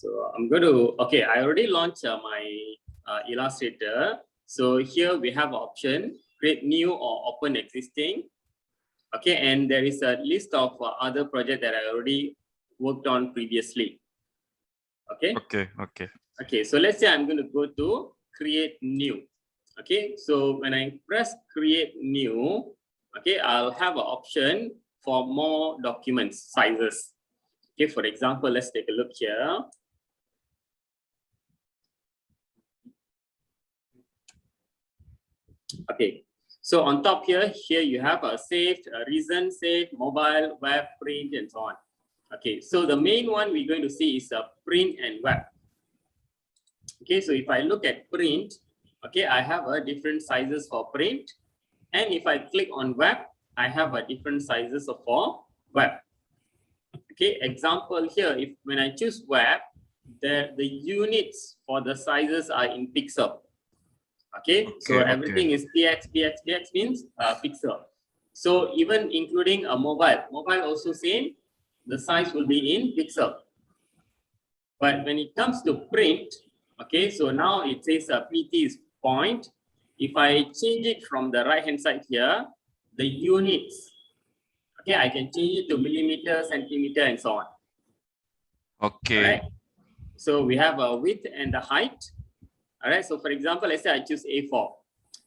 So I'm going to, okay, I already launched my Illustrator. So here we have option, create new or open existing. Okay, and there is a list of other projects that I already worked on previously. Okay. Okay, so let's say I'm going to go to create new. Okay, so when I press create new, okay, I'll have an option for more documents sizes. Okay, for example, let's take a look here. Okay, so on top here you have a saved, recent, saved, mobile, web, print, and so on. Okay, so the main one we're going to see is a print and web. Okay, so if I look at print, okay, I have a different sizes for print, and if I click on web, I have a different sizes for web. Okay, example here, if when I choose web, the units for the sizes are in pixel. Okay, so everything is px means pixel. So even including a mobile also same, the size will be in pixel. But when it comes to print, okay, so now it says PT is point. If I change it from the right hand side here, the units, okay, I can change it to millimeter, centimeter, and so on. Okay. All right. So we have a width and the height. All right. So for example, let's say I choose A4,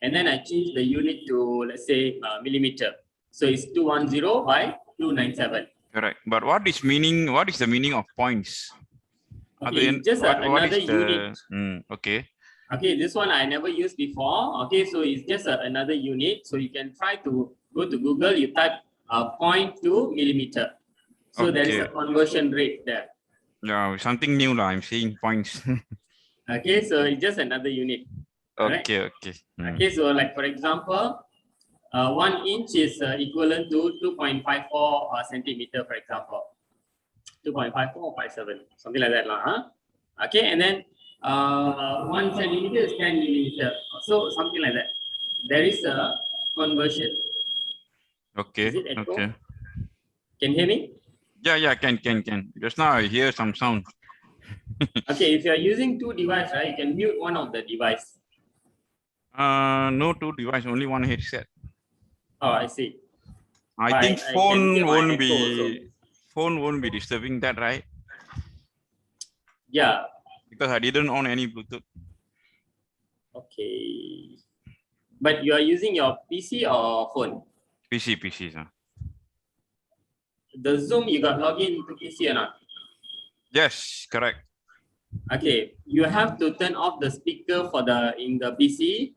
and then I change the unit to, let's say, millimeter. So it's 210 by 297. Correct. But what is meaning? What is the meaning of points? Okay, just another unit. Okay. Okay, this one I never used before. Okay, so it's just another unit. So you can try to go to Google, you type 0.2 millimeter. So there is a conversion rate there. Yeah, something new. I'm seeing points. Okay, so it's just another unit. Okay, right? Okay, so like for example, 1 inch is equivalent to 2.54 centimeter, for example. 2.54 or 57, something like that. Okay, and then 1 centimeter is 10 millimeter. So something like that. There is a conversion. Okay. Is it echo? Okay. Can you hear me? Yeah, can. Just now I hear some sound. Okay, if you are using two devices, right, you can mute one of the device. No two device, only one headset. Oh, I see. I think phone won't be disturbing that, right? Yeah. Because I didn't own any Bluetooth. Okay. But you are using your PC or phone? PC, sir. The Zoom, you got login to PC or not? Yes, correct. Okay, you have to turn off the speaker for in the PC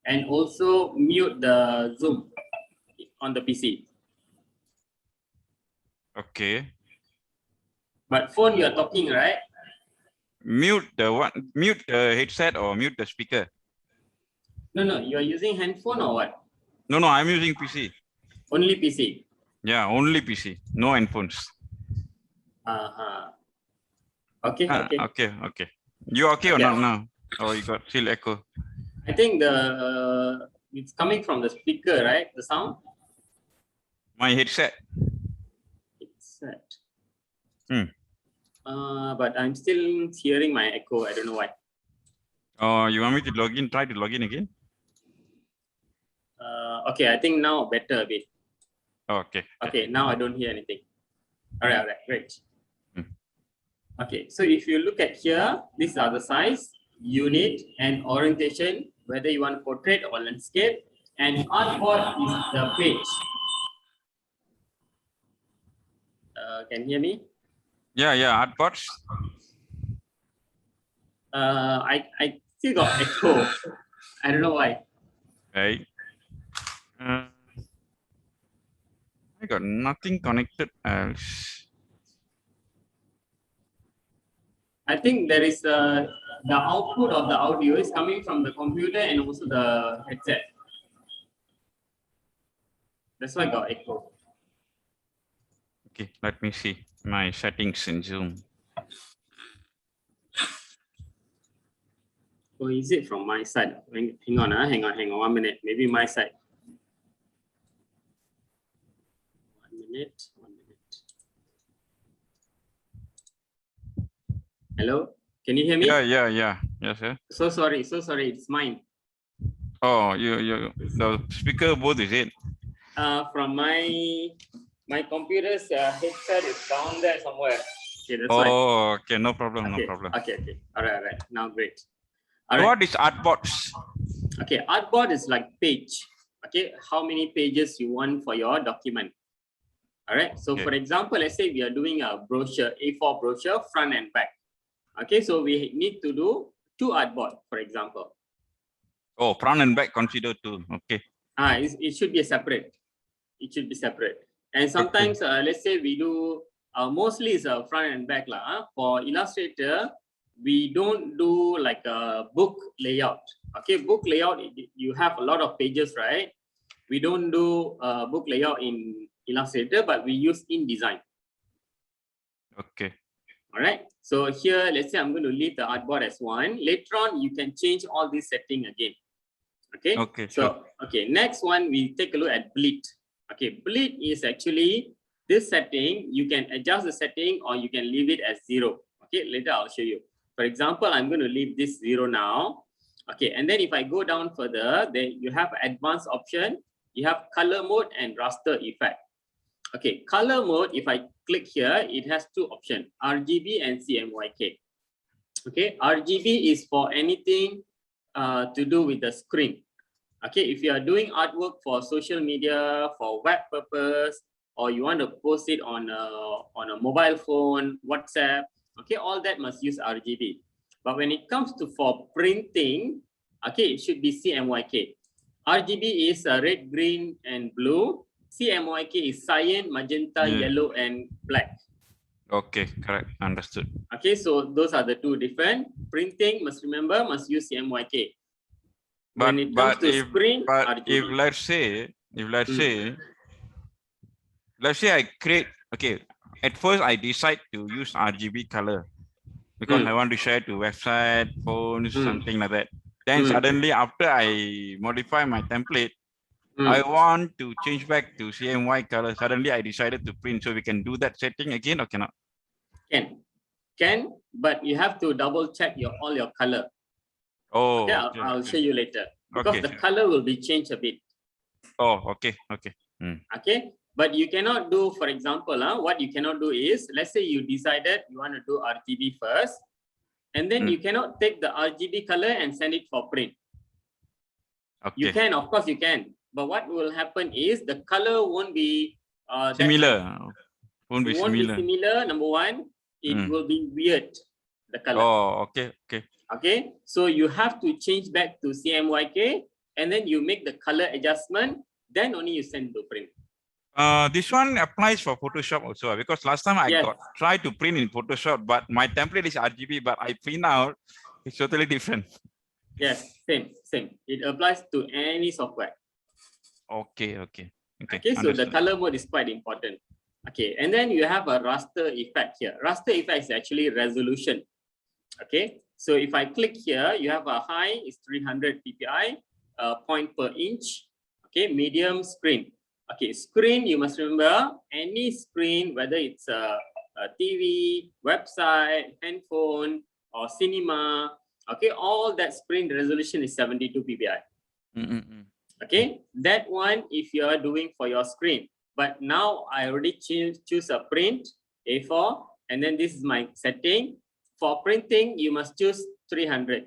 and also mute the Zoom on the PC. Okay. But phone you are talking, right? Mute the headset or mute the speaker. No, you are using handphone or what? No, I'm using PC. Only PC. Yeah, only PC. No handphones. Okay. Okay. You okay or not now? Or you got still echo? I think it's coming from the speaker, right? The sound. My headset. But I'm still hearing my echo. I don't know why. Oh, you want me to log in? Try to log in again. Okay, I think now better a bit. Okay. Okay, now I don't hear anything. All right, great. Okay, so if you look at here, these are the size, unit, and orientation, whether you want portrait or landscape, and artboard is the page. Can you hear me? Yeah, artboards. I still got echo. I don't know why. Right. I got nothing connected else. I think there is the output of the audio is coming from the computer and also the headset. That's why I got echo. Okay, let me see my settings in Zoom. Oh, is it from my side? Hang on, 1 minute. Maybe my side. 1 minute. Hello, can you hear me? Yeah. Yes, sir. So sorry, it's mine. Oh, the speaker both is it? From my computer's headset is down there somewhere. Okay, that's why. Oh, okay, no problem, Okay, no problem. okay. All right. Now great. So All right. what is artboards? Okay, artboard is like page. Okay, how many pages you want for your document? All right. So Okay. for example, let's say we are doing a brochure, A4 brochure, front and back. Okay, so we need to do 2 artboard, for example. Oh, front and back considered too. Okay. It should be separate. It should be separate. And sometimes, let's say we do mostly is a front and back lah. For Illustrator, we don't do like a book layout. Okay, book layout, you have a lot of pages, right? We don't do book layout in Illustrator, but we use InDesign. Okay. All right. So here, let's say I'm going to leave the artboard as 1. Later on, you can change all this setting again. Okay. Okay. So, Sure. okay, next one, we take a look at bleed. Okay, bleed is actually this setting. You can adjust the setting or you can leave it as 0. Okay, later I'll show you. For example, I'm going to leave this 0 now. Okay, and then if I go down further, then you have advanced option. You have color mode and raster effect. Okay, color mode, if I click here, it has 2 options, RGB and CMYK. Okay, RGB is for anything to do with the screen. Okay, if you are doing artwork for social media, for web purpose, or you want to post it on a mobile phone, WhatsApp, okay, all that must use RGB. But when it comes to for printing, okay, it should be CMYK. RGB is red, green, and blue. CMYK is cyan, magenta, yellow, and black. Okay, correct. Understood. Okay, so those are the 2 different. Printing, must remember, must use CMYK. When it comes to screen, RGB. if let's say I create, okay, at first I decide to use RGB color because I want to share to website, phones, something like that. Then suddenly after I modify my template, I want to change back to CMY color. Suddenly I decided to print. So we can do that setting again or cannot? Can, but you have to double check all your color. Oh, okay, I'll show you later because the color will be changed a bit. Oh, okay. Okay, but you cannot do, for example, what you cannot do is, let's say you decided you want to do RGB first, and then you cannot take the RGB color and send it for print. Okay. You can, of course you can, but what will happen is the color won't be similar. Won't be similar. Number 1, it will be weird, the color. Oh, okay. Okay, so you have to change back to CMYK, and then you make the color adjustment, then only you send to print. This one applies for Photoshop also, because last time I tried to print in Photoshop, but my template is RGB, but I print out, it's totally different. Yes, same. It applies to any software. Okay, so the color mode is quite important. Okay, and then you have a raster effect here. Raster effect is actually resolution. Okay, so if I click here, you have a high is 300 ppi, point per inch. Okay, medium, screen. Okay, screen, you must remember any screen, whether it's a TV, website, handphone, or cinema. Okay, all that screen resolution is 72 ppi. Okay, that one if you are doing for your screen. But now I already choose a print, A4, and then this is my setting. For printing, you must choose 300.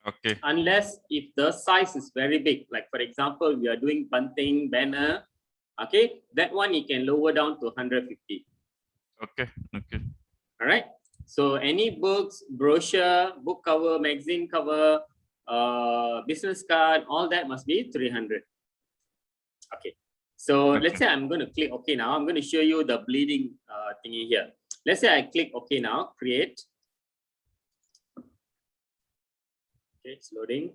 Okay. Unless if the size is very big, like for example, we are doing bunting, banner, okay, that one you can lower down to 150. Okay. All right. So any books, brochure, book cover, magazine cover, business card, all that must be 300. Okay. So let's say I'm going to click OK now. I'm going to show you the bleeding thingy here. Let's say I click OK now, create. Okay, it's loading.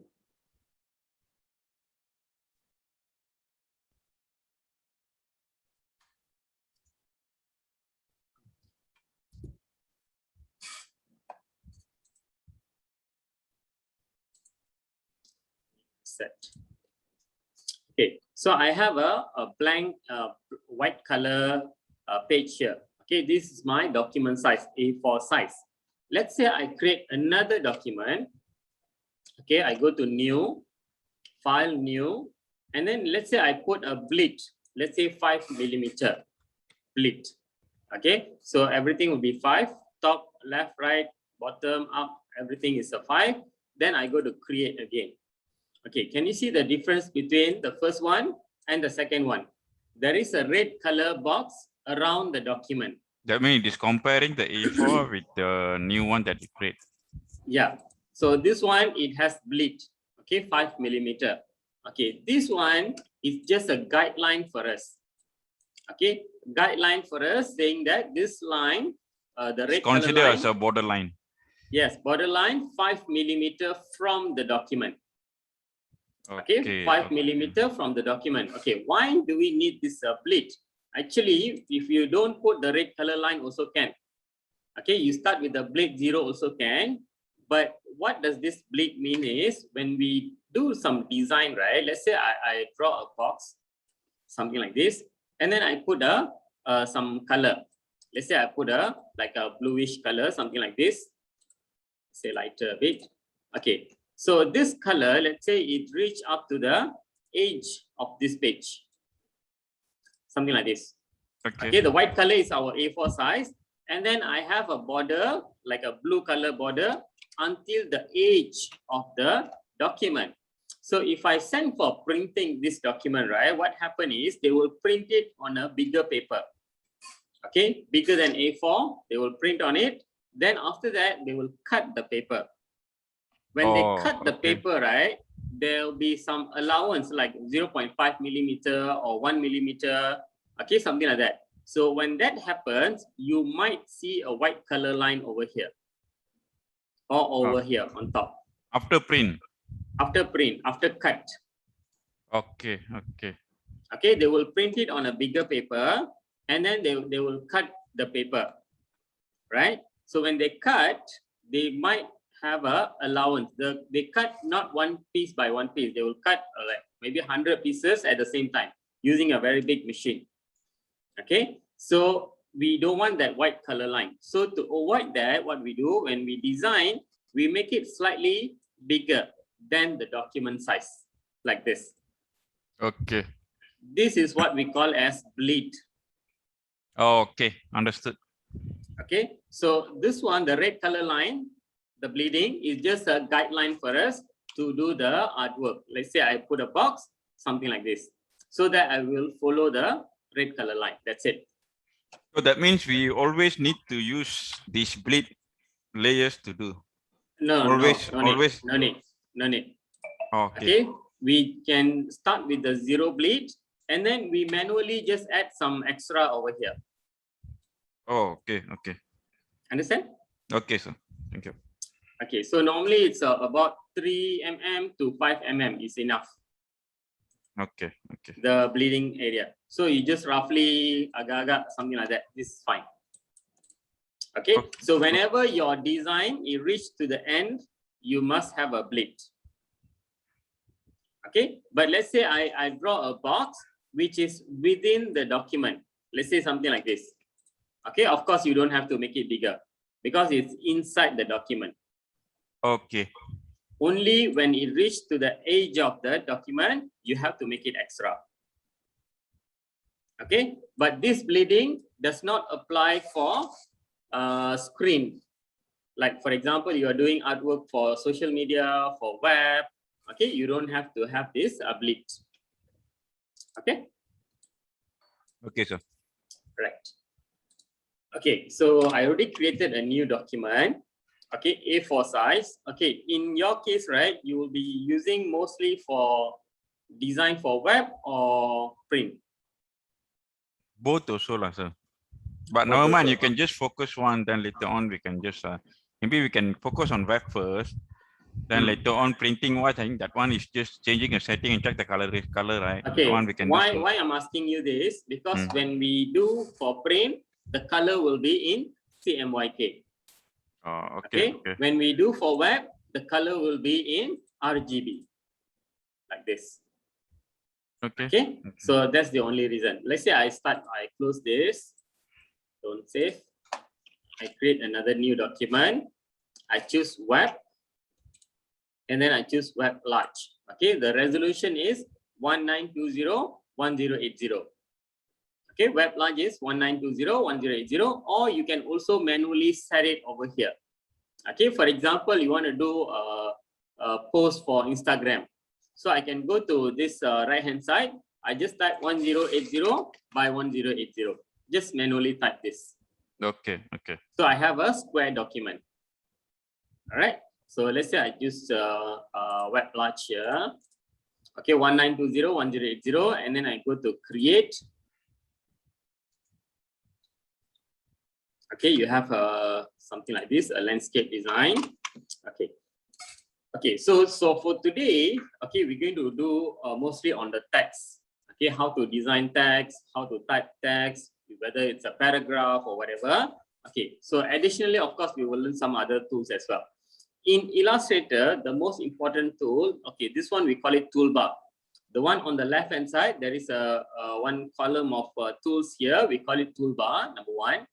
Set. Okay, so I have a blank white color page here. Okay, this is my document size, A4 size. let's say I create another document. Okay, I go to new, file, new, and then let's say I put a bleed, let's say 5mm bleed. Okay, so everything will be 5, top, left, right, bottom, up, everything is a 5. Then I go to create again. Okay, can you see the difference between the first one and the second one? There is a red color box around the document. That means it is comparing the A4 with the new one that you create. Yeah, so this one, it has bleed, okay, 5mm. Okay, this one is just a guideline for us. Okay, guideline for us saying that this line, the red color Consider line, as a borderline. yes, borderline 5mm from the document. Okay, 5mm from the document. Okay, why do we need this bleed? Actually, if you don't put the red color line also can. Okay, you start with the bleed 0 also can. But what does this bleed mean is when we do some design, right? Let's say I draw a box, something like this, and then I put some color. Let's say I put like a bluish color, something like this. Say lighter a bit. Okay, so this color, let's say it reach up to the edge of this page, something like this. Okay, the white color is our A4 size, and then I have a border, like a blue color border, until the edge of the document. So if I send for printing this document, right, what happen is they will print it on a bigger paper. Okay, bigger than A4, they will print on it. Then after that, they will cut the paper. When they cut the paper, right, there'll be some allowance like 0.5mm or 1mm, okay, something like that. So when that happens, you might see a white color line over here or over here on top. After print? After print, after cut. Okay. Okay, they will print it on a bigger paper and then they will cut the paper, right? So when they cut, they might have a allowance. They cut not one piece by one piece. They will cut like maybe 100 pieces at the same time using a very big machine. Okay, so we don't want that white color line. So to avoid that, what we do when we design, we make it slightly bigger than the document size, like this. Okay. This is what we call as bleed. Okay, understood. Okay, so this one, the red color line, the bleeding is just a guideline for us to do the artwork. Let's say I put a box, something like this, so that I will follow the red color line. That's it. So that means we always need to use these bleed layers to do. No need. Okay, we can start with the 0 bleed and then we manually just add some extra over here. Oh, okay. Understand? Okay, sir. Thank you. Okay, so normally it's about 3mm to 5mm is enough. Okay. The bleeding area. So you just roughly agak-agak something like that. This is fine. Okay, so whenever your design is reached to the end, you must have a bleed. Okay, but let's say I draw a box which is within the document. Let's say something like this. Okay, of course you don't have to make it bigger because it's inside the document. Okay. Only when it reaches to the edge of the document, you have to make it extra. Okay, but this bleeding does not apply for screen. Like for example, you are doing artwork for social media, for web. Okay, you don't have to have this bleed. Okay. Okay, sir. Right. Okay, so I already created a new document. Okay, A4 size. Okay, in your case, right, you will be using mostly for design for web or print? Both also lah, sir. But never mind, you can just focus one, then later on we can just maybe we can focus on web first. Then later on printing wise, I think that one is just changing a setting and check the color, right? Okay, one we can why I'm asking you this? Because when we do for print, the color will be in CMYK. Oh, okay. When we do for web, the color will be in RGB, like this. Okay. So that's the only reason. Let's say I close this, don't save. I create another new document. I choose web, and then I choose web large. Okay, the resolution is 19201080. Okay, web large is 19201080, or you can also manually set it over here. Okay, for example, you want to do a post for Instagram. So I can go to this right hand side. I just type 1080 by 1080. Just manually type this. Okay. Okay. So I have a square document. All right. So let's say I use web large here. Okay, 19201080, and then I go to create. Okay, you have something like this, a landscape design. Okay. Okay, so for today, okay, we're going to do mostly on the text. Okay, how to design text, how to type text, whether it's a paragraph or whatever. Okay, so additionally, of course, we will learn some other tools as well. In Illustrator, the most important tool, okay, this one we call it toolbar. The one on the left hand side, there is a one column of tools here. We call it toolbar, number one.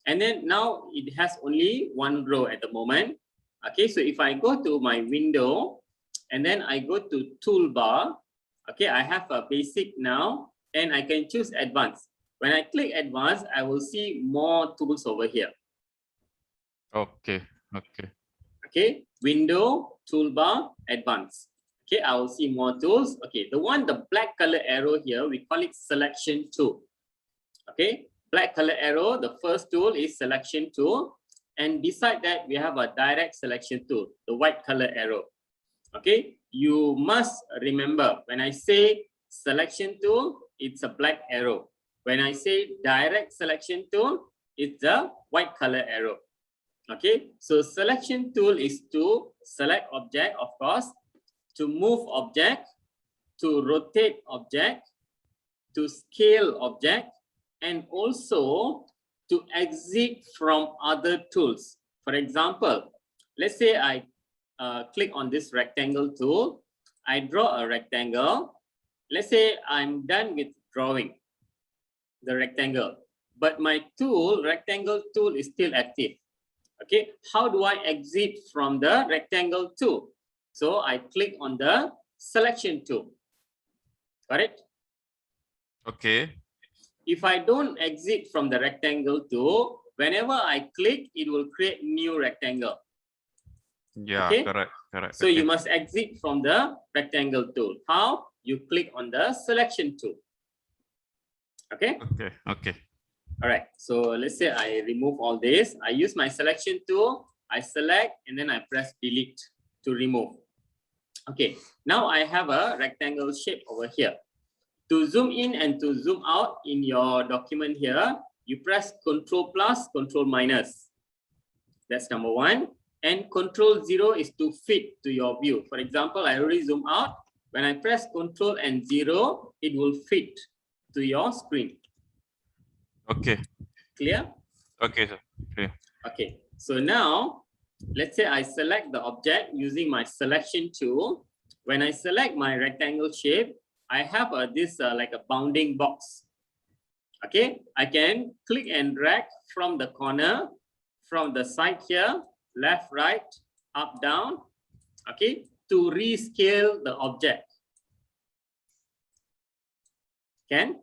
And then now it has only one row at the moment. Okay, so if I go to my window and then I go to toolbar, okay, I have a basic now and I can choose advanced. When I click advanced, I will see more tools over here. Okay. Okay. Okay, window, toolbar, advanced. Okay, I will see more tools. Okay, the black color arrow here, we call it selection tool. Okay, black color arrow, the first tool is selection tool. And beside that, we have a direct selection tool, the white color arrow. Okay, you must remember when I say selection tool, it's a black arrow. When I say direct selection tool, it's a white color arrow. Okay, so selection tool is to select object, of course, to move object, to rotate object, to scale object, and also to exit from other tools. For example, let's say I click on this rectangle tool. I draw a rectangle. Let's say I'm done with drawing the rectangle, but my tool, rectangle tool, is still active. Okay, how do I exit from the rectangle tool? So I click on the selection tool. Correct? Okay. If I don't exit from the rectangle tool, whenever I click, it will create new rectangle. Yeah, okay? correct. Correct. So okay. you must exit from the rectangle tool. How? You click on the selection tool. Okay? Okay. Okay. All right. So let's say I remove all this. I use my selection tool. I select and then I press delete to remove. Okay. Now I have a rectangle shape over here. To zoom in and to zoom out in your document here, you press Control plus, Control minus. That's number one. And Control 0 is to fit to your view. For example, I already zoom out. When I press Control and 0, it will fit to your screen. Okay. Clear? Okay, sir. Clear. Okay. So now, let's say I select the object using my selection tool. When I select my rectangle shape, I have this like a bounding box. Okay, I can click and drag from the corner, from the side here, left, right, up, down, okay, to rescale the object. Can?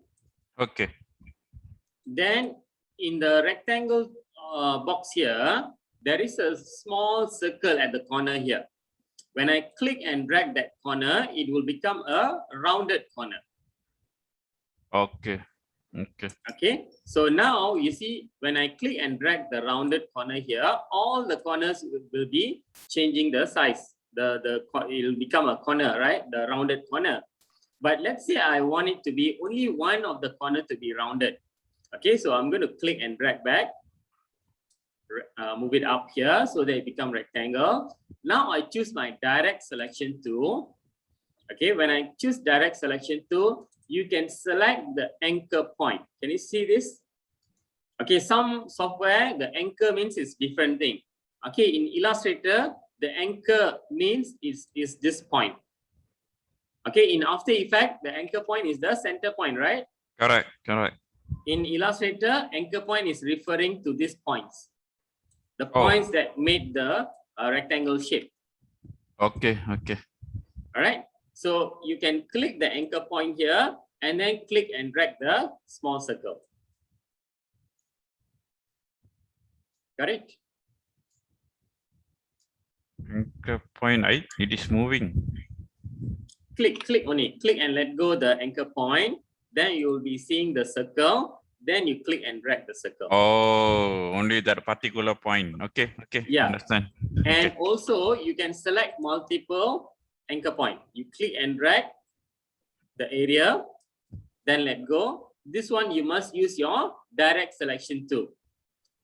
Okay. Then in the rectangle box here, there is a small circle at the corner here. When I click and drag that corner, it will become a rounded corner. Okay. Okay. Okay, so now you see when I click and drag the rounded corner here, all the corners will be changing the size. It will become a corner, right? The rounded corner. But let's say I want it to be only one of the corner to be rounded. Okay, so I'm going to click and drag back, move it up here so that it become rectangle. Now I choose my direct selection tool. Okay, when I choose direct selection tool, you can select the anchor point. Can you see this? Okay, some software, the anchor means it's different thing. Okay, in Illustrator, the anchor means is this point. Okay, in After Effects, the anchor point is the center point, right? Correct. Correct. In Illustrator, anchor point is referring to these points. The points that made the rectangle shape. Okay, okay. All right. So you can click the anchor point here and then click and drag the small circle. Got it? Anchor point, it is moving. Click on it. Click and let go the anchor point. Then you will be seeing the circle. Then you click and drag the circle. Oh, only that particular point. Okay, okay. Yeah. Understand. And Okay. also you can select multiple anchor point. You click and drag the area, then let go. This one you must use your direct selection tool.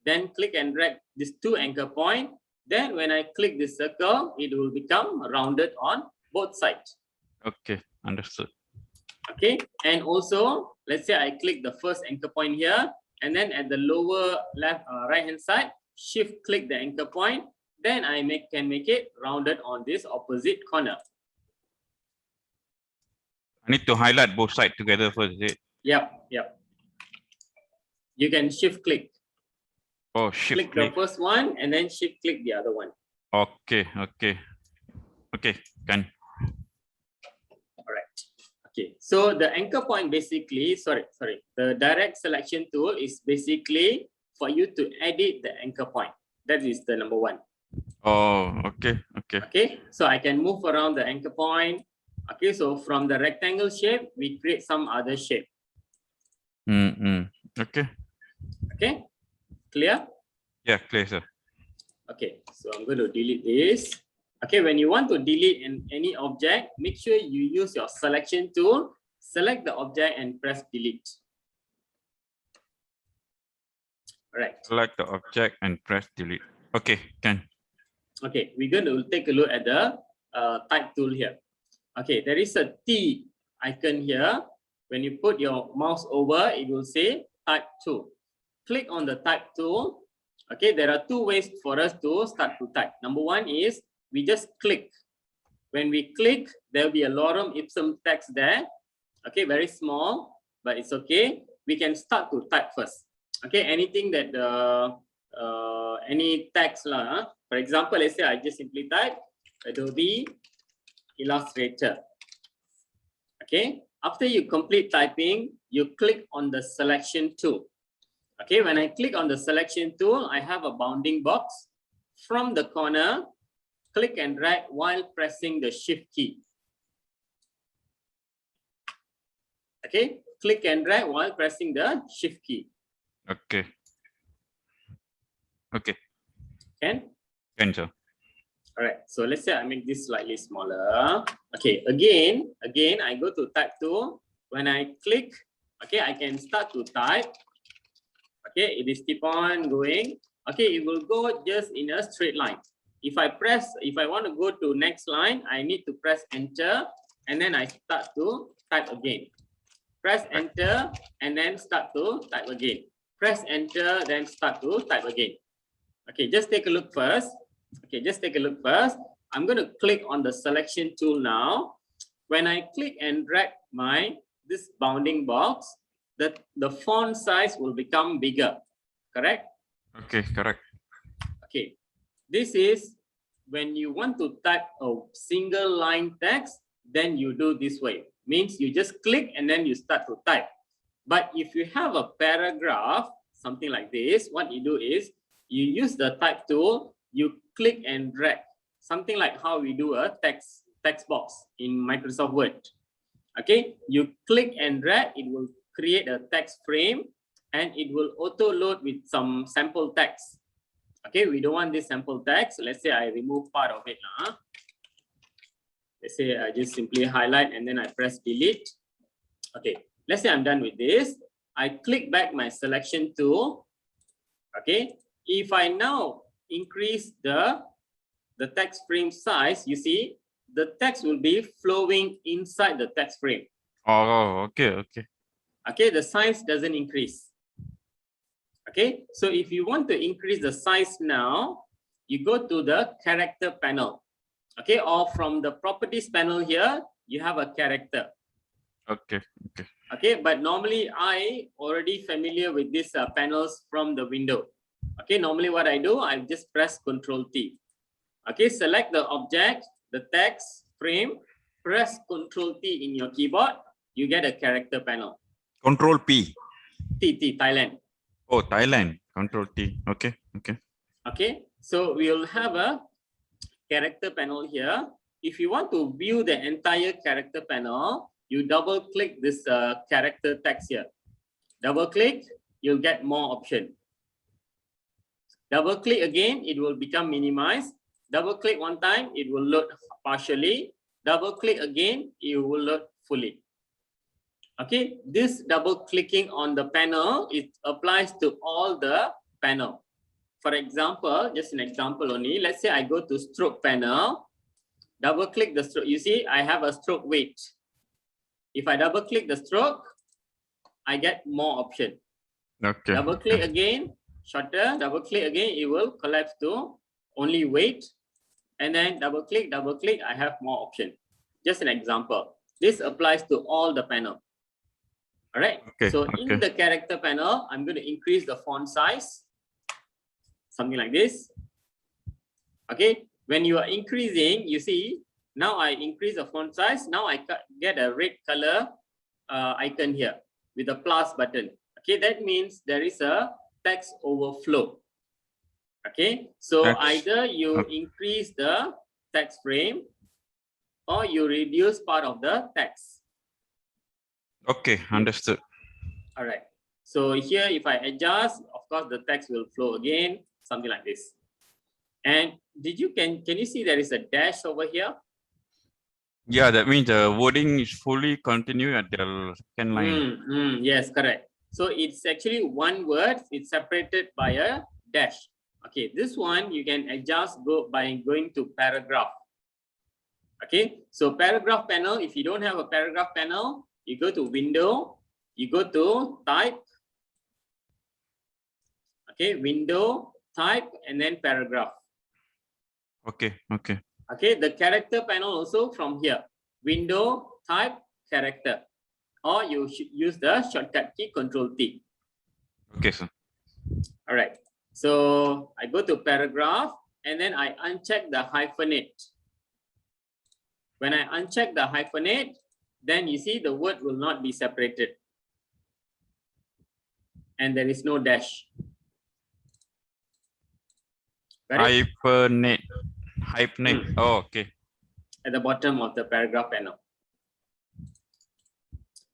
Then click and drag these two anchor point. Then when I click this circle, it will become rounded on both sides. Okay, understood. Okay, and also let's say I click the first anchor point here, and then at the lower left right hand side, shift click the anchor point. Then I can make it rounded on this opposite corner. I need to highlight both sides together first, is it? Yep. You can shift click. Oh, shift Click click. the first one and then shift click the other one. Okay, okay. Okay, can. All right. Okay, so the anchor point basically, the direct selection tool is basically for you to edit the anchor point. That is the number one. Oh, okay, okay. Okay, so I can move around the anchor point. Okay, so from the rectangle shape, we create some other shape. Okay. Okay, clear? Yeah, clear, sir. Okay, so I'm going to delete this. Okay, when you want to delete any object, make sure you use your selection tool, select the object and press delete. All right. Select the object and press delete. Okay, can. Okay, we're going to take a look at the type tool here. Okay, there is a T icon here. When you put your mouse over, it will say type tool. Click on the type tool. Okay, there are two ways for us to start to type. Number one is we just click. When we click, there will be a lorem ipsum text there. Okay, very small, but it's okay. We can start to type first. Okay, anything that any text lah. For example, let's say I just simply type Adobe Illustrator. Okay, after you complete typing, you click on the selection tool. Okay, when I click on the selection tool, I have a bounding box. From the corner, click and drag while pressing the shift key. Okay, click and drag while pressing the shift key. Okay. Okay. Can? Can, sir. All right, so let's say I make this slightly smaller. Okay, again, I go to type tool. When I click, okay, I can start to type. Okay, it is keep on going. Okay, it will go just in a straight line. If I want to go to next line, I need to press enter and then I start to type again. Press enter and then start to type again. Press enter, then start to type again. Okay, just take a look first. Okay, just take a look first. I'm going to click on the selection tool now. When I click and drag this bounding box, the font size will become bigger. Correct? Okay, correct. Okay, this is when you want to type a single line text, then you do this way. Means you just click and then you start to type. But if you have a paragraph, something like this, what you do is you use the type tool, you click and drag, something like how we do a text box in Microsoft Word. Okay, you click and drag, it will create a text frame and it will auto load with some sample text. Okay, we don't want this sample text. Let's say I remove part of it. Let's say I just simply highlight and then I press delete. Okay, let's say I'm done with this. I click back my selection tool. Okay, if I now increase the text frame size, you see, the text will be flowing inside the text frame. Oh, okay, okay. Okay, the size doesn't increase. Okay, so if you want to increase the size now, you go to the character panel. Okay, or from the properties panel here, you have a character. Okay, okay. Okay, but normally I already familiar with these panels from the window. Okay, normally what I do, I just press Ctrl T. Okay, select the object, the text frame, press Ctrl T in your keyboard, you get a character panel. Control P. T, Thailand. Oh, Thailand. Control T. Okay. Okay. Okay, so we'll have a character panel here. If you want to view the entire character panel, you double click this character text here. Double click, you'll get more option. Double click again, it will become minimized. Double click one time, it will load partially. Double click again, it will load fully. Okay, this double clicking on the panel, it applies to all the panel. For example, just an example only, let's say I go to stroke panel, double click the stroke. You see, I have a stroke weight. If I double click the stroke, I get more option. Okay. Double click again, shorter, double click again, it will collapse to only weight. And then double click, I have more option. Just an example. This applies to all the panel. All right. Okay. So Okay. in the character panel, I'm going to increase the font size. Something like this. Okay. When you are increasing, you see, now I increase the font size. Now I get a red color icon here with a plus button. Okay. That means there is a text overflow. Okay. So either you increase the text frame or you reduce part of the text. Okay, understood. All right. So here, if I adjust, of course, the text will flow again, something like this. And can you see there is a dash over here? Yeah, that means the wording is fully continued at the second line. Yes, correct. So it's actually one word. It's separated by a dash. Okay, this one you can adjust by going to paragraph. Okay, so paragraph panel. If you don't have a paragraph panel, you go to window, you go to type. Okay, window, type, and then paragraph. Okay, okay. Okay, the character panel also from here. Window, type, character. Or you should use the shortcut key Ctrl T. Okay, sir. All right. So I go to paragraph and then I uncheck the hyphenate. When I uncheck the hyphenate, then you see the word will not be separated. And there is no dash. Hyphenate. Oh, okay. At the bottom of the paragraph panel.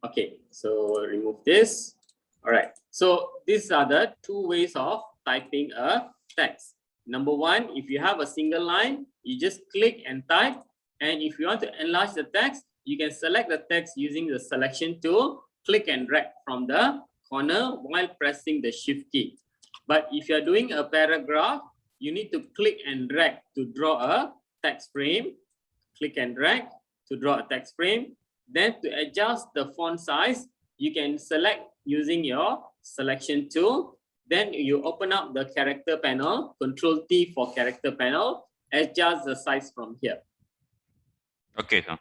Okay, so remove this. All right. So these are the two ways of typing a text. Number one, if you have a single line, you just click and type. And if you want to enlarge the text, you can select the text using the selection tool, click and drag from the corner while pressing the shift key. But if you're doing a paragraph, you need to click and drag to draw a text frame. Click and drag to draw a text frame. Then to adjust the font size, you can select using your selection tool. Then you open up the character panel, Ctrl T for character panel, adjust the size from here. Okay, sir.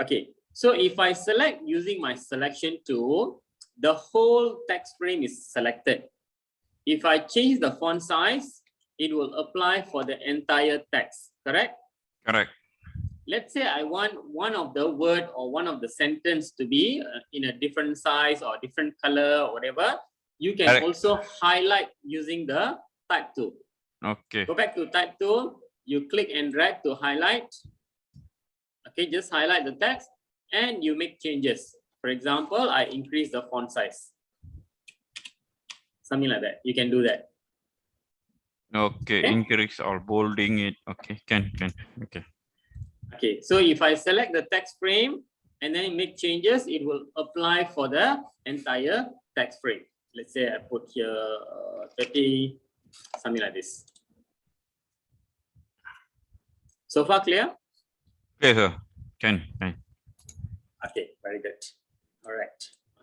Okay, so if I select using my selection tool, the whole text frame is selected. If I change the font size, it will apply for the entire text, correct? Correct. Let's say I want one of the word or one of the sentence to be in a different size or different color or whatever. You can also highlight using the type tool. Okay. Go back to type tool, you click and drag to highlight. Okay, just highlight the text and you make changes. For example, I increase the font size. Something like that. You can do that. Okay, increase or bolding it. Okay, can. Okay. Okay, so if I select the text frame and then make changes, it will apply for the entire text frame. Let's say I put here 30, something like this. So far clear? Okay, sir. Can. Okay, very good. All right.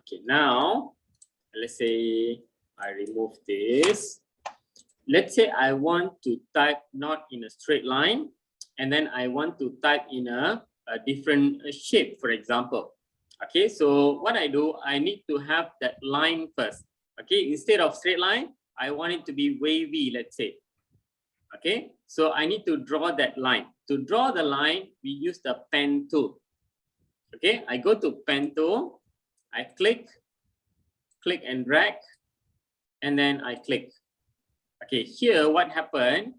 Okay, now let's say I remove this. Let's say I want to type not in a straight line, and then I want to type in a different shape, for example. Okay, so what I do, I need to have that line first. Okay, instead of straight line, I want it to be wavy, let's say. Okay, so I need to draw that line. To draw the line, we use the pen tool. Okay, I go to pen tool, I click and drag, and then I click. Okay, here what happened,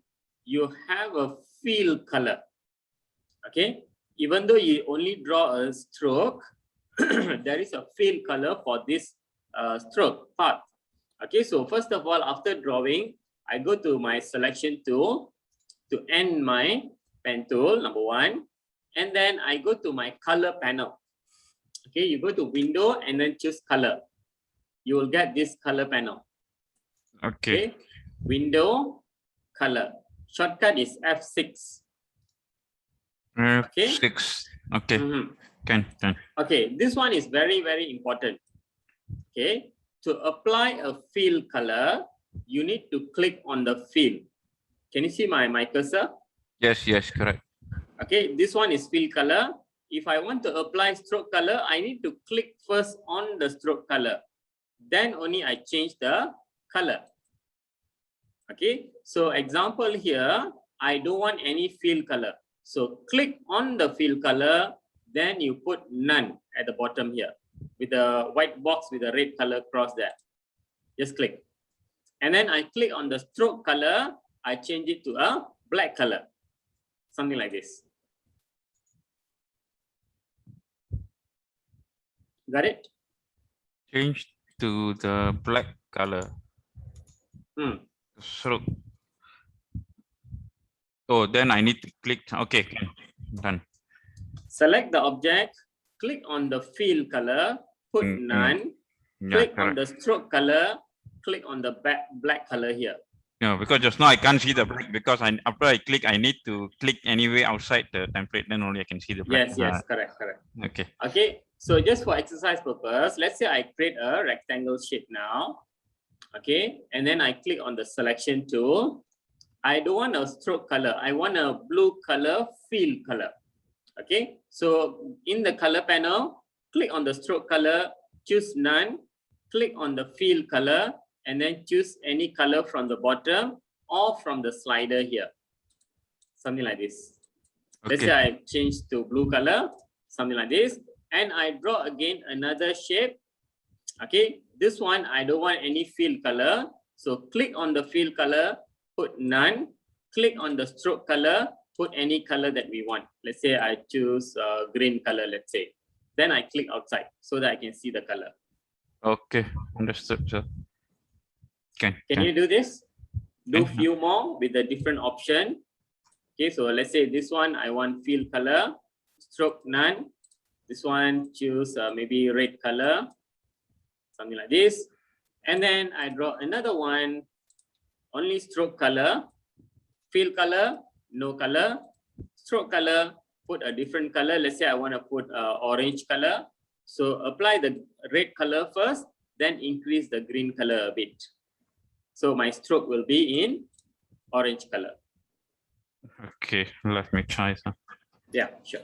you have a fill color. Okay, even though you only draw a stroke, there is a fill color for this stroke part. Okay, so first of all, after drawing, I go to my selection tool to end my pen tool, number one, and then I go to my color panel. Okay, you go to window and then choose color. You will get this color panel. Okay, window, color. Shortcut is F6. Okay. F6. Okay. Can. Okay, this one is very, very important. Okay, to apply a fill color, you need to click on the fill. Can you see my cursor? Yes, correct. Okay, this one is fill color. If I want to apply stroke color, I need to click first on the stroke color. Then only I change the color. Okay, so example here, I don't want any fill color. So click on the fill color, then you put none at the bottom here with the white box with the red color cross there. Just click. And then I click on the stroke color, I change it to a black color. Something like this. Got it? Change to the black color. Stroke. Oh, then I need to click. Okay, done. Select the object, click on the fill color, put none, click on the stroke color, click on the black color here. Yeah, because just now I can't see the black because after I click, I need to click anyway outside the template, then only I can see the black. Yes, correct. Okay. Okay, so just for exercise purpose, let's say I create a rectangle shape now. Okay, and then I click on the selection tool. I don't want a stroke color. I want a blue color fill color. Okay, so in the color panel, click on the stroke color, choose none, click on the fill color, and then choose any color from the bottom or from the slider here. Something like this. Okay. Let's say I change to blue color, something like this, and I draw again another shape. Okay, this one I don't want any fill color, so click on the fill color, put none, click on the stroke color, put any color that we want. Let's say I choose green color, let's say. Then I click outside so that I can see the color. Okay, understood, sir. Can you do this? Do few more with a different option. Okay, so let's say this one I want fill color, stroke none. This one choose maybe red color, something like this. And then I draw another one, only stroke color, fill color, no color, stroke color, put a different color. Let's say I want to put orange color. So apply the red color first, then increase the green color a bit. So my stroke will be in orange color. Okay, let me try some. Yeah, sure.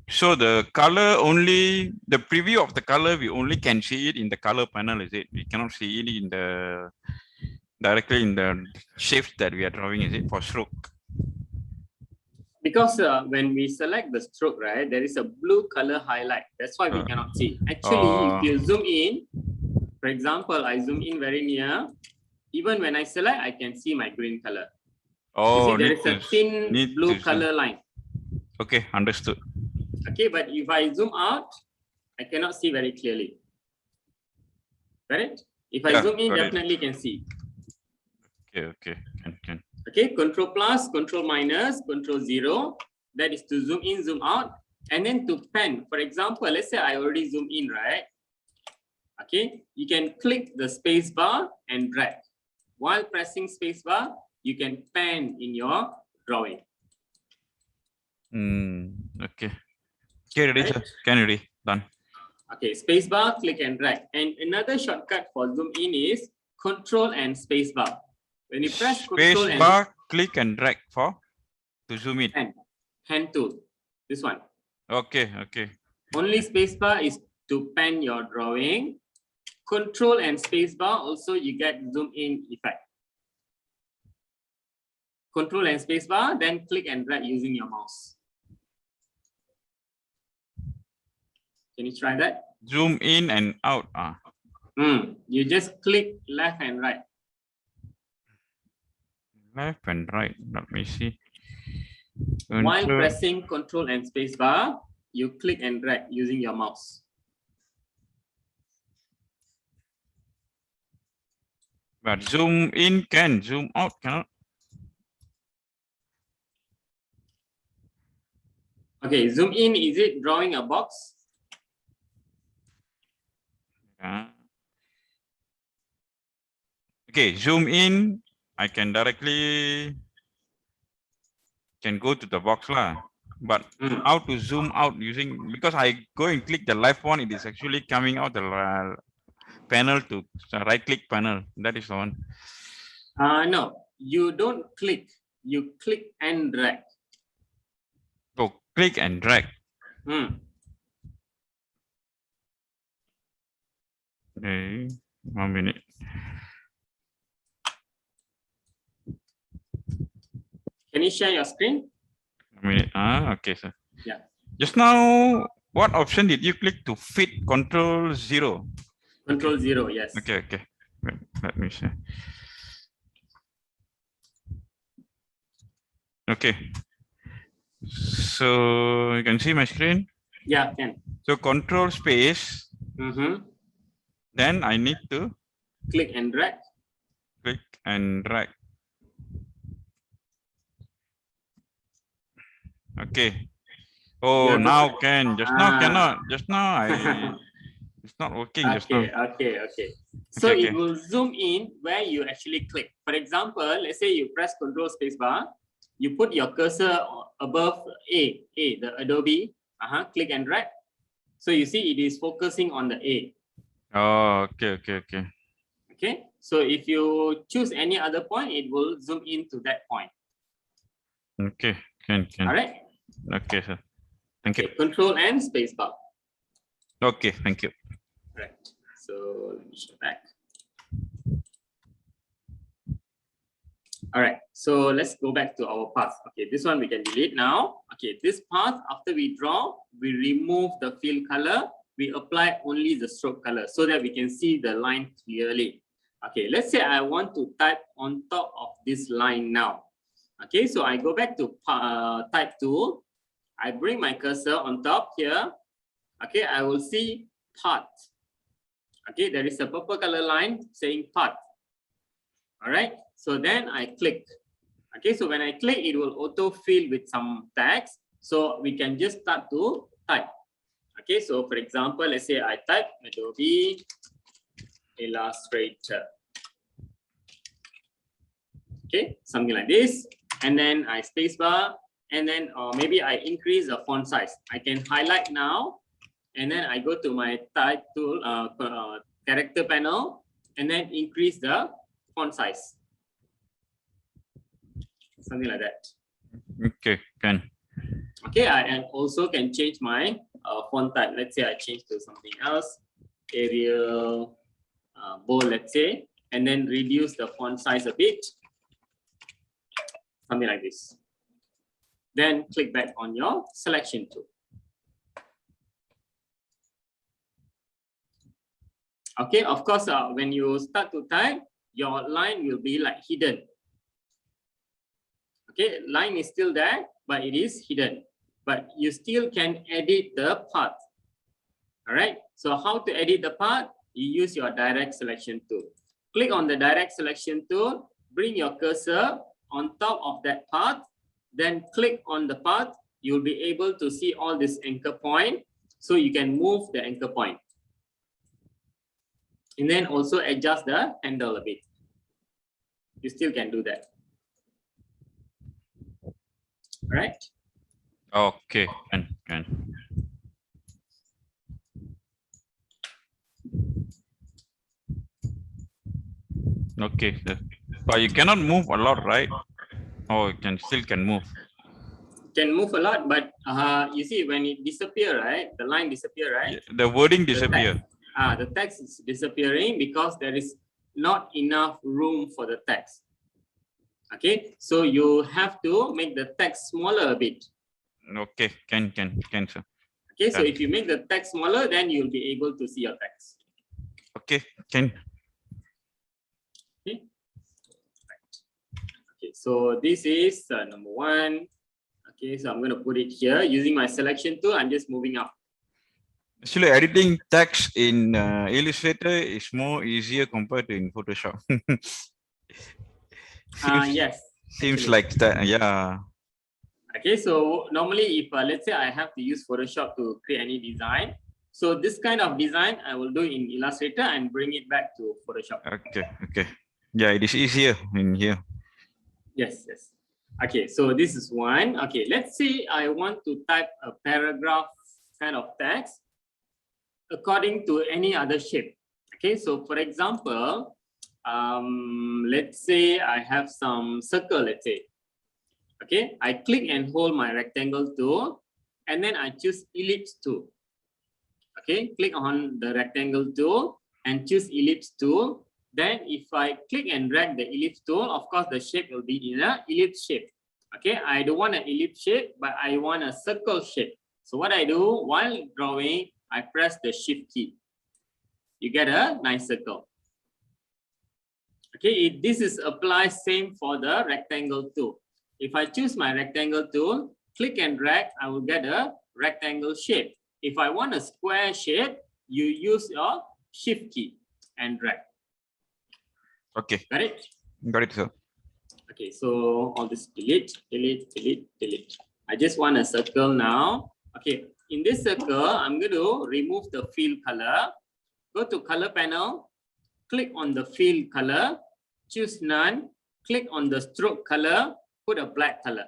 So the color only, the preview of the color, we only can see it in the color panel, is it? We cannot see it in the directly in the shapes that we are drawing, is it, for stroke? Because when we select the stroke, right, there is a blue color highlight. That's why we cannot see. Actually, if you zoom in, for example, I zoom in very near, even when I select, I can see my green color. Oh, there is a thin blue color line. Okay, understood. Okay, but if I zoom out, I cannot see very clearly. Correct? If I Yeah, zoom in, got it. definitely can see. Okay. Can. Okay, control plus, control minus, control 0. That is to zoom in, zoom out. And then to pan, for example, let's say I already zoom in, right? Okay, you can click the space bar and drag. While pressing space bar, you can pan in your drawing. Okay. Okay, ready, Right? sir. Can ready. Done. Okay, space bar, click and drag. And another shortcut for zoom in is control and space bar. When you press Space control and bar, click and drag to zoom in. hand tool, this one. Okay. Only space bar is to pan your drawing. Control and space bar also you get zoom in effect. Control and space bar, then click and drag using your mouse. Can you try that? Zoom in and out. You just click left and right. Left and right. Let me see. While pressing control and space bar, you click and drag using your mouse. But zoom in can, zoom out cannot. Okay, zoom in, is it drawing a box? Okay, zoom in, I can directly go to the box lah. But how to zoom out using, because I go and click the left one, it is actually coming out the panel to right click panel. That is the one. No, you don't click. You click and drag. So click and drag. Okay, 1 minute. Can you share your screen? A minute. Okay, sir. Yeah. Just now, what option did you click to fit control 0? Control 0, yes. Okay. Let me see. Okay. So you can see my screen? Yeah, can. So control space. Then I need to click and drag. Click and drag. Okay. Oh, now can. Just now cannot. Just now it's not working. Just now. Okay. So Okay. it will zoom in where you actually click. For example, let's say you press Control Space Bar, you put your cursor above A, the Adobe. Click and drag. So you see it is focusing on the A. Oh, okay. Okay. So if you choose any other point, it will zoom into that point. Okay. Can. All right. Okay, sir. Thank you. Control and space bar. Okay, thank you. Right. So let me show back. All right. So let's go back to our path. Okay, this one we can delete now. Okay, this path, after we draw, we remove the fill color. We apply only the stroke color so that we can see the line clearly. Okay, let's say I want to type on top of this line now. Okay, so I go back to type tool. I bring my cursor on top here. Okay, I will see path. Okay, there is a purple color line saying path. All right, so then I click. Okay, so when I click, it will auto fill with some text. So we can just start to type. Okay, so for example, let's say I type Adobe Illustrator. Okay, something like this. And then I spacebar, and then maybe I increase the font size. I can highlight now, and then I go to my type tool, character panel, and then increase the font size. Something like that. Okay, can. Okay, I also can change my font type. Let's say I change to something else, Arial, bold, let's say, and then reduce the font size a bit. Something like this. Then click back on your selection tool. Okay, of course, when you start to type, your line will be like hidden. Okay, line is still there, but it is hidden. But you still can edit the path. All right, so how to edit the path? you use your direct selection tool. Click on the direct selection tool, bring your cursor on top of that path, then click on the path. You'll be able to see all this anchor point. So you can move the anchor point. And then also adjust the handle a bit. You still can do that. All right. Okay, can. Okay, but you cannot move a lot, right? Oh, you still can move. Can move a lot, but you see when it disappear, right? The line disappear, right? Yeah, the wording disappear. The text is disappearing because there is not enough room for the text. Okay, so you have to make the text smaller a bit. Okay, can, sir. Okay, so if you make the text smaller, then you'll be able to see your text. Okay, can. Okay, right. Okay, so this is number one. Okay, so I'm going to put it here using my selection tool. I'm just moving up. Actually, editing text in Illustrator is more easier compared to in Photoshop. Yes. Seems actually. like that, yeah. Okay, so normally if let's say I have to use Photoshop to create any design, so this kind of design I will do in Illustrator and bring it back to Photoshop. Okay. Yeah, it is easier in here. Yes. Okay, so this is one. Okay, let's say I want to type a paragraph kind of text according to any other shape. Okay, so for example, let's say I have some circle, let's say. Okay, I click and hold my rectangle tool, and then I choose ellipse tool. Okay, click on the rectangle tool and choose ellipse tool. Then if I click and drag the ellipse tool, of course the shape will be in an ellipse shape. Okay, I don't want an ellipse shape, but I want a circle shape. So what I do while drawing, I press the shift key. You get a nice circle. Okay, this is applies same for the rectangle tool. If I choose my rectangle tool, click and drag, I will get a rectangle shape. If I want a square shape, you use your shift key and drag. Okay. Got it? Got it, sir. Okay, so all this delete. I just want a circle now. Okay, in this circle, I'm going to remove the fill color. Go to color panel, click on the fill color, choose none, click on the stroke color, put a black color.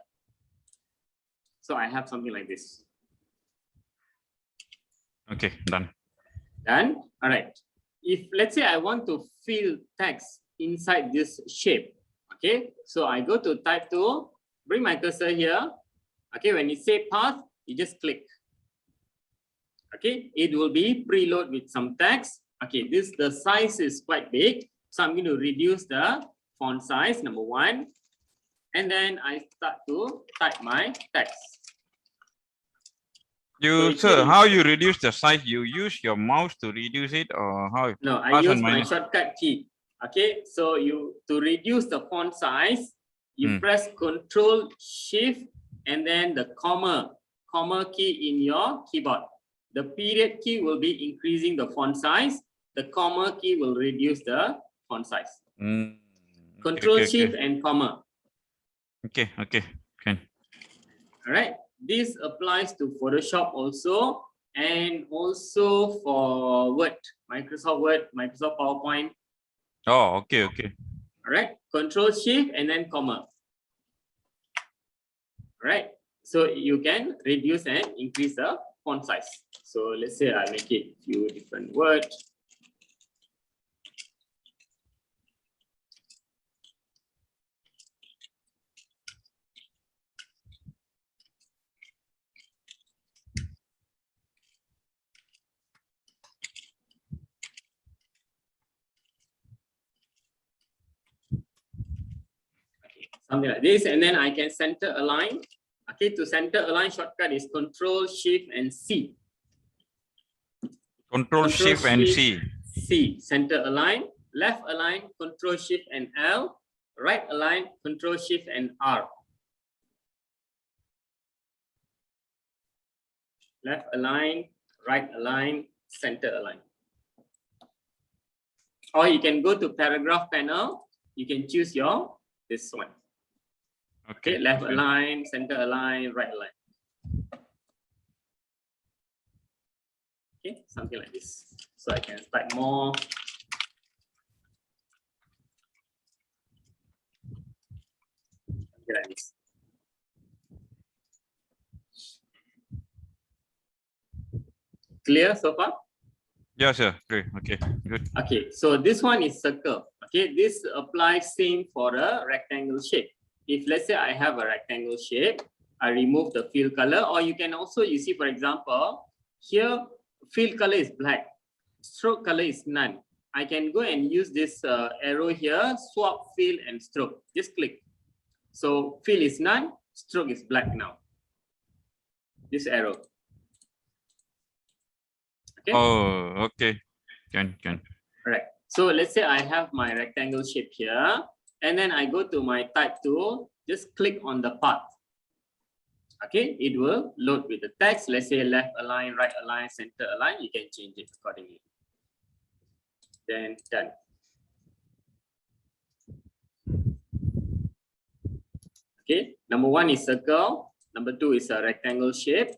So I have something like this. Okay, done. Done. All right. If let's say I want to fill text inside this shape, okay, so I go to type tool, bring my cursor here. Okay, when it say path, you just click. Okay, it will be preload with some text. Okay, the size is quite big, so I'm going to reduce the font size, number one, and then I start to type my text. Sir, how you reduce the size? You use your mouse to reduce it, or how? No, I use my shortcut key. Okay, so to reduce the font size, you press Control Shift and then the comma key in your keyboard. The period key will be increasing the font size. The comma key will reduce the font size. Control Shift and comma. Okay. Can. All right. This applies to Photoshop also, and also for Word, Microsoft Word, Microsoft PowerPoint. Oh, okay. All right. Control Shift and then comma. All right. So you can reduce and increase the font size. So let's say I make it few different words. Something like this, and then I can center align. Okay, to center align shortcut is Control Shift and C. Control Shift and C. C, center align. Left align, Control Shift and L. Right align, Control Shift and R. Left align, right align, center align. Or you can go to paragraph panel. You can choose your this one. Okay, left align, center align, right align. Okay, something like this. So I can type more. Something like this. Clear so far? Yes, sir. Great. Okay, good. Okay, so this one is circle. Okay, this applies same for a rectangle shape. If let's say I have a rectangle shape, I remove the fill color, or you can also, you see, for example, here fill color is black, stroke color is none. I can go and use this arrow here, swap fill and stroke. Just click. So fill is none, stroke is black now. This arrow. Okay. Oh, okay. Can. Right. So let's say I have my rectangle shape here, and then I go to my type tool, just click on the path. Okay, it will load with the text. Let's say left align, right align, center align. You can change it accordingly. Then done. Okay, number one is circle. Number two is a rectangle shape.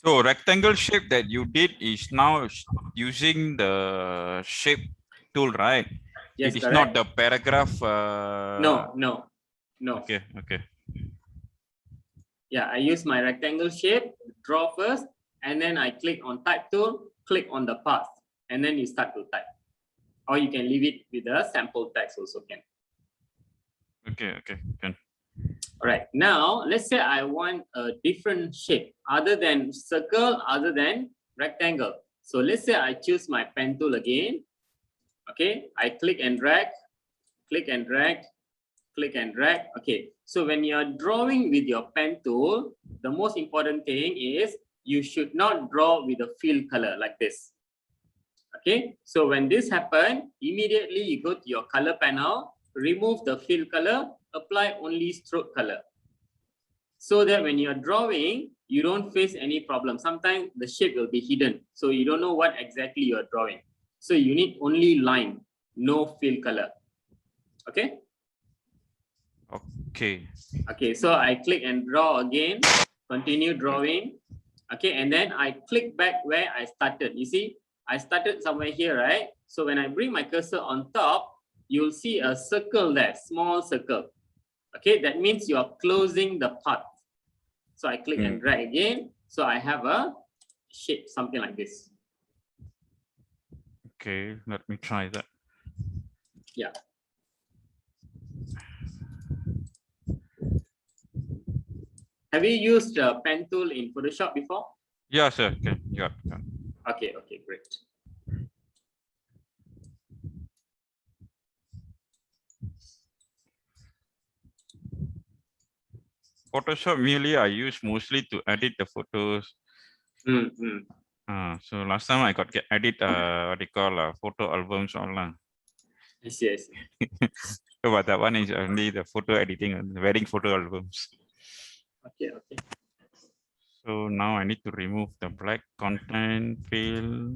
So rectangle shape that you did is now using the shape tool, right? Yes, it is correct. not the paragraph. No. Okay. Yeah, I use my rectangle shape, draw first, and then I click on type tool, click on the path, and then you start to type. Or you can leave it with a sample text also can. Okay. Can. All right, now let's say I want a different shape other than circle, other than rectangle. So let's say I choose my pen tool again. Okay, I click and drag, click and drag, click and drag. Okay, so when you're drawing with your pen tool, the most important thing is you should not draw with a fill color like this. Okay, so when this happens, immediately you go to your color panel, remove the fill color, apply only stroke color. So that when you're drawing, you don't face any problem. Sometimes the shape will be hidden, so you don't know what exactly you're drawing. So you need only line, no fill color. Okay? Okay, so I click and draw again, continue drawing. Okay, and then I click back where I started. You see, I started somewhere here, right? So when I bring my cursor on top, you'll see a circle there, small circle. Okay, that means you are closing the path. So I click and drag again. So I have a shape, something like this. Okay, let me try that. Yeah. Have you used a pen tool in Photoshop before? Yeah, sir. Okay. Yeah. Okay, great. Photoshop merely I use mostly to edit the photos. So last time I got edit what they call photo albums online. I see. But that one is only the photo editing, wedding photo albums. Okay. So now I need to remove the black content fill.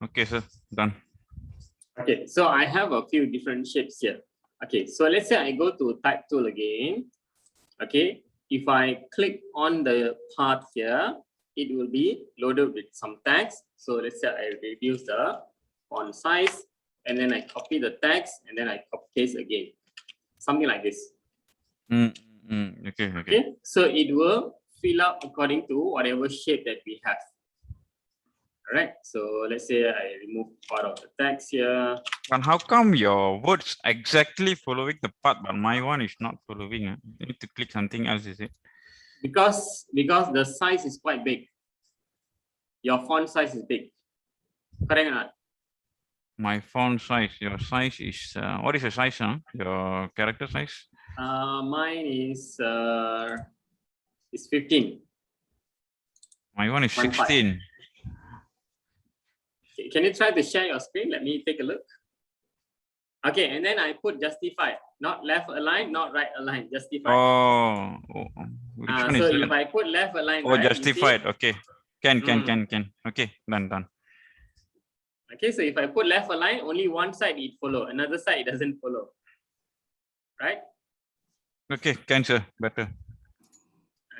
Okay, sir. Done. Okay, so I have a few different shapes here. Okay, so let's say I go to type tool again. Okay, if I click on the part here, it will be loaded with some text. So let's say I reduce the font size and then I copy the text and then I copy paste again. Something like this. Okay, okay. Okay, so it will fill up according to whatever shape that we have. All right, so let's say I remove part of the text here. And how come your words exactly following the path, but my one is not following? You need to click something else, is it? Because the size is quite big. Your font size is big. Correct or not? My font size, your size is, what is your size, huh? Your character size? Mine is 15. My one is 16. Okay, can you try to share your screen? Let me take a look. Okay, and then I put justify, not left align, not right align, justify. Oh, which one so is if that? I put left align, Oh, right, justified. Okay. Can. Okay, done. Okay, so if I put left align, only one side it follow, another side it doesn't follow. Right? Okay, can, sir. Better.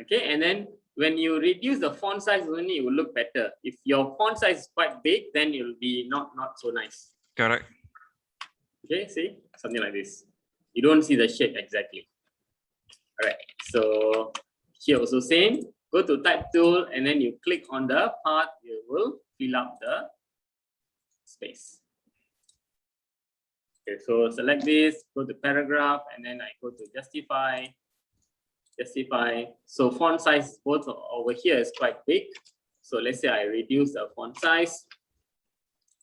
Okay, and then when you reduce the font size only, it will look better. If your font size is quite big, then it will be not so nice. Correct. Okay, see, something like this. You don't see the shape exactly. All right, so here also same. Go to type tool and then you click on the part, you will fill up the space. Okay, so select this, go to paragraph, and then I go to justify. So font size both over here is quite big. So let's say I reduce the font size,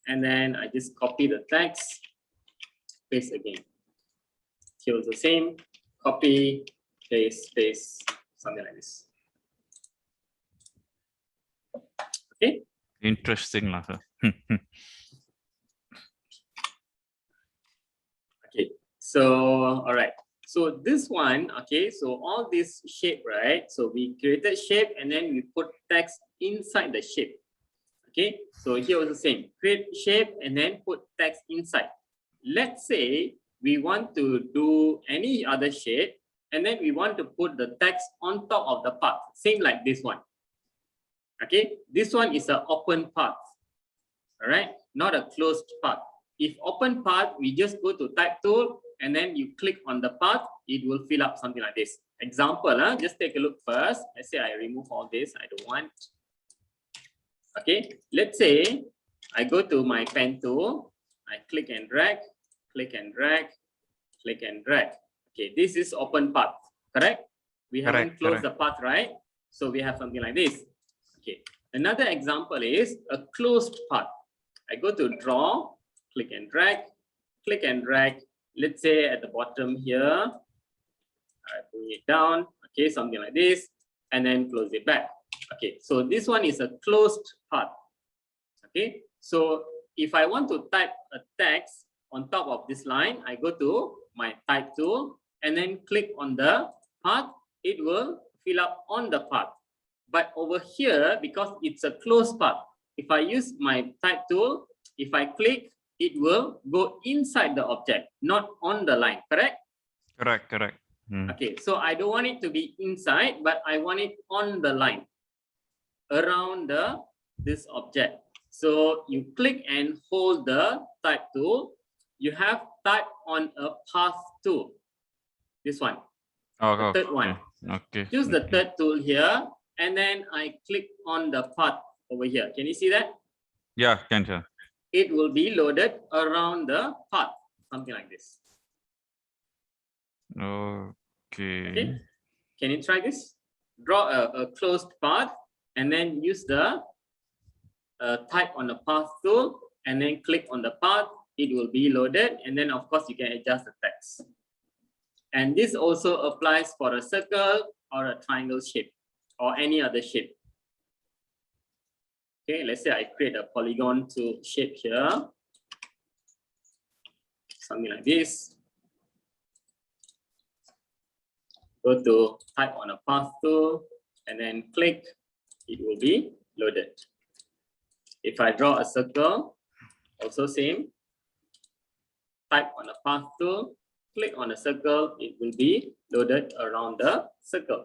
and then I just copy the text, paste again. Here the same, copy, paste, something like this. Okay. Interesting, lah. Okay. So all right. So this one, okay. So all this shape, right? So we created shape and then we put text inside the shape. Okay. So here was the same. Create shape and then put text inside. Let's say we want to do any other shape and then we want to put the text on top of the part, same like this one. Okay, this one is an open path, all right, not a closed path. If open path, we just go to type tool and then you click on the path, it will fill up something like this. Example, just take a look first. Let's say I remove all this, I don't want. Okay, let's say I go to my pen tool, I click and drag, click and drag, click and drag. Okay, this is open path, correct? We haven't closed the path, right? So we have something like this. Okay, another example is a closed path. I go to draw, click and drag, click and drag. Let's say at the bottom here, I bring it down, okay, something like this, and then close it back. Okay, so this one is a closed path. Okay, so if I want to type a text on top of this line, I go to my type tool and then click on the path, it will fill up on the path. But over here, because it's a closed path, if I use my type tool, if I click, it will go inside the object, not on the line, correct? Correct. Okay, so I don't want it to be inside, but I want it on the line, around this object. So you click and hold the type tool. You have type on a path tool. This one, the third one. Okay. Choose the third tool here, and then I click on the path over here. Can you see that? Yeah, can, sir. It will be loaded around the path, something like this. Okay. Can you try this? Draw a closed path and then use the type on the path tool and then click on the path. It will be loaded, and then of course you can adjust the text. And this also applies for a circle or a triangle shape or any other shape. Okay, let's say I create a polygon to shape here, something like this. Go to type on a path tool and then click, it will be loaded. If I draw a circle, Also same. Type on the path tool, click on the circle, it will be loaded around the circle.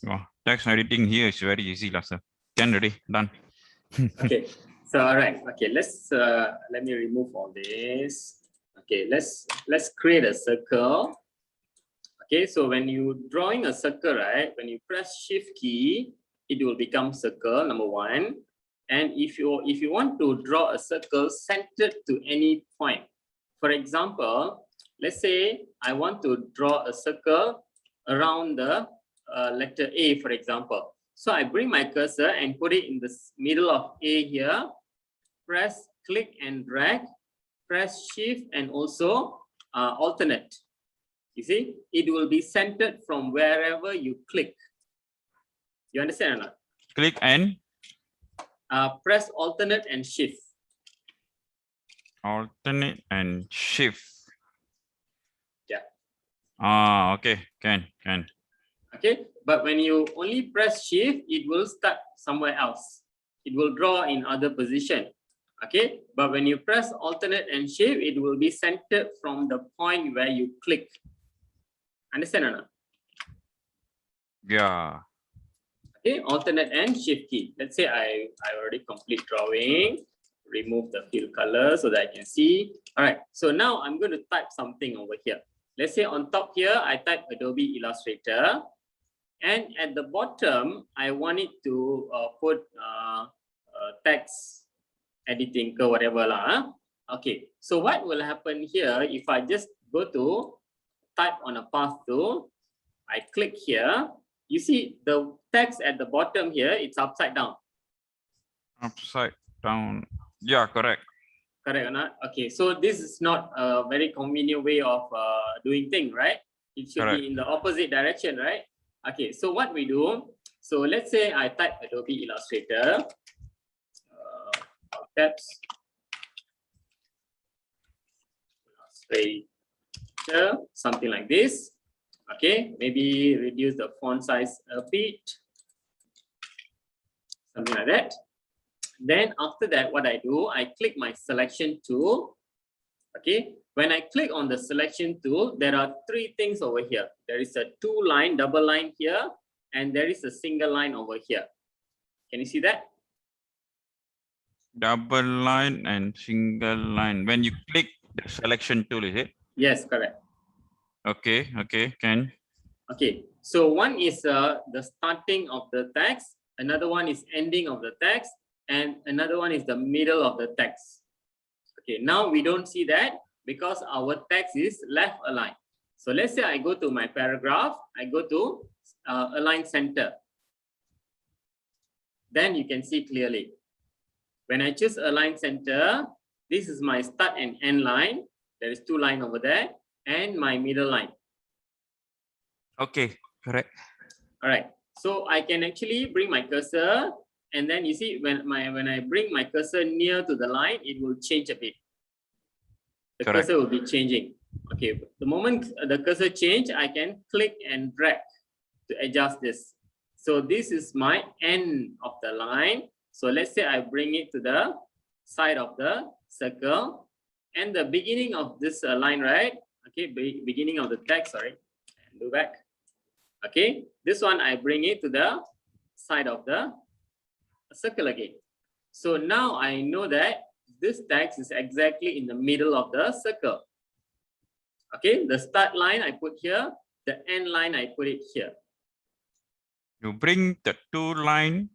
Oh, text editing here is very easy, sir. Can ready, done. Okay, so all right, okay, let me remove all this. Okay, let's create a circle. Okay, so when you drawing a circle, right, when you press shift key, it will become circle, number one. And if you want to draw a circle centered to any point, for example, let's say I want to draw a circle around the letter A, for example. So I bring my cursor and put it in the middle of A here, press click and drag, press shift and also alternate. You see, it will be centered from wherever you click. You understand or not? Click and press alternate and shift. Alternate and shift. Yeah. Ah, okay, can. Okay, but when you only press shift, it will start somewhere else. It will draw in other position. Okay, but when you press alternate and shift, it will be centered from the point where you click. Understand or not? Yeah. Okay, alternate and shift key. Let's say I already complete drawing, remove the fill color so that I can see. All right, so now I'm going to type something over here. Let's say on top here, I type Adobe Illustrator. And at the bottom, I want it to put text editing or whatever lah. Okay, so what will happen here if I just go to type on a path tool, I click here, you see the text at the bottom here, it's upside down. Upside down. Yeah, correct. Correct or not? Okay, so this is not a very convenient way of doing things, right? It should Correct. be in the opposite direction, right? Okay, so what we do, so let's say I type Adobe Illustrator, tabs, Illustrator, something like this. Okay, maybe reduce the font size a bit, something like that. Then after that, what I do, I click my selection tool. Okay, when I click on the selection tool, there are three things over here. There is a two-line, double line here, and there is a single line over here. Can you see that? Double line and single line. When you click the selection tool, is it? Yes, correct. Okay, can. Okay, so one is the starting of the text, another one is ending of the text, and another one is the middle of the text. Okay, now we don't see that because our text is left aligned. So let's say I go to my paragraph, I go to align center. Then you can see clearly. When I choose align center, this is my start and end line. There is two lines over there and my middle line. Okay, correct. All right, so I can actually bring my cursor, and then you see when I bring my cursor near to the line, it will change a bit. The Correct. cursor will be changing. Okay, the moment the cursor change, I can click and drag to adjust this. So this is my end of the line. So let's say I bring it to the side of the circle, and the beginning of this line, right? Okay, beginning of the text, sorry, do back. Okay, this one I bring it to the side of the circle again. So now I know that this text is exactly in the middle of the circle. Okay, the start line I put here, the end line I put it here. You bring the two line.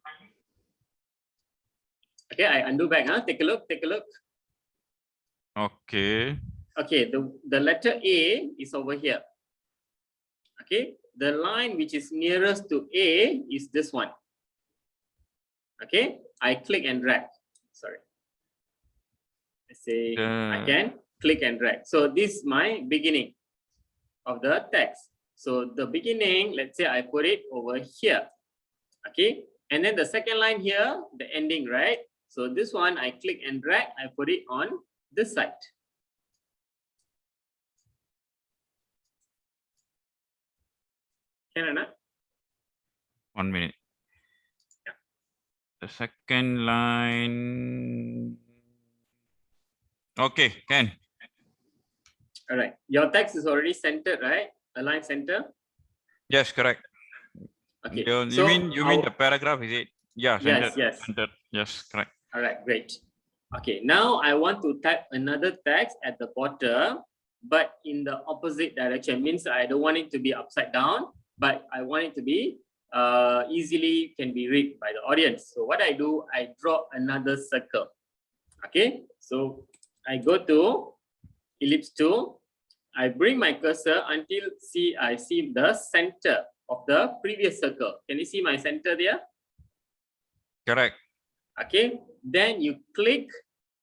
Okay, I undo back. Take a look. Take a look. Okay. Okay, the letter A is over here. Okay, the line which is nearest to A is this one. Okay, I click and drag. Sorry. Let's say I can click and drag. So this is my beginning of the text. So the beginning, let's say I put it over here. Okay, and then the second line here, the ending, right? So this one I click and drag, I put it on this side. Can I not? 1 minute. Yeah. The second line. Okay, can. All right. Your text is already centered, right? Align center. Yes, correct. Okay. You mean the paragraph, is it? Yeah, centered. Yes. Centered. Yes, correct. All right, great. Okay, now I want to type another text at the bottom, but in the opposite direction. Means I don't want it to be upside down, but I want it to be easily can be read by the audience. So what I do, I draw another circle. Okay, so I go to ellipse tool. I bring my cursor until I see the center of the previous circle. Can you see my center there? Correct. Okay, then you click,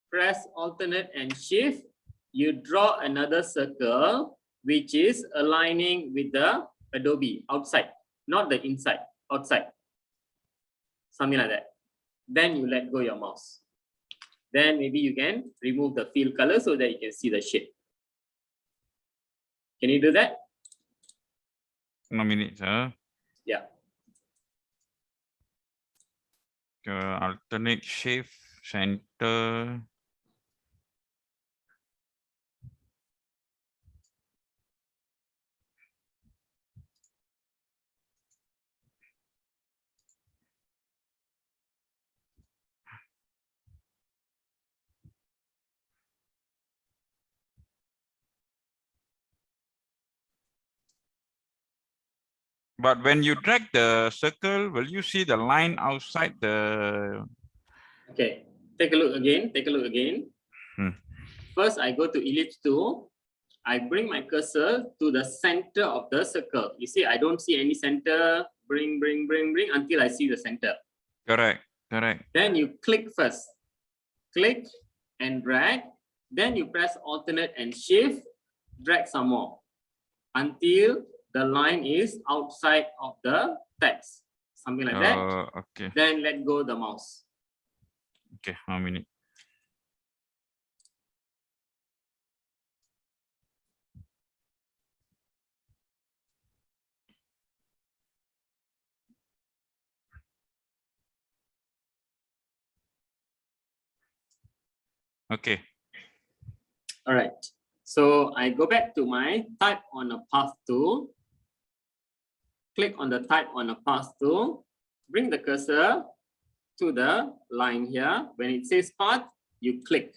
press alternate and shift. You draw another circle which is aligning with the Adobe outside, not the inside, outside. Something like that. Then you let go your mouse. Then maybe you can remove the fill color so that you can see the shape. Can you do that? 1 minute, sir. Yeah. Alternate shift, center. But when you drag the circle, will you see the line outside the? Okay, take a look again. Take a look again. First, I go to ellipse tool. I bring my cursor to the center of the circle. You see, I don't see any center. Bring until I see the center. Correct, correct. Then you click first. Click and drag. Then you press alternate and shift. Drag some more until the line is outside of the text. Something like that. Okay. Then let go the mouse. Okay, 1 minute. Okay. All right. So I go back to my type on a path tool. Click on the type on a path tool. Bring the cursor to the line here. When it says path, you click.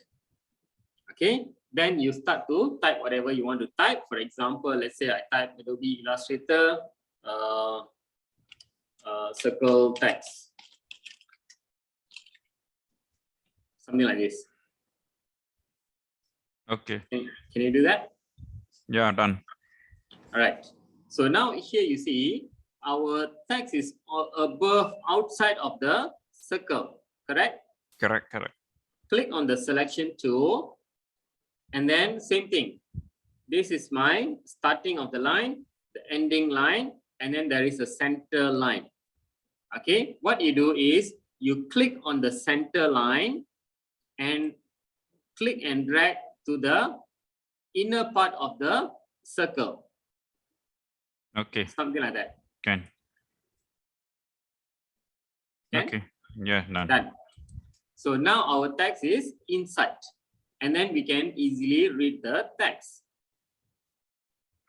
Okay. Then you start to type whatever you want to type. For example, let's say I type Adobe Illustrator, circle text. Something like this. Okay. Can you do that? Yeah, done. All right. So now here you see our text is above, outside of the circle, correct? Correct, correct. Click on the selection tool and then same thing. This is my starting of the line, the ending line, and then there is a center line. Okay, what you do is you click on the center line and click and drag to the inner part of the circle. Okay. Something like that. Can. Okay. Yeah, done. So now our text is inside, and then we can easily read the text.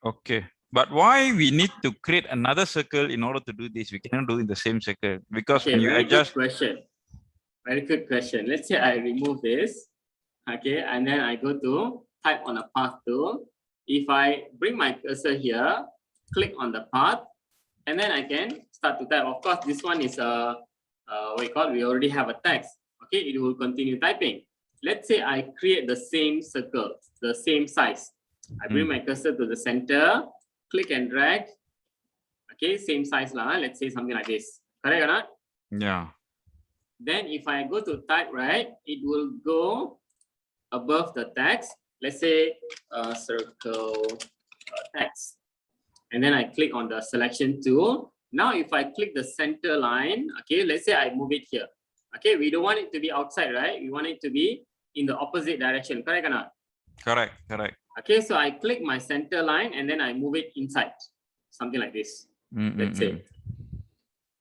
Okay. But why we need to create another circle in order to do this? We cannot do it in the same circle because when you adjust. Good question. Very good question. Let's say I remove this. Okay, and then I go to type on a path tool. If I bring my cursor here, click on the path, and then I can start to type. Of course, this one is what we call, we already have a text. okay, it will continue typing. Let's say I create the same circle, the same size. I bring my cursor to the center, click and drag. Okay, same size lah. Let's say something like this. Correct or not? Yeah. Then if I go to type, right, it will go above the text. Let's say circle text. And then I click on the selection tool. Now, if I click the center line, okay, let's say I move it here. Okay, we don't want it to be outside, right? We want it to be in the opposite direction. Correct or not? Correct. Correct. Okay, so I click my center line and then I move it inside. Something like this. Let's say.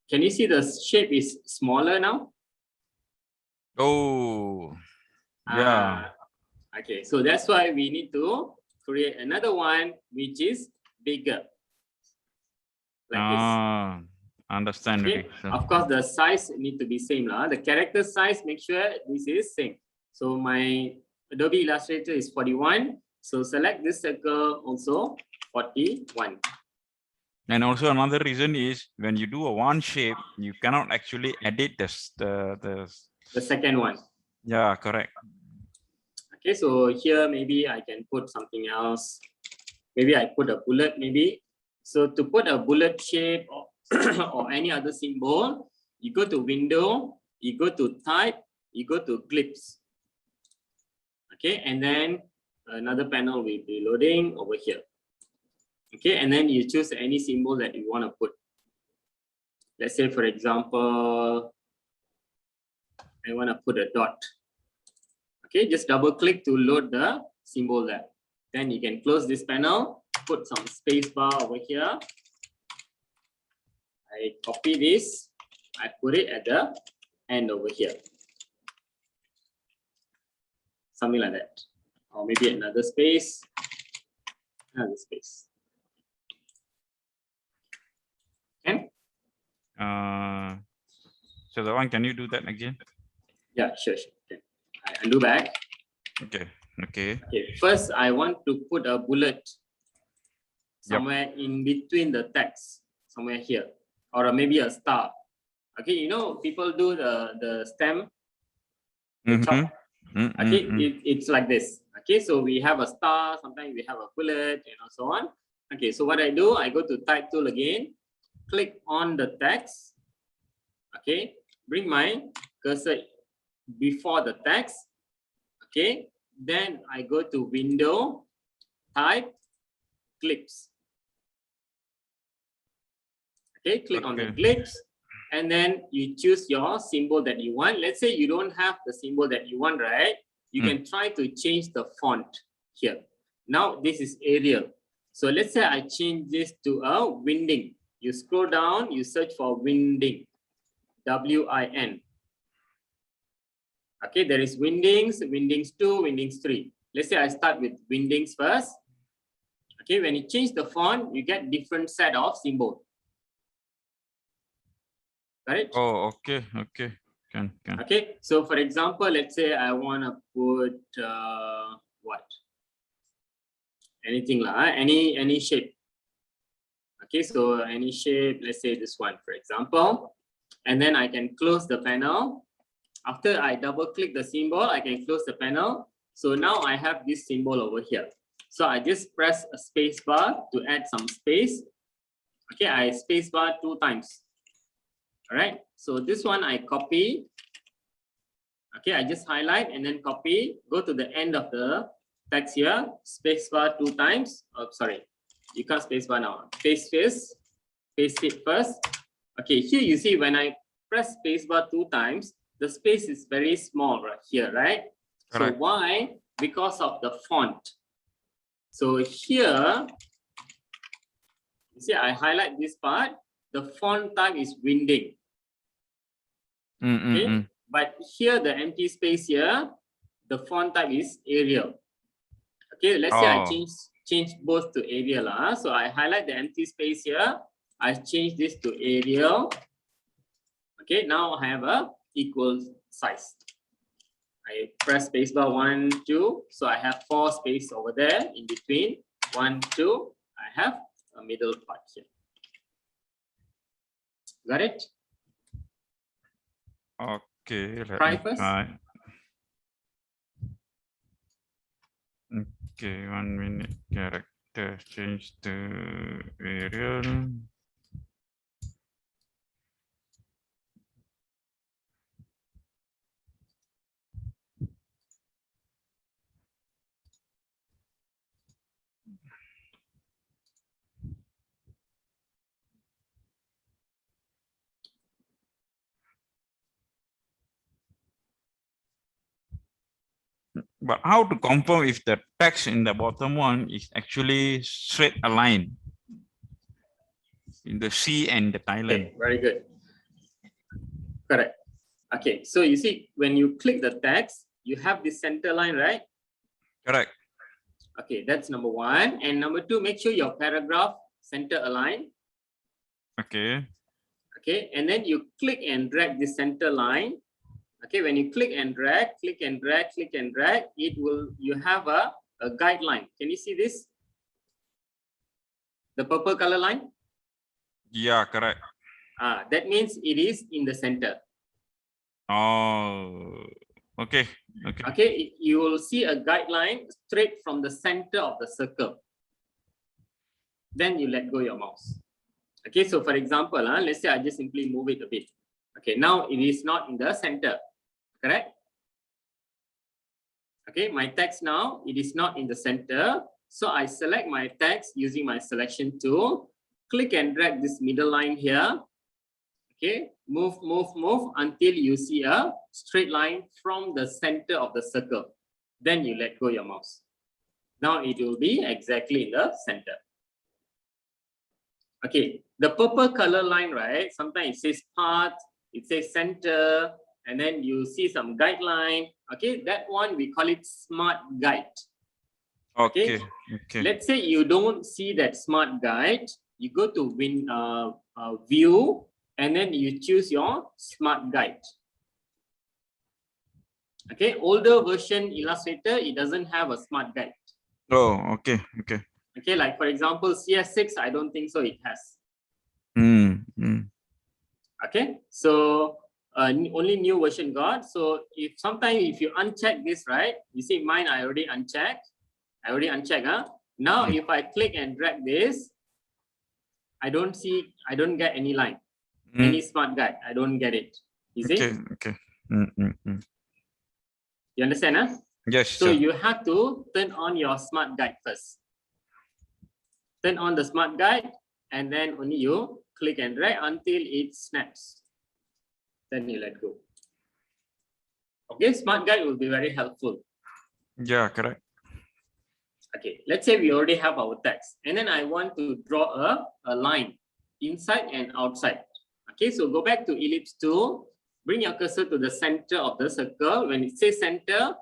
Can you see the shape is smaller now? Oh, yeah. Okay, so that's why we need to create another one which is bigger. Like this. Understand. Okay. Of course, the size need to be same lah. The character size, make sure this is same. So my Adobe Illustrator is 41. So select this circle also 41. And also another reason is when you do a one shape, you cannot actually edit the second one. Yeah, correct. Okay, so here maybe I can put something else. Maybe I put a bullet maybe. So to put a bullet shape or, or any other symbol, you go to window, you go to type, you go to clips. Okay, and then another panel will be loading over here. Okay, and then you choose any symbol that you want to put. Let's say, for example, I want to put a dot. Okay, just double click to load the symbol there. Then you can close this panel, put some space bar over here. I copy this, I put it at the end over here. Something like that. Or maybe another space, another space. Okay. So the one, can you do that again? Yeah, sure. Okay. I undo back. Okay. Okay. First, I want to put a bullet somewhere in between the text, somewhere here, or maybe a star. Okay, you know, people do the stem. Okay, it's like this. Okay, so we have a star, sometimes we have a bullet, and so on. Okay, so what I do, I go to type tool again, click on the text. Okay, bring my cursor before the text. Okay, then I go to window, type, clips. Okay, click on the clips, and then you choose your symbol that you want. Let's say you don't have the symbol that you want, right? You can try to change the font here. Now this is Arial. So let's say I change this to a winding. You scroll down, you search for winding, W-I-N. Okay, there is windings, windings 2, windings 3. Let's say I start with windings first. Okay, when you change the font, you get different set of symbol. Correct? Oh, okay. Can. Okay, so for example, let's say I want to put what? Anything lah, any shape. Okay, so any shape, let's say this one, for example. And then I can close the panel. After I double click the symbol, I can close the panel. So now I have this symbol over here. So I just press a space bar to add some space. Okay, I space bar 2 times. All right, so this one I copy. Okay, I just highlight and then copy, go to the end of the text here, space bar 2 times. Oh, sorry, you can't space bar now. Paste it first. Okay, here you see when I press space bar 2 times, the space is very small right here, right? Correct. So why? Because of the font. So here, you see I highlight this part, the font type is winding. Okay, but here the empty space here, the font type is Arial. Okay, let's say I change both to Arial. So I highlight the empty space here, I change this to Arial. Okay, now I have a equal size. I press spacebar 1, 2, so I have 4 space over there in between. 1, 2, I have a middle part here. Got it? Okay, let Try me first. try. Okay, 1 minute. Character change to Arial. But how to confirm if the text in the bottom one is actually straight aligned in the C and the Thailand? Okay, very good. Correct. Okay, so you see, when you click the text, you have this center line, right? Correct. Okay, that's number one. And number two, make sure your paragraph center align. Okay. Okay, and then you click and drag the center line. Okay, when you click and drag, click and drag, click and drag, it will, you have a guideline. Can you see this? The purple color line? Yeah, correct. That means it is in the center. Oh, okay. Okay. Okay, you will see a guideline straight from the center of the circle. Then you let go your mouse. Okay, so for example, let's say I just simply move it a bit. Okay, now it is not in the center, correct? Okay, my text now, it is not in the center. So I select my text using my selection tool, click and drag this middle line here. Okay, move, move, move until you see a straight line from the center of the circle. Then you let go your mouse. Now it will be exactly in the center. Okay, the purple color line, right? Sometimes it says part, it says center, and then you see some guideline. Okay, that one we call it smart guide. Okay. Okay. Let's say you don't see that smart guide, you go to view, and then you choose your smart guide. Okay, older version Illustrator, it doesn't have a smart guide. Oh, okay. Okay. Okay, like for example, CS6, I don't think so it has. Okay, so only new version got. So if sometimes if you uncheck this, right, you see mine, I already unchecked. Now if I click and drag this, I don't get any line, any smart guide. I don't get it. You see? Okay. Okay. You understand? Huh? Yes, So sir. you have to turn on your smart guide first. Turn on the smart guide, and then only you click and drag until it snaps. Then you let go. Okay, smart guide will be very helpful. Yeah, correct. Okay, let's say we already have our text, and then I want to draw a line inside and outside. Okay, so go back to ellipse tool, bring your cursor to the center of the circle. When it says center,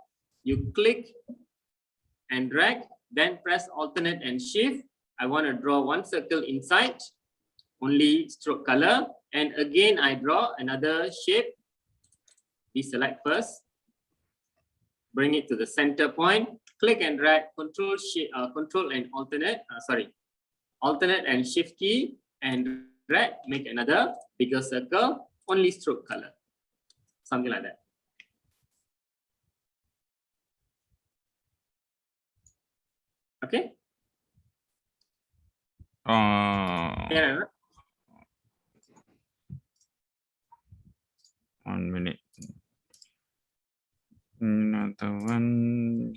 you click and drag, then press alternate and shift. I want to draw one circle inside, only stroke color, and again I draw another shape. Deselect first, bring it to the center point, click and drag, control and alternate, alternate and shift key, and drag, make another bigger circle, only stroke color, something like that. Okay. Yeah. 1 minute. Another one.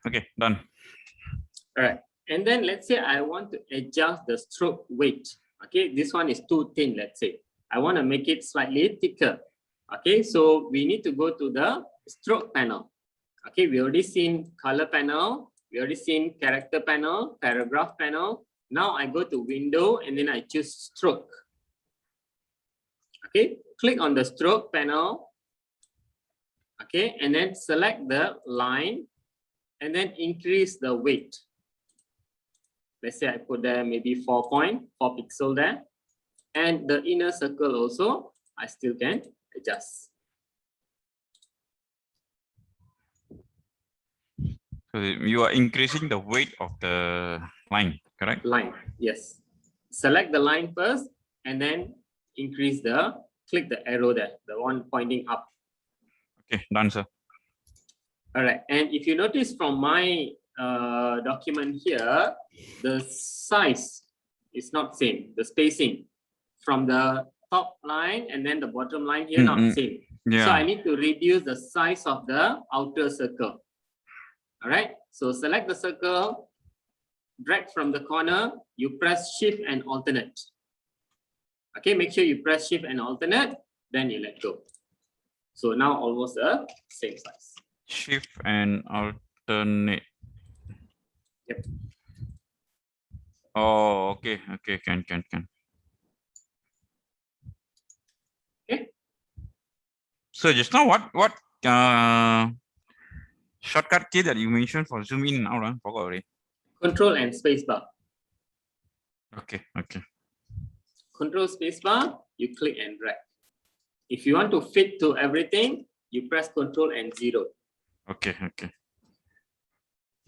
Okay, done. All right. And then let's say I want to adjust the stroke weight. Okay, this one is too thin, let's say. I want to make it slightly thicker. Okay, so we need to go to the stroke panel. Okay, we already seen color panel, we already seen character panel, paragraph panel. Now I go to window and then I choose stroke. Okay, click on the stroke panel. Okay, and then select the line and then increase the weight. Let's say I put there maybe 4 pixel there. And the inner circle also, I still can adjust. So So you are increasing the weight of the line, correct? Line, yes. Select the line first and then increase click the arrow there, the one pointing up. Okay, done, sir. All right, and if you notice from my document here, the size is not same, the spacing from the top line and then the bottom line here not same. Yeah. So I need to reduce the size of the outer circle. All right, so select the circle, drag from the corner, you press shift and alternate. Okay, make sure you press shift and alternate, then you let go. So now almost the same size. Shift and alternate. Yep. Oh, okay, okay, can. Okay. So just now, what shortcut key that you mentioned for zoom in and out? Forgot already. Control and space bar. Okay. Control space bar, you click and drag. If you want to fit to everything, you press Control and 0. Okay.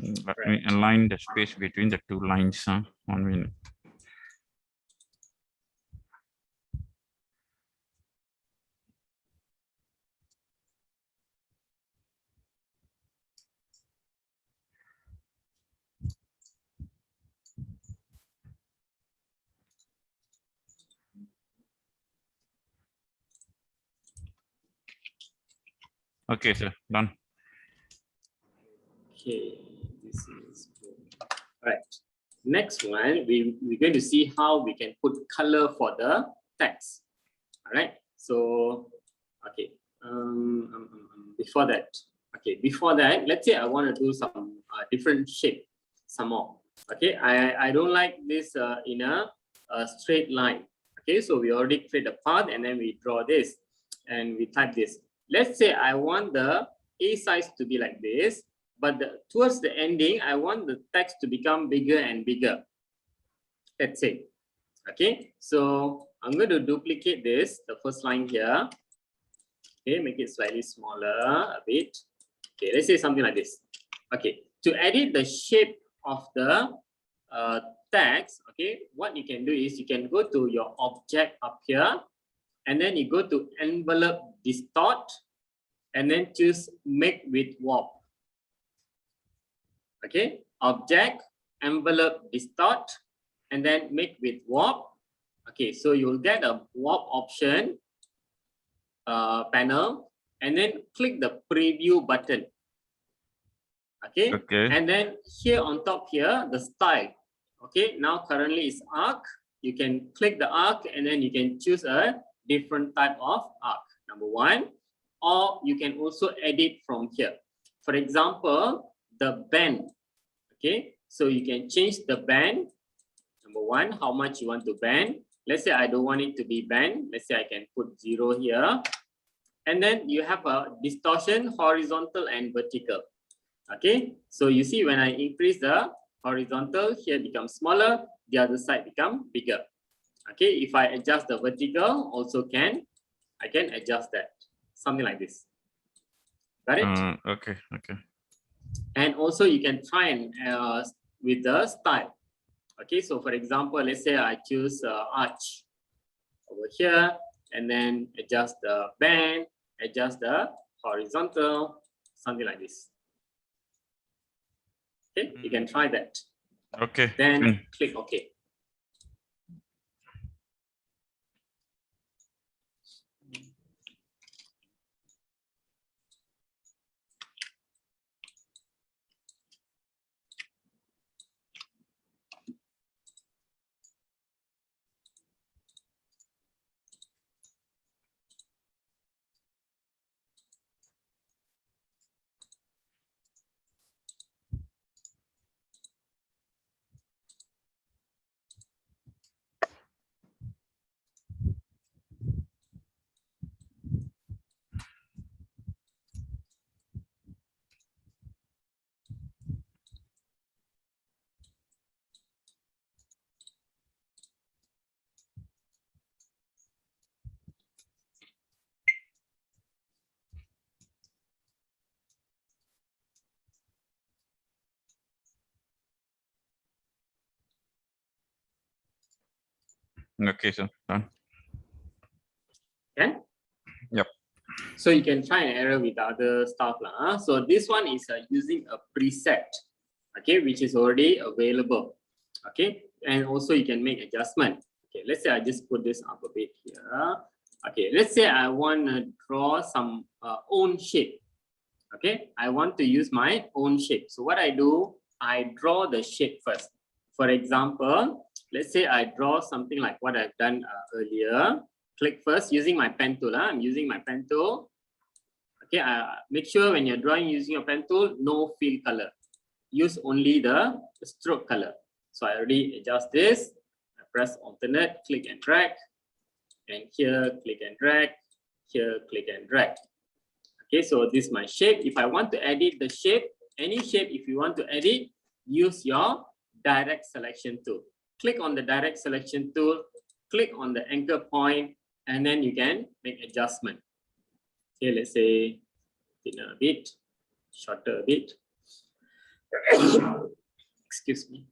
Let me align the space between the two lines. 1 minute. Okay, sir, done. Okay, this is good. All right. Next one, we're going to see how we can put color for the text. All right. So, okay. Before that, let's say I want to do some different shape, some more. Okay, I don't like this in a straight line. Okay, so we already create a path and then we draw this and we type this. Let's say I want the A size to be like this, but towards the ending, I want the text to become bigger and bigger. Let's say, okay, so I'm going to duplicate this, the first line here. Okay, make it slightly smaller a bit. Okay, let's say something like this. Okay, to edit the shape of the text, okay, what you can do is you can go to your object up here, and then you go to envelope distort, and then choose make with warp. Okay, object, envelope distort, and then make with warp. Okay, so you'll get a warp option panel, and then click the preview button. Okay, and then here on top here, the style. Okay, now currently it's arc. You can click the arc and then you can choose a different type of arc, number one, or you can also edit from here. For example, the band. Okay, so you can change the band. Number one, how much you want to bend. Let's say I don't want it to be bent. Let's say I can put 0 here. And then you have a distortion, horizontal and vertical. Okay, so you see when I increase the horizontal, here becomes smaller, the other side become bigger. Okay, if I adjust the vertical, also I can adjust that, something like this. Got it? Okay. And also you can try and with the style. Okay, so for example, let's say I choose arch over here, and then adjust the band, adjust the horizontal, something like this. Okay, you can try that. Okay. Then click OK. Okay, so done. Can? Yep. So you can try and error with other stuff lah. So this one is using a preset, okay, which is already available, okay, and also you can make adjustment. Okay, let's say I just put this up a bit here. Okay, let's say I want to draw some own shape. Okay, I want to use my own shape. So what I do, I draw the shape first. For example, let's say I draw something like what I've done earlier. Click first using my pen tool. I'm using my pen tool. Okay, make sure when you're drawing using your pen tool, no fill color. Use only the stroke color. So I already adjust this. I press alternate, click and drag. And here, click and drag. Here, click and drag. Okay, so this is my shape. If I want to edit the shape, any shape, if you want to edit, use your direct selection tool. Click on the direct selection tool, click on the anchor point, and then you can make adjustment. Okay, let's say thinner a bit, shorter a bit. Excuse me.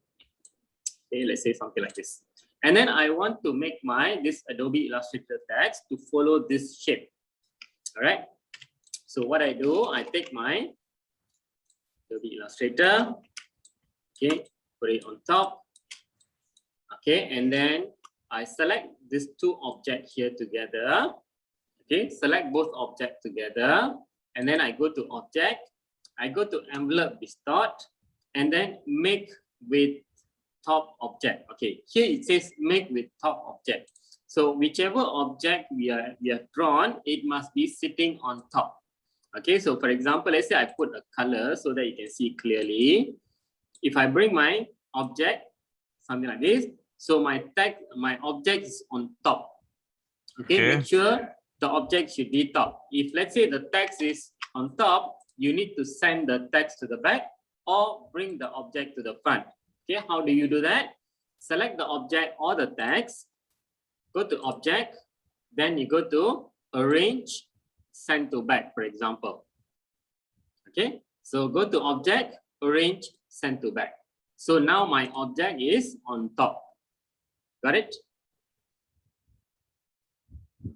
Okay, let's say something like this. And then I want to make this Adobe Illustrator text to follow this shape. All right. So what I do, I take my Adobe Illustrator, okay, put it on top, okay, and then I select these two objects here together, okay, select both objects together, and then I go to object, I go to envelope distort, and then make with top object. Okay, here it says make with top object. So whichever object we have drawn, it must be sitting on top. Okay, so for example, let's say I put a color so that you can see clearly. If I bring my object, something like this, so my object is on top. Okay, make sure the object should be top. If let's say the text is on top, you need to send the text to the back or bring the object to the front. Okay, how do you do that? Select the object or the text, go to object, then you go to arrange, send to back, for example. Okay, so go to object, arrange, send to back. So now my object is on top. Got it?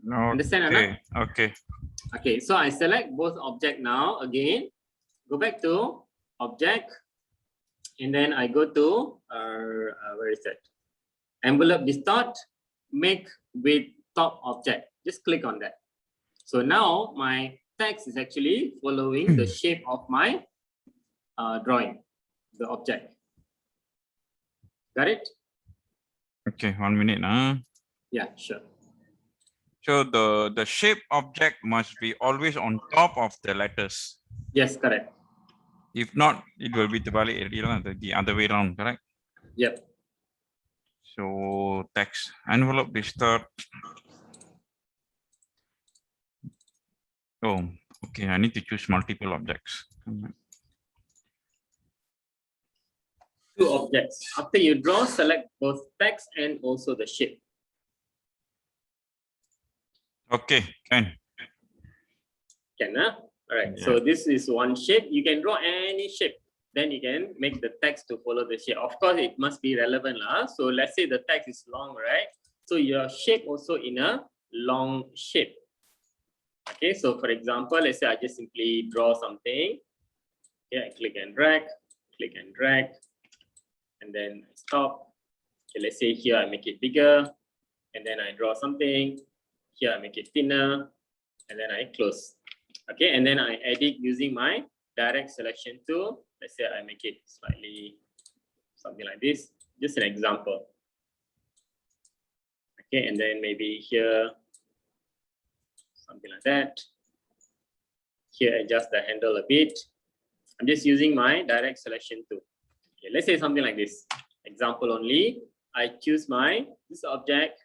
No. Understand, Anna? Okay. Okay, so I select both object now. Again, go back to object, and then I go to where is that? Envelope distort, make with top object. Just click on that. So now my text is actually following the shape of my drawing, the object. Got it? Okay, 1 minute. Yeah, sure. So the shape object must be always on top of the letters. Yes, correct. If not, it will be the other way around, correct? Yep. So text envelope distort. Oh, okay. I need to choose multiple objects. Two objects. After you draw, select both text and also the shape. Okay, can. Can, huh? All right. Yeah. So this is one shape. You can draw any shape. Then you can make the text to follow the shape. Of course, it must be relevant. So let's say the text is long, right? So your shape also in a long shape. Okay, so for example, let's say I just simply draw something. Okay, I click and drag, and then I stop. Okay, let's say here I make it bigger, and then I draw something. Here I make it thinner, and then I close. Okay, and then I edit using my direct selection tool. Let's say I make it slightly something like this, just an example. Okay, and then maybe here, something like that. Here, adjust the handle a bit. I'm just using my direct selection tool. Okay, let's say something like this. Example only. I choose this object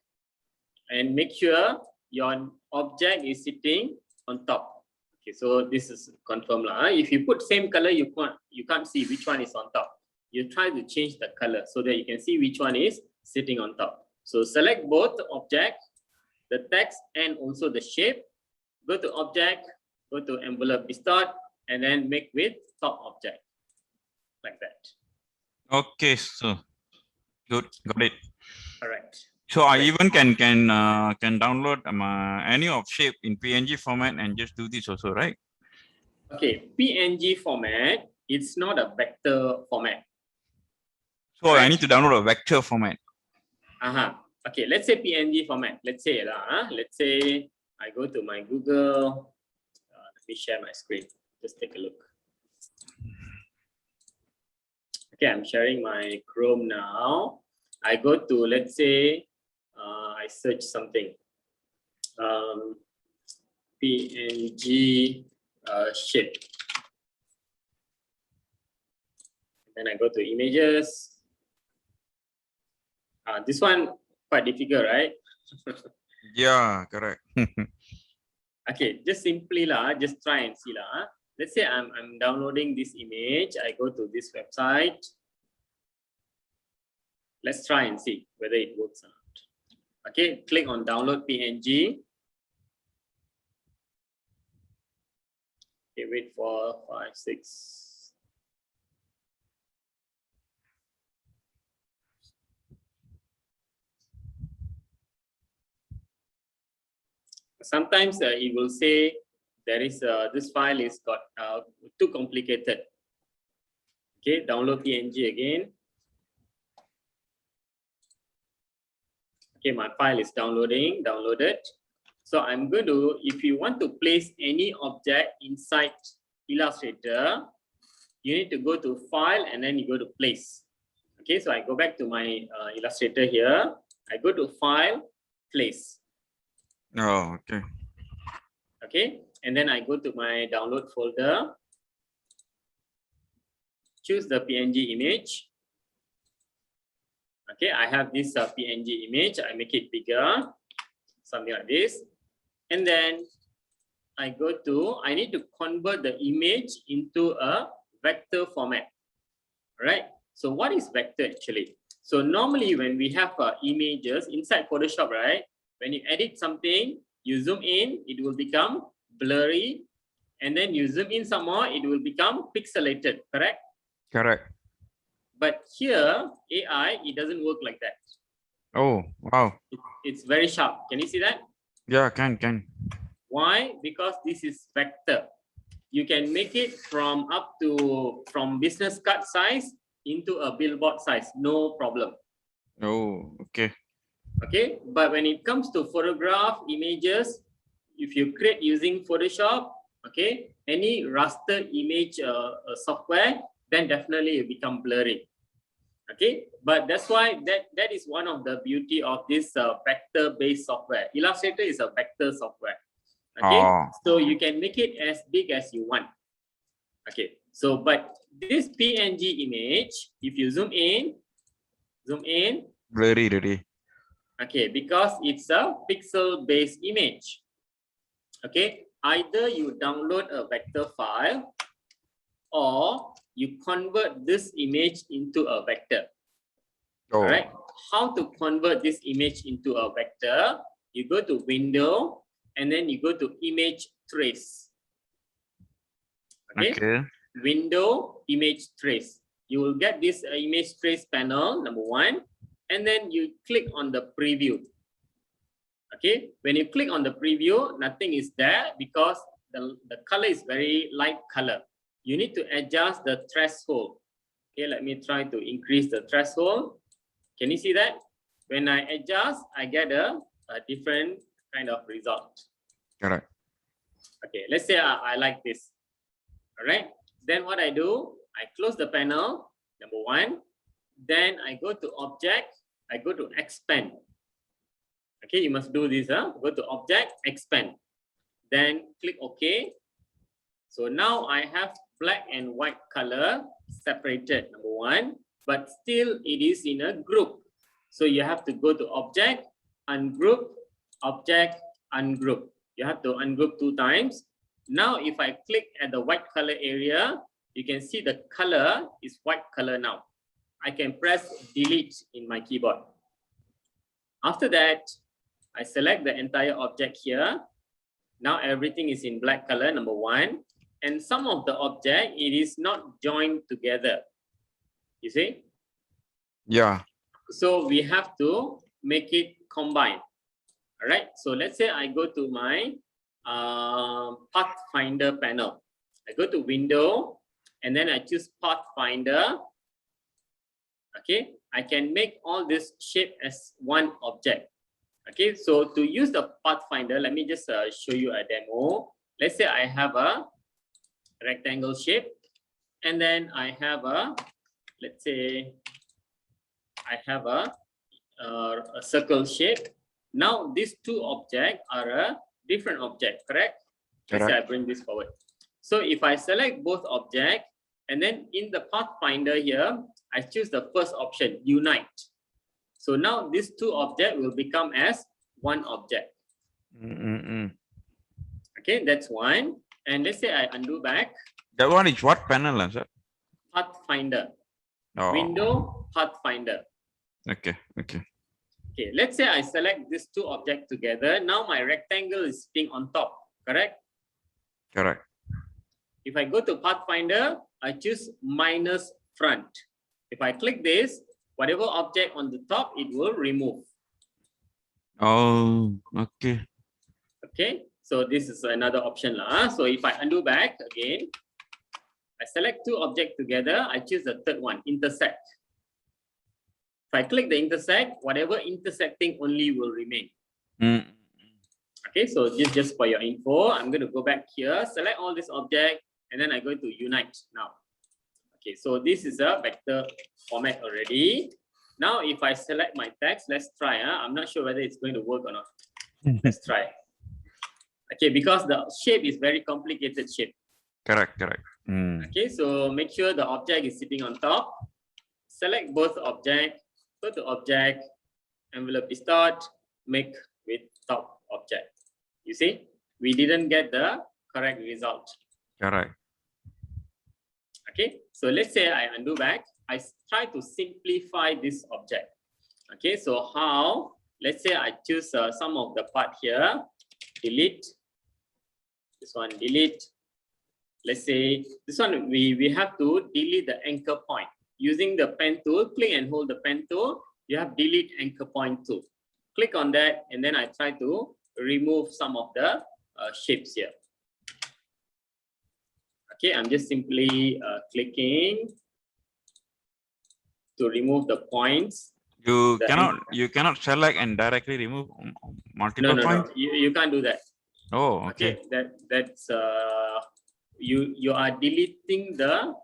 and make sure your object is sitting on top. Okay, so this is confirmed. If you put same color, you can't see which one is on top. You try to change the color so that you can see which one is sitting on top. So select both the object, the text, and also the shape. Go to object, go to envelope distort, and then make with top object, like that. Okay, so good, got it. All right. So I even can download any of shape in PNG format and just do this also, right? Okay, PNG format, it's not a vector format. So I Right? need to download a vector format. Okay, let's say PNG format. Let's say I go to my Google. Let me share my screen. Just take a look. Okay, I'm sharing my Chrome now. I go to, let's say, I search something. PNG shape. Then I go to images. This one quite difficult, right? Yeah, correct. Okay, just simply just try and see Let's say I'm downloading this image. I go to this website. Let's try and see whether it works or not. Okay, click on download PNG. Okay, wait for 5, 6. Sometimes it will say there is this file is got too complicated. Okay, download PNG again. Okay, my file is downloaded. So I'm going to, if you want to place any object inside Illustrator, you need to go to file and then you go to place. Okay, so I go back to my Illustrator here. I go to file, place. Oh, okay. Okay, and then I go to my download folder. Choose the PNG image. Okay, I have this PNG image. I make it bigger, something like this. And then I need to convert the image into a vector format. Right? So what is vector actually? So normally when we have images inside Photoshop, right? When you edit something, you zoom in, it will become blurry. And then you zoom in some more, it will become pixelated, correct? Correct. But here, AI, it doesn't work like that. Oh, wow. It's very sharp. Can you see that? Yeah, can. Why? Because this is vector. You can make it from business card size into a billboard size, no problem. Oh, okay. Okay, but when it comes to photograph images, if you create using Photoshop, okay, any raster image software, then definitely it become blurry. Okay, but that's why that is one of the beauty of this vector-based software. Illustrator is a vector software. Okay, so you can make it as big as you want. Okay, so but this PNG image, if you zoom in, Blurry already. okay, because it's a pixel-based image. Okay, either you download a vector file or you convert this image into a vector. Oh. All right, how to convert this image into a vector? You go to Window and then you go to Image Trace. Okay. Window, Image Trace. You will get this Image Trace panel, number 1, and then you click on the preview. Okay, when you click on the preview, nothing is there because the color is very light color. You need to adjust the threshold. Okay, let me try to increase the threshold. Can you see that? When I adjust, I get a different kind of result. Correct. Okay, let's say I like this. All right, then what I do, I close the panel, number 1. Then I go to Object, I go to Expand. Okay, you must do this. Go to Object, Expand. Then click OK. So now I have black and white color separated, number 1, but still it is in a group. So you have to go to Object, Ungroup, Object, Ungroup. You have to ungroup 2 times. Now if I click at the white color area, you can see the color is white color now. I can press Delete in my keyboard. After that, I select the entire object here. Now everything is in black color, number 1. And some of the object, it is not joined together. You see? Yeah. So we have to make it combine. All right. So let's say I go to my Pathfinder panel. I go to Window, and then I choose Pathfinder. Okay. I can make all this shape as one object. Okay. So to use the Pathfinder, let me just show you a demo. Let's say I have a rectangle shape, and then I have a, let's say I have a circle shape. Now these two objects are a different object, correct? Let's say I bring this forward. So if I select both objects, and then in the Pathfinder here, I choose the first option, unite. So now these two objects will become as one object. Okay, that's one. And let's say I undo back. That one is what panel, sir? Pathfinder. Oh. Window, Pathfinder. Okay, okay. Okay, let's say I select these two objects together. Now my rectangle is sitting on top, correct? Correct. If I go to Pathfinder, I choose minus front. If I click this, whatever object on the top, it will remove. Oh, okay. Okay, so this is another option. So if I undo back again, I select two objects together, I choose the third one, intersect. If I click the intersect, whatever intersecting only will remain. Okay, so this just for your info. I'm going to go back here, select all this object, and then I'm going to unite now. Okay, so this is a vector format already. Now, if I select my text, let's try. I'm not sure whether it's going to work or not. Let's try. Okay, because the shape is very complicated shape. Correct, correct. Okay, so make sure the object is sitting on top. Select both object, go to object, envelope distort, make with top object. You see, we didn't get the correct result. Correct. Okay, so let's say I undo back. I try to simplify this object. Okay, so how? Let's say I choose some of the part here, delete. This one, delete. Let's say this one, we have to delete the anchor point. Using the pen tool, click and hold the pen tool. You have delete anchor point tool. Click on that, and then I try to remove some of the shapes here. Okay, I'm just simply clicking to remove the points. You cannot select and directly remove multiple points. No, you can't do that. Oh, okay. That's you are deleting the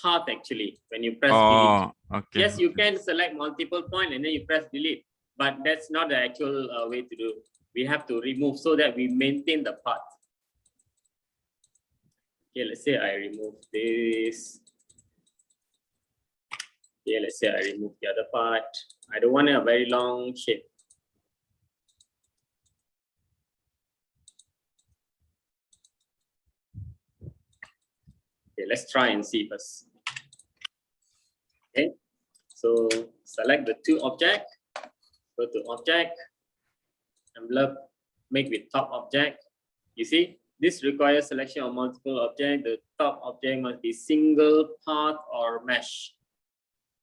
path actually when you press delete. Okay. Yes, you can select multiple points and then you press delete, but that's not the actual way to do. We have to remove so that we maintain the path. Okay, let's say I remove this. Okay, let's say I remove the other part. I don't want a very long shape. Okay, let's try and see first. Okay, so select the two object, go to object, envelope, make with top object. You see, this requires selection of multiple objects. The top object must be single, path, or mesh.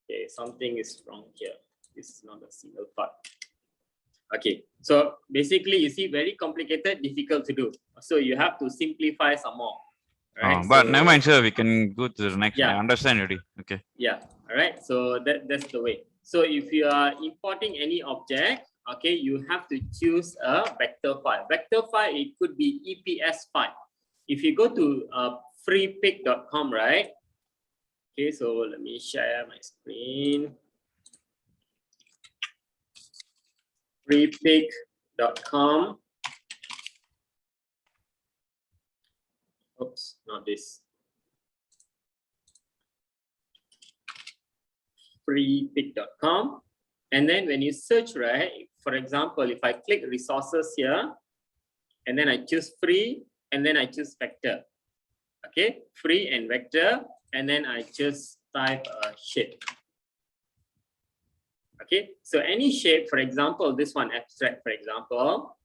Okay, something is wrong here. This is not a single part. Okay, so basically, you see, very complicated, difficult to do. So you have to simplify some more. Right? But so, never mind, sir. We can go to the next. Yeah. I understand already. Okay. Yeah. All right. So that's the way. So if you are importing any object, okay, you have to choose a vector file. Vector file, it could be EPS file. If you go to freepik.com, right? Okay, so let me share my screen. Freepik.com. Oops, not this. Freepik.com. And then when you search, right, for example, if I click resources here, and then I choose free, and then I choose vector. Okay, free and vector, and then I just type a shape. Okay, so any shape, for example, this one abstract, for example.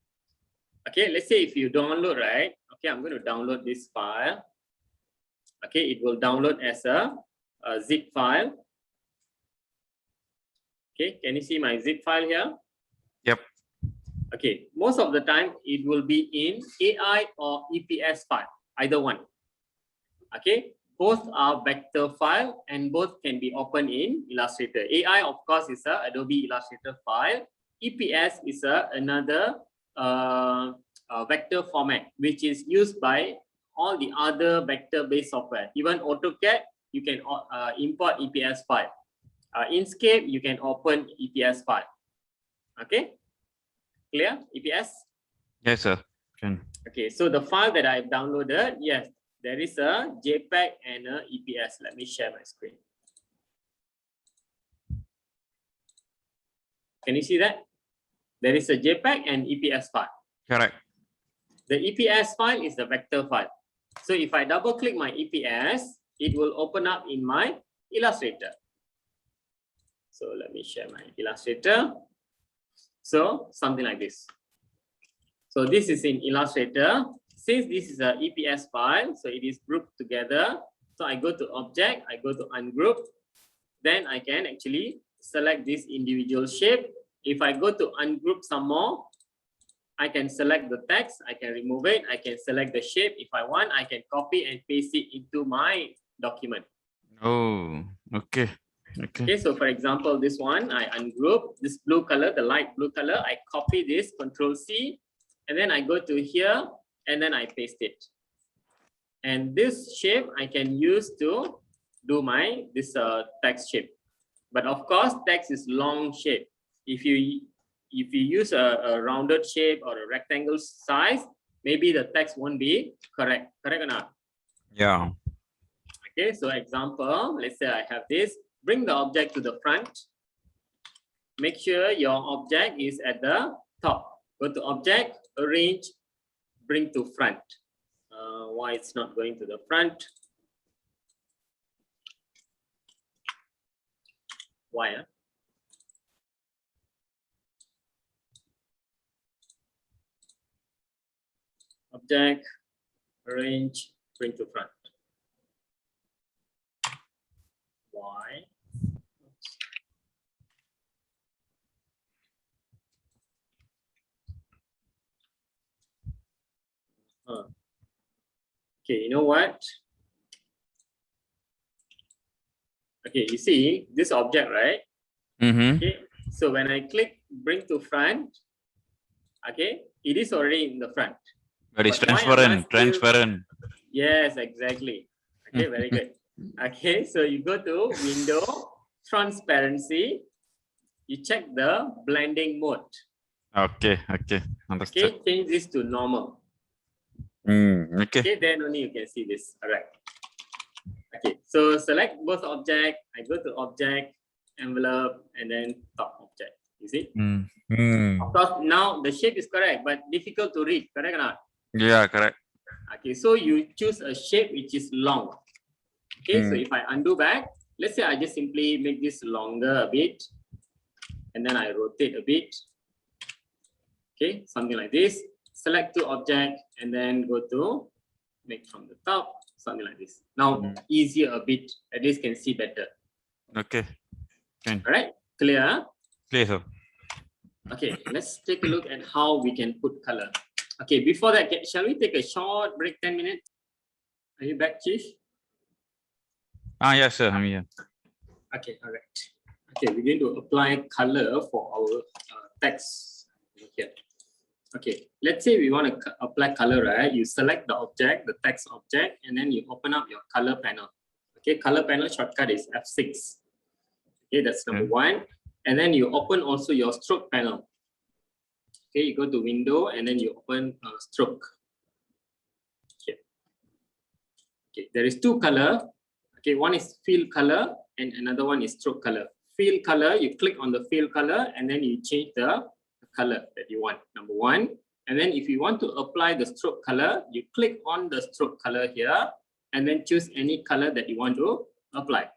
Okay, let's say if you download, right? Okay, I'm going to download this file. Okay, it will download as a zip file. Okay, can you see my zip file here? Yep. Okay, most of the time it will be in AI or EPS file, either one. Okay, both are vector file and both can be opened in Illustrator. AI, of course, is a Adobe Illustrator file. EPS is another vector format, which is used by all the other vector-based software. Even AutoCAD, you can import EPS file. Inkscape, you can open EPS file. Okay, clear? EPS? Yes, sir. Can. Okay, so the file that I've downloaded, yes, there is a JPEG and a EPS. Let me share my screen. Can you see that? There is a JPEG and EPS file. Correct. The EPS file is the vector file. So if I double click my EPS, it will open up in my Illustrator. So let me share my Illustrator. So something like this. So this is in Illustrator. Since this is an EPS file, so it is grouped together. So I go to Object, I go to Ungroup. Then I can actually select this individual shape. If I go to Ungroup some more, I can select the text, I can remove it, I can select the shape. If I want, I can copy and paste it into my document. Oh, okay. Okay, so for example, this one, I ungroup this blue color, the light blue color, I copy this, Control C, and then I go to here, and then I paste it. And this shape I can use to do this text shape. But of course, text is long shape. If you use a rounded shape or a rectangle size, maybe the text won't be correct. Correct or not? Yeah. Okay, so example, let's say I have this. Bring the object to the front. Make sure your object is at the top. Go to Object, Arrange, Bring to Front. Why it's not going to the front? Why? Object, Arrange, Bring to Front. Why? Okay, you know what? Okay, you see this object, right? Mm-hmm. Okay, so when I click bring to front, okay, it is already in the front. But it's But why am I transparent. Yes, exactly. Okay, very good. Okay, so you go to Window, Transparency, you check the blending mode. Okay, understood. Okay, change this to normal. Okay. Okay, then only you can see this. All right. Okay, so select both object. I go to Object, Envelope, and then Top Object. You see? Of course, now the shape is correct, but difficult to read. Correct or not? Yeah, correct. Okay, so you choose a shape which is long. Okay, so if I undo back, let's say I just simply make this longer a bit, and then I rotate a bit. Okay, something like this. Select two object, and then go to make from the top, something like this. Now easier a bit, at least can see better. Okay. All right, clear? Clear, sir. Okay, let's take a look at how we can put color. Okay, before that, shall we take a short break, 10 minutes? Are you back, Chief? Yes, sir. I'm here. Okay, all right. Okay, we're going to apply color for our text here. Okay, let's say we want to apply color, right? You select the object, the text object, and then you open up your color panel. Okay, color panel shortcut is F6. Okay, that's number one. And then you open also your stroke panel. Okay, you go to Window and then you open Stroke. Okay. Okay, there is two color. Okay, one is fill color and another one is stroke color. Fill color, you click on the fill color and then you change the color that you want, number one. And then if you want to apply the stroke color, you click on the stroke color here and then choose any color that you want to apply.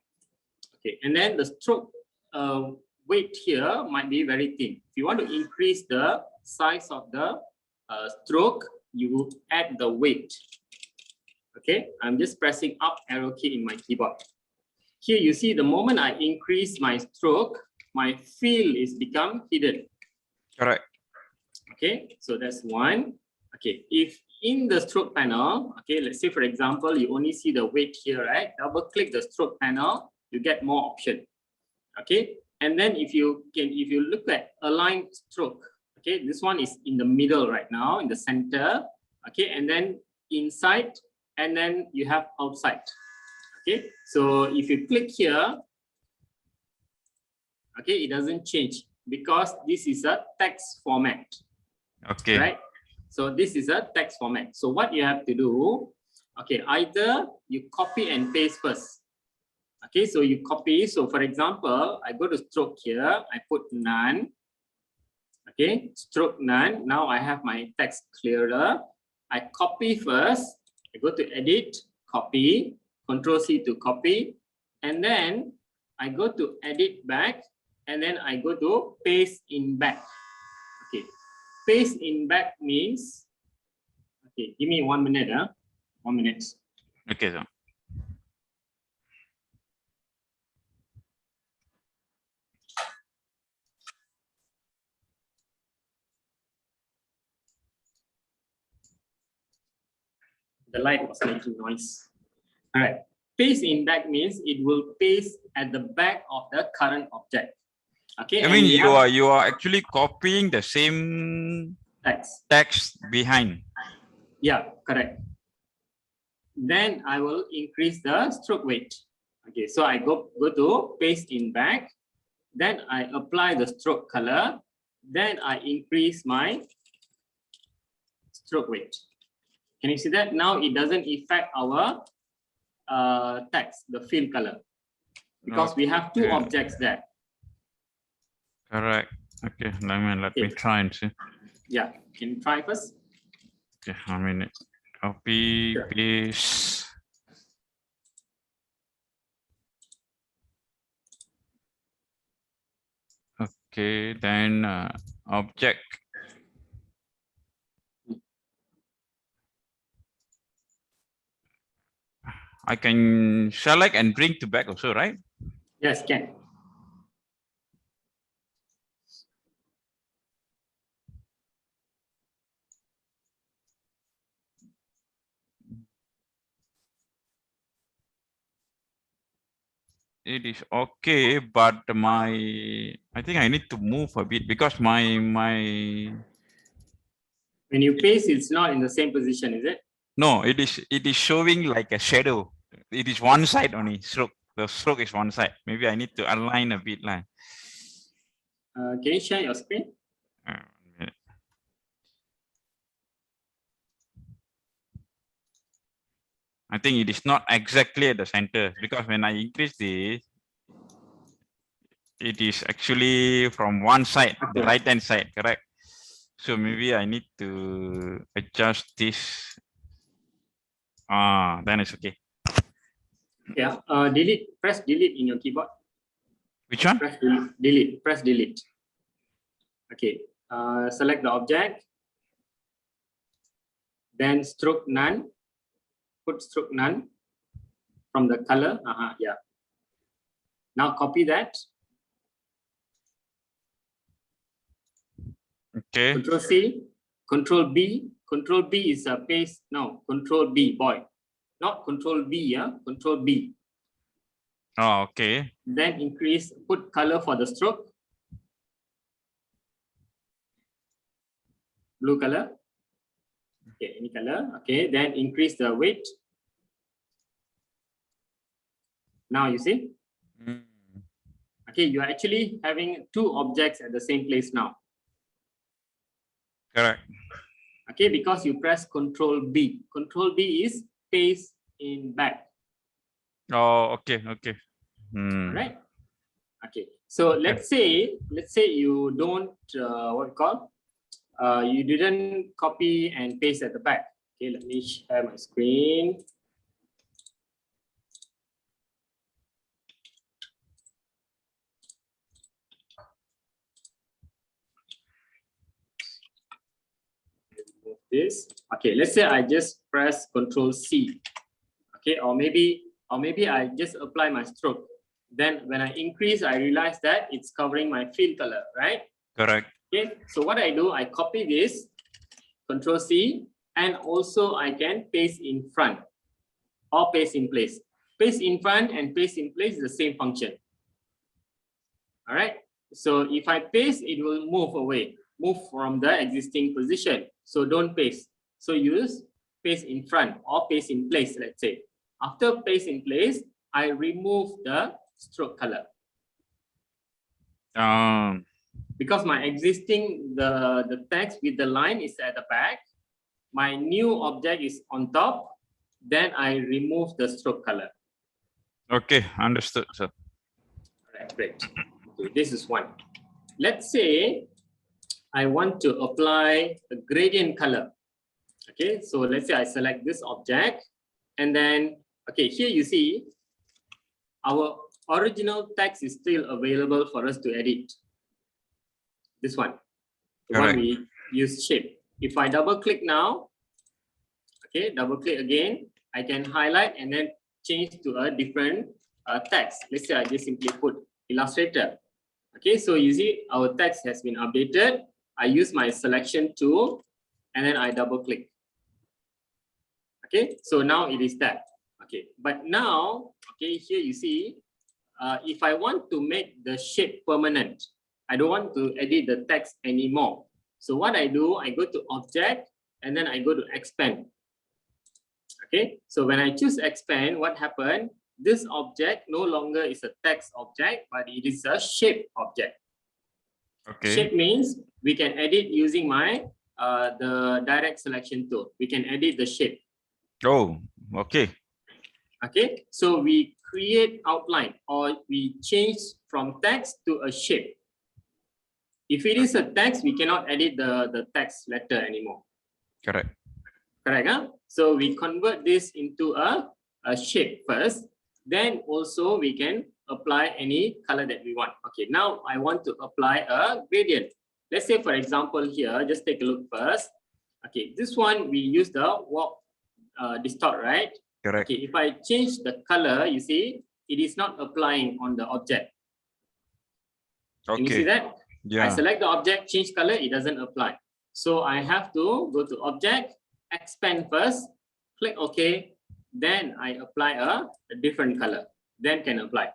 Okay, and then the stroke weight here might be very thin. If you want to increase the size of the stroke, you add the weight. Okay, I'm just pressing up arrow key in my keyboard. Here you see the moment I increase my stroke, my fill is become hidden. Correct. Okay, so that's one. Okay, if in the stroke panel, okay, let's say for example, you only see the weight here, right? Double click the stroke panel, you get more option. Okay, and then if you look at align stroke, okay, this one is in the middle right now, in the center. Okay, and then inside, and then you have outside. Okay, so if you click here, okay, it doesn't change because this is a text format. Okay. Right? So this is a text format. So what you have to do, okay, either you copy and paste first. Okay, so you copy. So for example, I go to stroke here, I put none. Okay, stroke none. Now I have my text clearer. I copy first. I go to edit, copy, Control C to copy, and then I go to edit back, and then I go to paste in back. Okay, paste in back means, okay, give me 1 minute, 1 minute. Okay, sir. The light was making noise. All right, paste in back means it will paste at the back of the current object. Okay, I mean, you are actually copying the same text behind. Yeah, correct. Then I will increase the stroke weight. Okay, so I go to paste in back. Then I apply the stroke color. Then I increase my stroke weight. Can you see that? Now it doesn't affect our text, the fill color, because we have two objects there. Correct. Okay, let me try and see. Yeah, can you try first? Okay, I mean, copy, paste. Okay, then object. I can select and bring to back also, right? Yes, can. It is okay, but I think I need to move a bit because my when you paste, it's not in the same position, is it? No, it is showing like a shadow. It is one side only. Stroke. The stroke is one side. Maybe I need to align a bit like. Can you share your screen? I think it is not exactly at the center because when I increase this, it is actually from one side, the right hand side, correct? So maybe I need to adjust this. Then it's okay. Yeah, delete, press delete in your keyboard. Which one? Press delete, press delete. Okay, select the object. Then stroke none, put stroke none from the color. Yeah. Now copy that. Okay. Control C, Control B. Control B is a paste. No, Control B, boy. Not Control B, yeah. Control B. Oh, okay. Then increase, put color for the stroke. Blue color. Okay, any color. Okay, then increase the weight. Now you see. Okay, you are actually having two objects at the same place now. Correct. Okay, because you press Control B. Control B is paste in back. Oh, okay, okay. All right. Okay. So let's say you don't what you call you didn't copy and paste at the back. Okay, let me share my screen. This. Okay, let's say I just press Control C. Okay, or maybe I just apply my stroke. Then when I increase, I realize that it's covering my fill color, right? Correct. Okay, so what I do, I copy this, Control C, and also I can paste in front or paste in place. Paste in front and paste in place is the same function. All right. So if I paste, it will move away, move from the existing position. So don't paste. So use paste in front or paste in place, let's say. After paste in place, I remove the stroke color. Because my existing, the text with the line is at the back, my new object is on top, then I remove the stroke color. Okay, understood, sir. All right, great. Okay, this is one. Let's say I want to apply a gradient color. Okay, so let's say I select this object, and then, okay, here you see our original text is still available for us to edit. This one, the one we use shape. If I double click now, okay, double click again, I can highlight and then change to a different text. Let's say I just simply put Illustrator. Okay, so you see our text has been updated. I use my selection tool and then I double click. Okay, so now it is that. Okay, but now, okay, here you see, if I want to make the shape permanent, I don't want to edit the text anymore. So what I do, I go to Object and then I go to Expand. Okay, so when I choose Expand, what happened? This object no longer is a text object, but it is a shape object. Okay. Shape means we can edit using my the direct selection tool. We can edit the shape. Oh, okay. Okay, so we create outline or we change from text to a shape. If it is a text, we cannot edit the text letter anymore. Correct. Correct, huh? So we convert this into a shape first. Then also we can apply any color that we want. Okay, now I want to apply a gradient. Let's say, for example, here, just take a look first. Okay, this one we use the warp distort, right? Correct. Okay, if I change the color, you see, it is not applying on the object. Okay. Can you see that? Yeah. I select the object, change color, it doesn't apply. So I have to go to Object, Expand first, click OK, then I apply a different color, then can apply.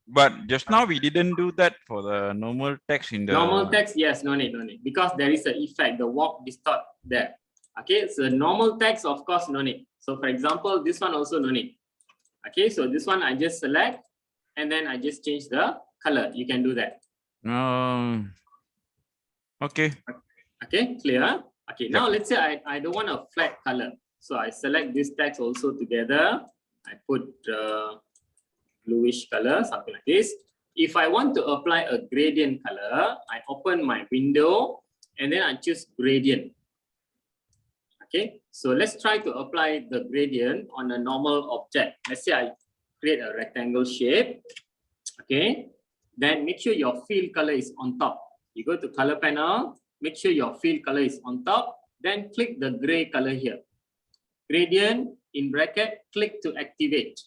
But just now we didn't do that for the normal text in the... Normal text, yes, no need, because there is an effect, the warp distort there. Okay, so normal text, of course, no need. So for example, this one also no need. Okay, so this one I just select and then I just change the color. You can do that. Okay. Okay, clear? Okay, now Yep. let's say I don't want a flat color. So I select this text also together. I put bluish color, something like this. If I want to apply a gradient color, I open my window and then I choose gradient. Okay, so let's try to apply the gradient on a normal object. Let's say I create a rectangle shape. Okay, then make sure your fill color is on top. You go to color panel, make sure your fill color is on top, then click the gray color here. Gradient in bracket, click to activate.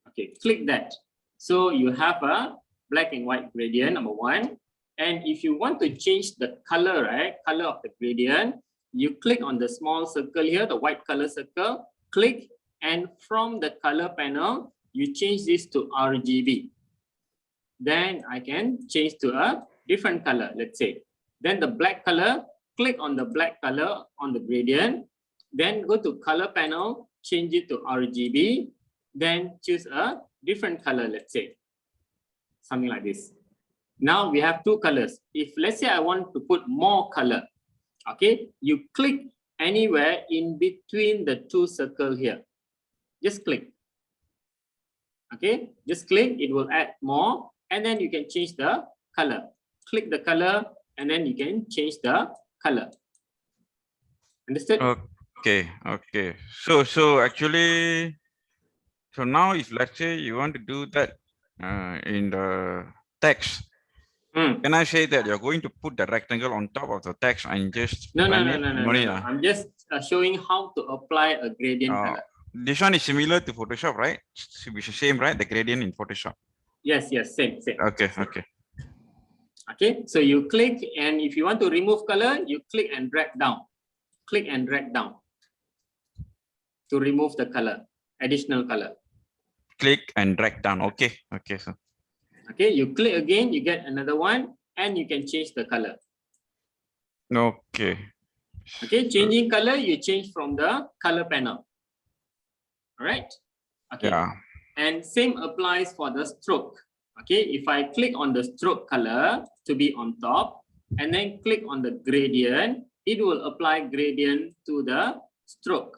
Okay, click that. So you have a black and white gradient, number one. And if you want to change the color, right, color of the gradient, you click on the small circle here, the white color circle, click, and from the color panel, you change this to RGB. Then I can change to a different color, let's say. Then the black color, click on the black color on the gradient, then go to color panel, change it to RGB, then choose a different color, let's say. Something like this. Now we have two colors. If let's say I want to put more color, okay, you click anywhere in between the two circles here. Just click. Okay, just click, it will add more, and then you can change the color. Click the color, and then you can change the color. Understood? Okay, okay. So actually, so now if let's say you want to do that in the text, can I say that you're going to put the rectangle on top of the text and just No. No. I'm just showing how to apply a gradient color. This one is similar to Photoshop, right? Should be the same, right? The gradient in Photoshop. Yes, same. Okay, okay. Okay, so you click, and if you want to remove color, you click and drag down. Click and drag down to remove the color, additional color. Click and drag down. Okay, okay, sir. Okay, you click again, you get another one, and you can change the color. Okay. Okay, changing color, you change from the color panel. All right. Okay. Yeah. And same applies for the stroke. Okay, if I click on the stroke color to be on top, and then click on the gradient, it will apply gradient to the stroke.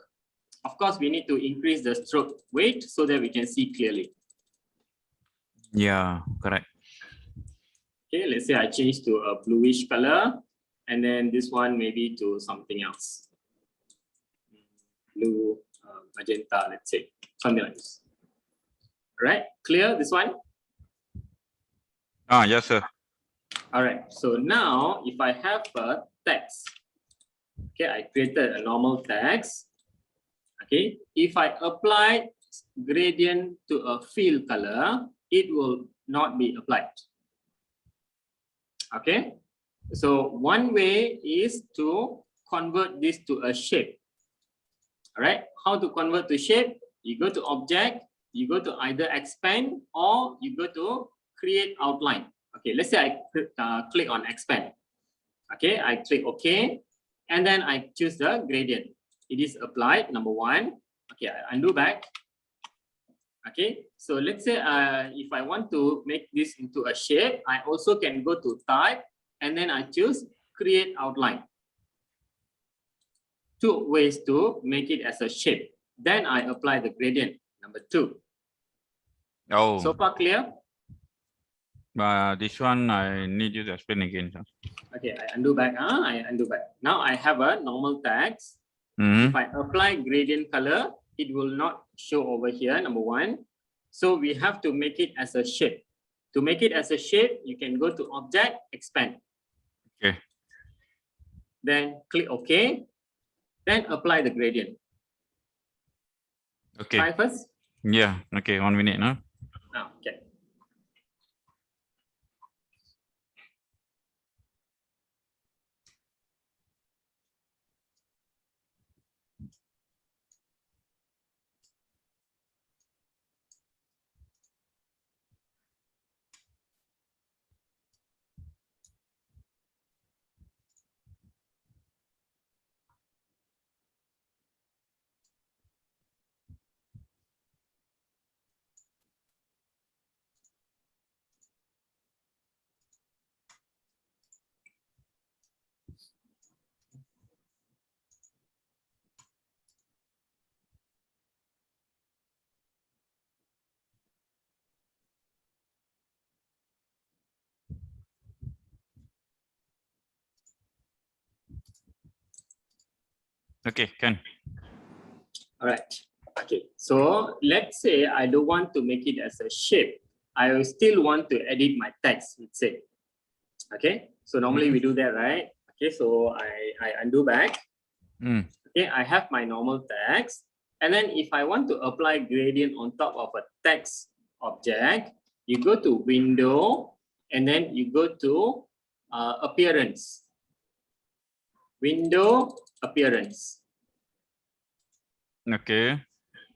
Of course, we need to increase the stroke weight so that we can see clearly. Yeah, correct. Okay, let's say I change to a bluish color, and then this one maybe to something else. Blue, magenta, let's say, something like this. Right, clear this one? Yes, sir. All right, so now if I have a text, okay, I created a normal text. Okay, if I apply gradient to a fill color, it will not be applied. Okay, so one way is to convert this to a shape. All right, how to convert to shape? You go to object, you go to either expand, or you go to create outline. Okay, let's say I click on expand. Okay, I click OK, and then I choose the gradient. It is applied, number one. Okay, I undo back. Okay, so let's say if I want to make this into a shape, I also can go to type, and then I choose create outline. Two ways to make it as a shape. Then I apply the gradient, number two. Oh. So far clear? This one I need you to explain again, sir. Okay, I undo back. I undo back. Now I have a normal text. If I apply gradient color, it will not show over here, number one. So we have to make it as a shape. To make it as a shape, you can go to object, expand. Okay. Then click OK. Then apply the gradient. Okay. Try first. Yeah. Okay. 1 minute, no? Okay. Okay, can. All right. Okay. So let's say I don't want to make it as a shape. I still want to edit my text, let's say. Okay. So normally we do that, right? Okay. So I undo back. Okay. I have my normal text. And then if I want to apply gradient on top of a text object, you go to window, and then you go to appearance. Window, appearance. Okay.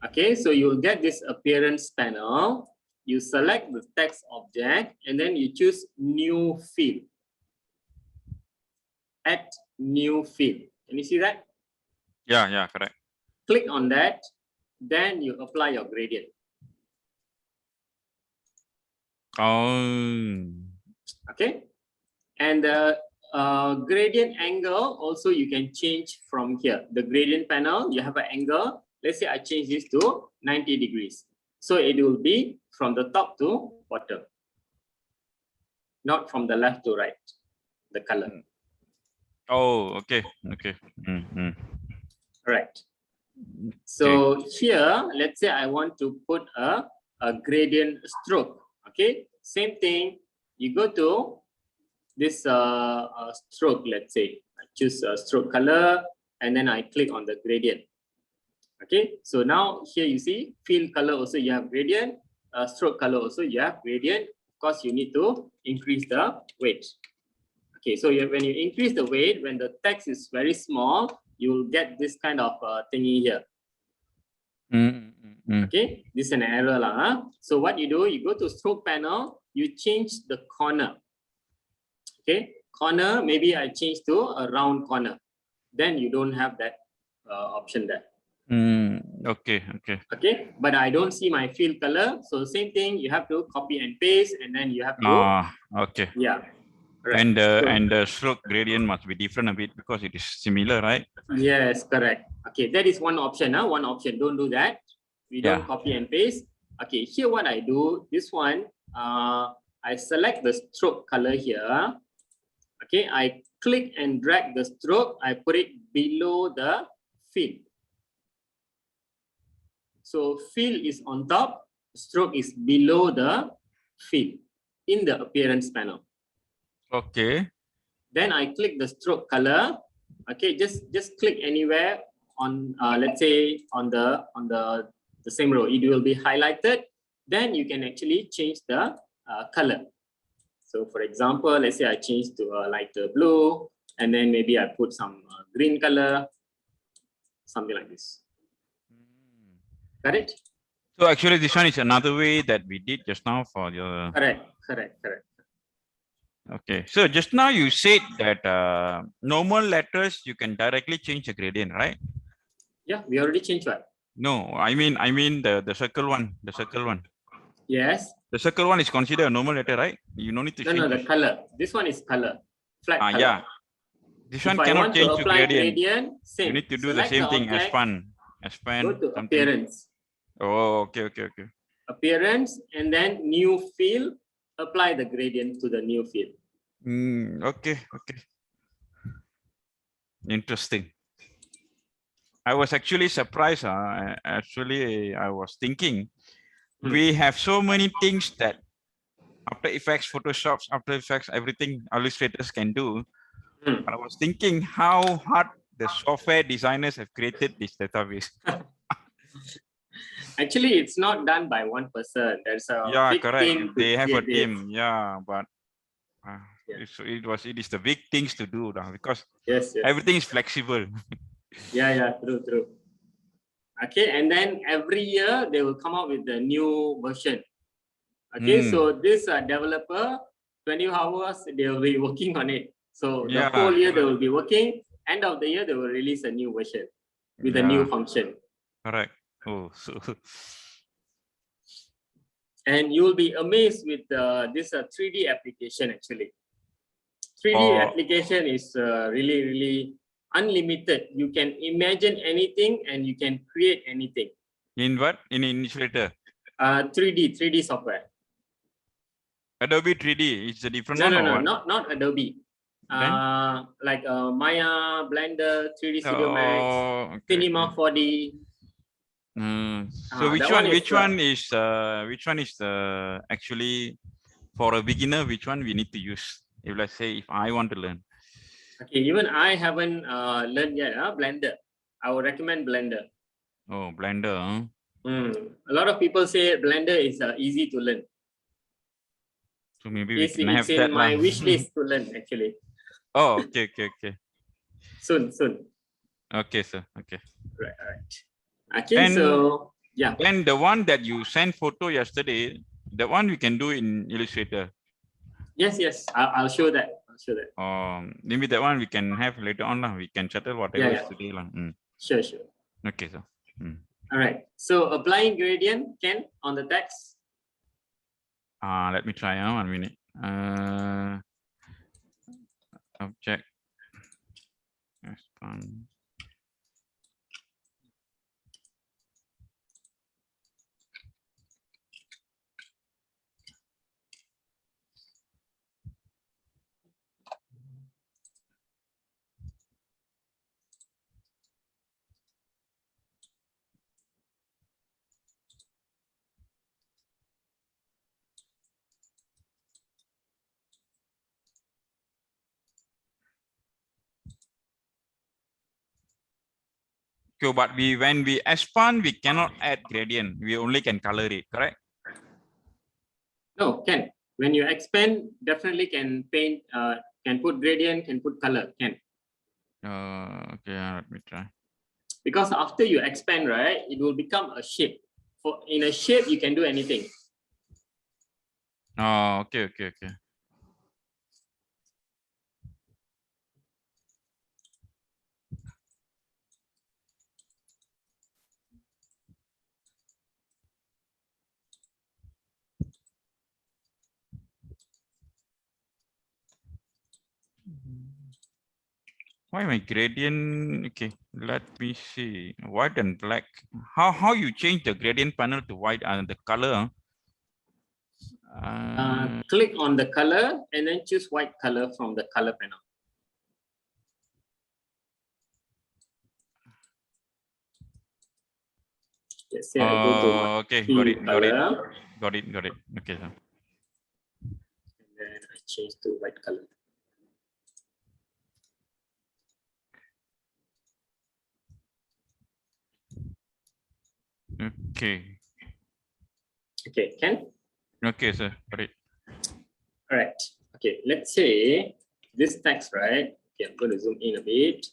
Okay, so you'll get this appearance panel. You select the text object, and then you choose new field. Add new field. Can you see that? Yeah, correct. Click on that, then you apply your gradient. Oh. Okay, and the gradient angle also you can change from here. The gradient panel, you have an angle. Let's say I change this to 90 degrees. So it will be from the top to bottom, not from the left to right, the color. Oh, okay. Right. So here, let's say I want to put a gradient stroke. Okay, same thing. You go to this stroke, let's say. I choose a stroke color, and then I click on the gradient. Okay, so now here you see fill color also you have gradient. stroke color also, you have gradient. Of course, you need to increase the weight. Okay, so when you increase the weight, when the text is very small, you will get this kind of thingy here. Okay, this is an error lah. Huh? So what you do, you go to stroke panel, you change the corner. Okay, corner, maybe I change to a round corner. Then you don't have that option there. Okay. Okay, but I don't see my field color. So same thing, you have to copy and paste, and then you have to. Okay. Yeah. Right. And the stroke gradient must be different a bit because it is similar, right? Yes, correct. Okay, that is one option. One option. Don't do that. We don't copy and paste. Okay, here what I do, this one, I select the stroke color here. Okay, I click and drag the stroke. I put it below the fill. So fill is on top, stroke is below the fill in the appearance panel. Okay. Then I click the stroke color. Okay, just click anywhere on let's say on the same row. It will be highlighted. Then you can actually change the color. So for example, let's say I change to a lighter blue, and then maybe I put some green color, something like this. Got it? So actually, this one is another way that we did just now for your. Correct. Okay. So just now you said that normal letters you can directly change the gradient, right? Yeah, we already changed that. No, I mean the circle one. The circle one. Yes. The circle one is considered a normal letter, right? You don't need to change. No, the color. This one is color. Flat color. Yeah. This one if cannot change to gradient. Same. You need to do the same thing as fun. Go to appearance. Oh, okay. Appearance, and then new field. Apply the gradient to the new field. Okay. Interesting. I was actually surprised. Actually, I was thinking we have so many things that After Effects, Photoshop, After Effects, everything illustrators can do. I was thinking how hard the software designers have created this database. Actually, it's not done by one person. There's a big correct. team. They have a team. But it is the big things to do because yes. everything is flexible. Yeah, true. Okay, and then every year they will come out with a new version. Okay, so this developer, 20 hours, they will be working on it. So the whole year they will be working. End of the year, they will release a new version with a new function. Correct. Oh, so. And you will be amazed with this 3D application actually. 3D application is really unlimited. You can imagine anything and you can create anything. In what? In Illustrator? 3D software. Adobe 3D is a different one. No, not Adobe. Like Maya, Blender, 3D Studio Max, Cinema 4D. So which one is actually for a beginner? Which one we need to use? If let's say if I want to learn. Okay, even I haven't learned yet. Blender. I would recommend Blender. Oh, Blender. A lot of people say Blender is easy to learn. So maybe we can have that. It's in my wish list to learn actually. Oh, okay. Soon. Okay, sir. Okay. Right. Okay, so yeah. And the one that you sent photo yesterday, the one we can do in Illustrator. Yes. I'll show that. Maybe that one we can have later on. We can settle whatever is today. Sure. Okay, sir. All right. So applying gradient, Ken, on the text. Let me try 1 minute. Object. Expand. Okay, but when we expand, we cannot add gradient. We only can color it, correct? No, can. When you expand, definitely can paint, can put gradient, can put color, can. Okay, let me try. Because after you expand, right, it will become a shape. For in a shape, you can do anything. Oh, okay. Why my gradient? Okay, let me see. White and black. How you change the gradient panel to white and the color? Click on the color and then choose white color from the color panel. Let's say I go to my okay, got it. Okay, sir. And then I change to white color. Okay. Okay, can? Okay, sir. Got it. All right. Okay, let's say this text, right? Okay, I'm going to zoom in a bit.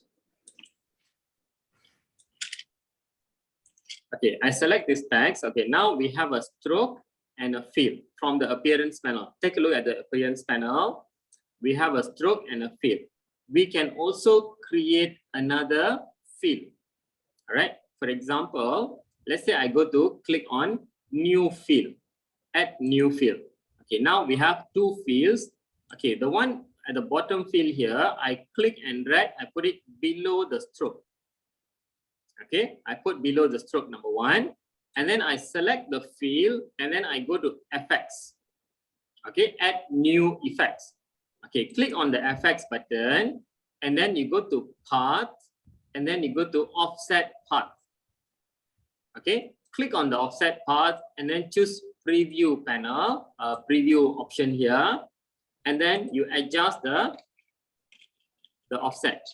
Okay, I select this text. Okay, now we have a stroke and a fill from the appearance panel. Take a look at the appearance panel. We have a stroke and a fill. We can also create another fill. All right. For example, let's say I go to click on new fill, add new fill. Okay, now we have two fields. Okay, the one at the bottom fill here, I click and drag, I put it below the stroke. Okay, I put below the stroke number one, and then I select the fill, and then I go to effects. Okay, add new effects. Okay, click on the effects button, and then you go to path, and then you go to offset path. Okay, click on the offset path, and then choose preview panel, preview option here, and then you adjust the offset.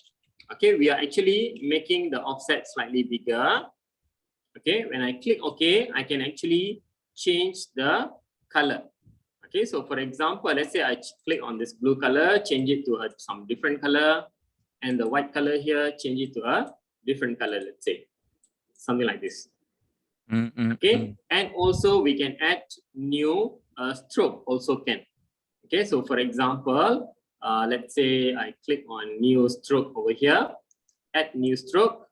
Okay, we are actually making the offset slightly bigger. Okay, when I click OK, I can actually change the color. Okay, so for example, let's say I click on this blue color, change it to some different color, and the white color here, change it to a different color, let's say. Something like this. Okay, and also we can add new stroke, also can. Okay, so for example, let's say I click on new stroke over here, add new stroke.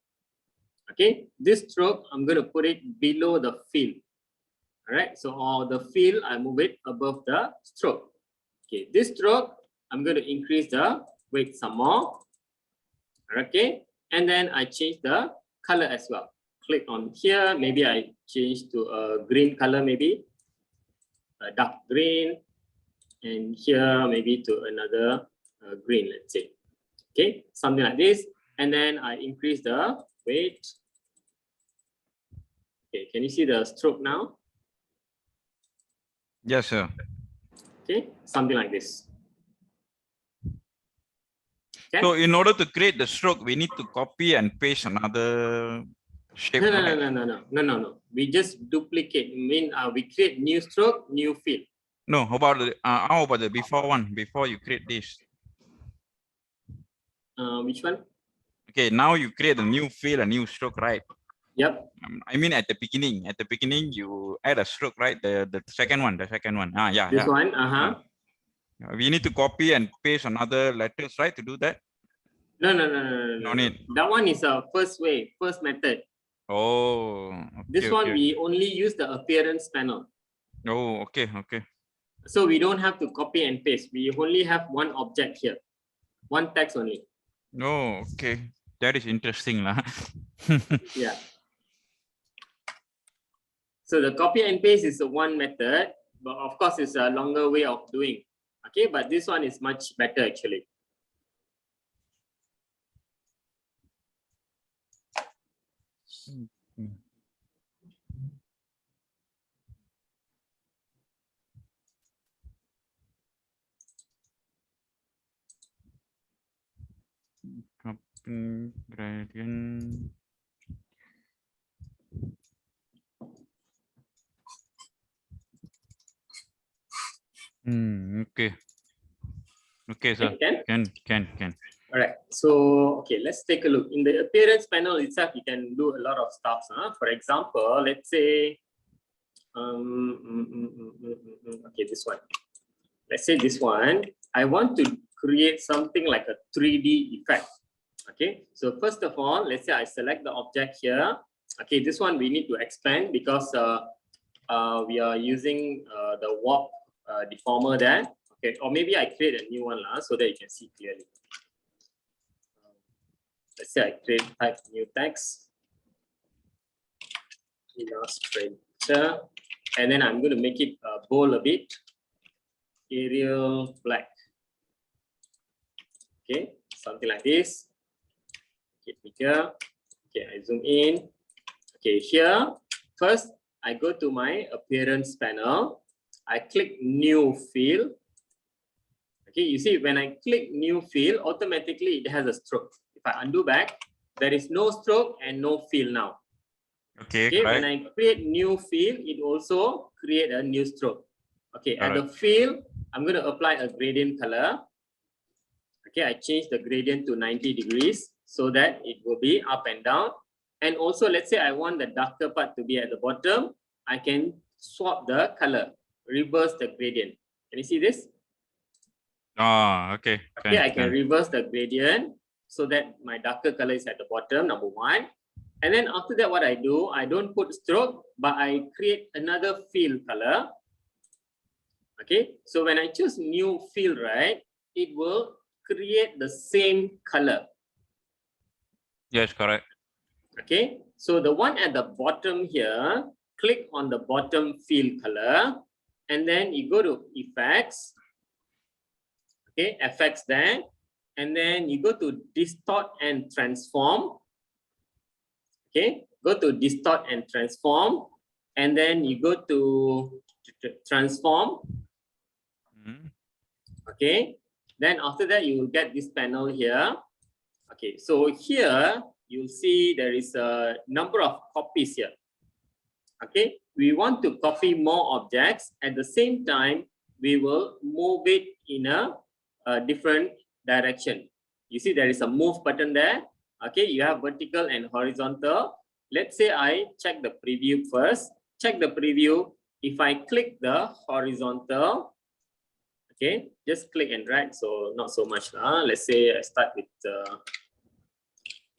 Okay, this stroke, I'm going to put it below the fill. All right, so all the fill, I move it above the stroke. Okay, this stroke, I'm going to increase the weight some more. Okay, and then I change the color as well. Click on here, maybe I change to a green color, maybe a dark green, and here maybe to another green, let's say. Okay, something like this, and then I increase the weight. Okay, can you see the stroke now? Yes, sir. Okay, something like this. Okay? So in order to create the stroke, we need to copy and paste another shape. No. We just duplicate. We create new stroke, new fill. No, how about the before one? Before you create this. Which one? Okay, now you create a new fill, a new stroke, right? Yep. I mean at the beginning. At the beginning, you add a stroke, right? The second one. Yeah. This one. We need to copy and paste another letters, right, to do that? No. No need. That one is a first method. Oh. This one we only use the appearance panel. Oh, okay. So we don't have to copy and paste. We only have one object here, one text only. No, okay. That is interesting, lah. Yeah. So the copy and paste is one method, but of course it's a longer way of doing. Okay, but this one is much better actually. Gradient. Okay. Okay, sir. Can. All right. So, okay, let's take a look. In the appearance panel itself, you can do a lot of stuff. For example, let's say, okay, this one. Let's say this one. I want to create something like a 3D effect. Okay. So first of all, let's say I select the object here. Okay, this one we need to expand because we are using the warp deformer there. Okay, or maybe I create a new one so that you can see clearly. Let's say I type new text, Illustrator, and then I'm going to make it bold a bit, Arial black. Okay, something like this. Okay, bigger. Okay, I zoom in. Okay, here first I go to my appearance panel. I click new field. Okay, you see when I click new field, automatically it has a stroke. If I undo back, there is no stroke and no field now. Okay, okay, when I create new field, it also create a new stroke. Okay, at the field, I'm going to apply a gradient color. Okay, I change the gradient to 90 degrees so that it will be up and down. And also, let's say I want the darker part to be at the bottom. I can swap the color, reverse the gradient. Can you see this? Okay. Okay, I can reverse the gradient so that my darker color is at the bottom, number one. And then after that, what I do, I don't put stroke, but I create another field color. Okay, so when I choose new field, right, it will create the same color. Yes, correct. Okay, so the one at the bottom here, click on the bottom field color, and then you go to effects. Okay, effects there, and then you go to distort and transform. Okay, go to distort and transform, and then you go to transform. Okay, then after that you will get this panel here. Okay, so here you'll see there is a number of copies here. Okay, we want to copy more objects. At the same time, we will move it in a different direction. You see there is a move button there. Okay, you have vertical and horizontal. Let's say I check the preview first. Check the preview. If I click the horizontal, okay, just click and drag, so not so much. Let's say I start with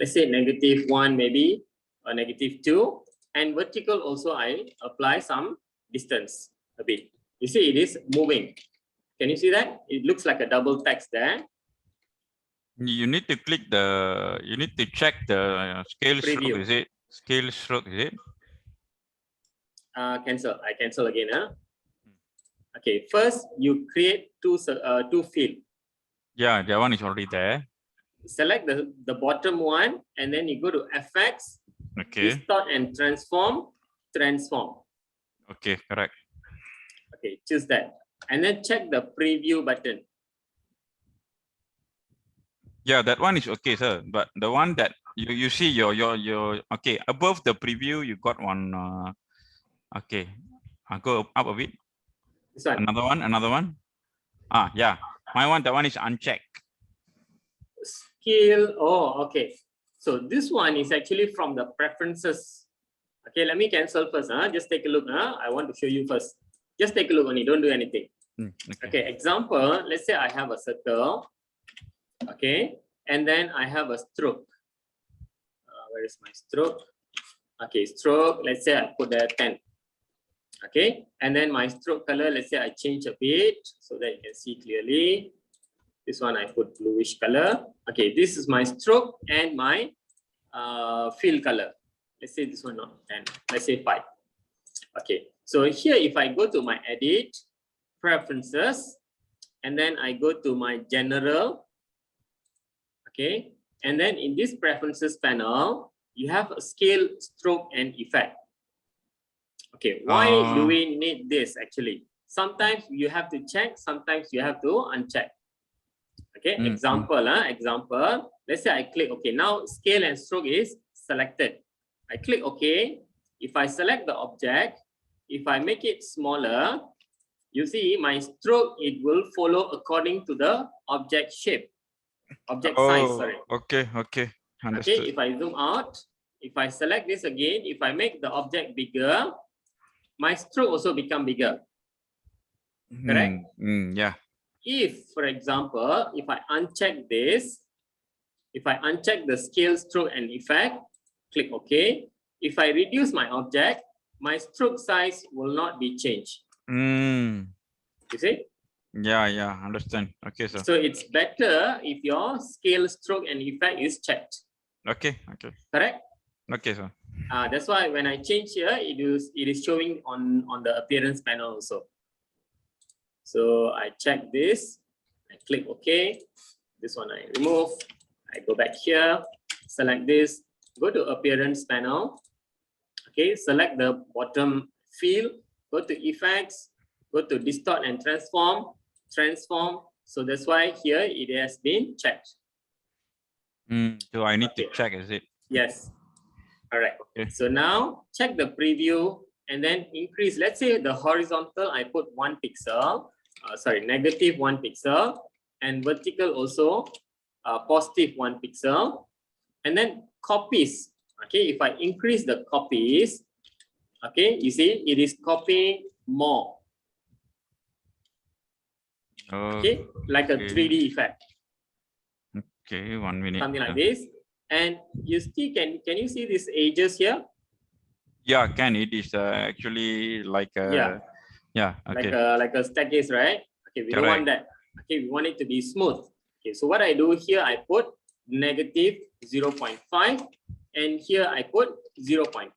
let's say -1 maybe, or -2. And vertical also I apply some distance a bit. You see it is moving. Can you see that? It looks like a double text there. You need to click you need to check the scale Preview. stroke, is it? Scale stroke, is it? Cancel. I cancel again. Okay, first you create two field. Yeah, that one is already there. Select the bottom one, and then you go to effects, okay, distort and transform. Okay, correct. Okay, choose that, and then check the preview button. Yeah, that one is okay, sir. But the one that you see your okay, above the preview you got one. Okay, I'll go up a bit. This one. Another one. Yeah, my one, that one is unchecked. Skill. Oh, okay. So this one is actually from the preferences. Okay, let me cancel first. Just take a look. I want to show you first. Just take a look only. Don't do anything. Okay. Example. Let's say I have a circle. Okay, and then I have a stroke. Where is my stroke? Okay, stroke. Let's say I put there 10. Okay, and then my stroke color. Let's say I change a bit so that you can see clearly. This one I put bluish color. Okay, this is my stroke and my fill color. Let's say this one not 10. Let's say 5. Okay, so here if I go to my edit, preferences, and then I go to my general. Okay, and then in this preferences panel, you have a scale, stroke, and effect. Okay, why do we need this actually? Sometimes you have to check, sometimes you have to uncheck. Okay, example. Let's say I click OK. Now scale and stroke is selected. I click OK. If I select the object, if I make it smaller, you see my stroke, it will follow according to the object shape, object size, sorry. Okay, okay. Okay, Understood. if I zoom out, if I select this again, if I make the object bigger, my stroke also become bigger. Correct? Yeah. If, for example, if I uncheck this, if I uncheck the scale, stroke, and effect, click OK. If I reduce my object, my stroke size will not be changed. You see? Yeah, understand. Okay, sir. So it's better if your scale, stroke, and effect is checked. Okay. Correct? Okay, sir. That's why when I change here, it is showing on the appearance panel also. So I check this, I click OK. This one I remove. I go back here, select this, go to appearance panel. Okay, select the bottom field, go to effects, go to distort and transform. So that's why here it has been checked. So I need to check, is it? Yes. All right. Okay. So now check the preview and then increase. Let's say the horizontal, I put 1 pixel, negative 1 pixel, and vertical also positive 1 pixel. And then copies. Okay, if I increase the copies, okay, you see it is copying more. Okay, like a 3D effect. Okay, 1 minute. Something like this. And you see, can you see these edges here? Yeah, it is actually like a okay. Like a staircase, right? Okay, we don't want that. Okay, we want it to be smooth. Okay, so what I do here, I put negative 0.5 and here I put 0.5.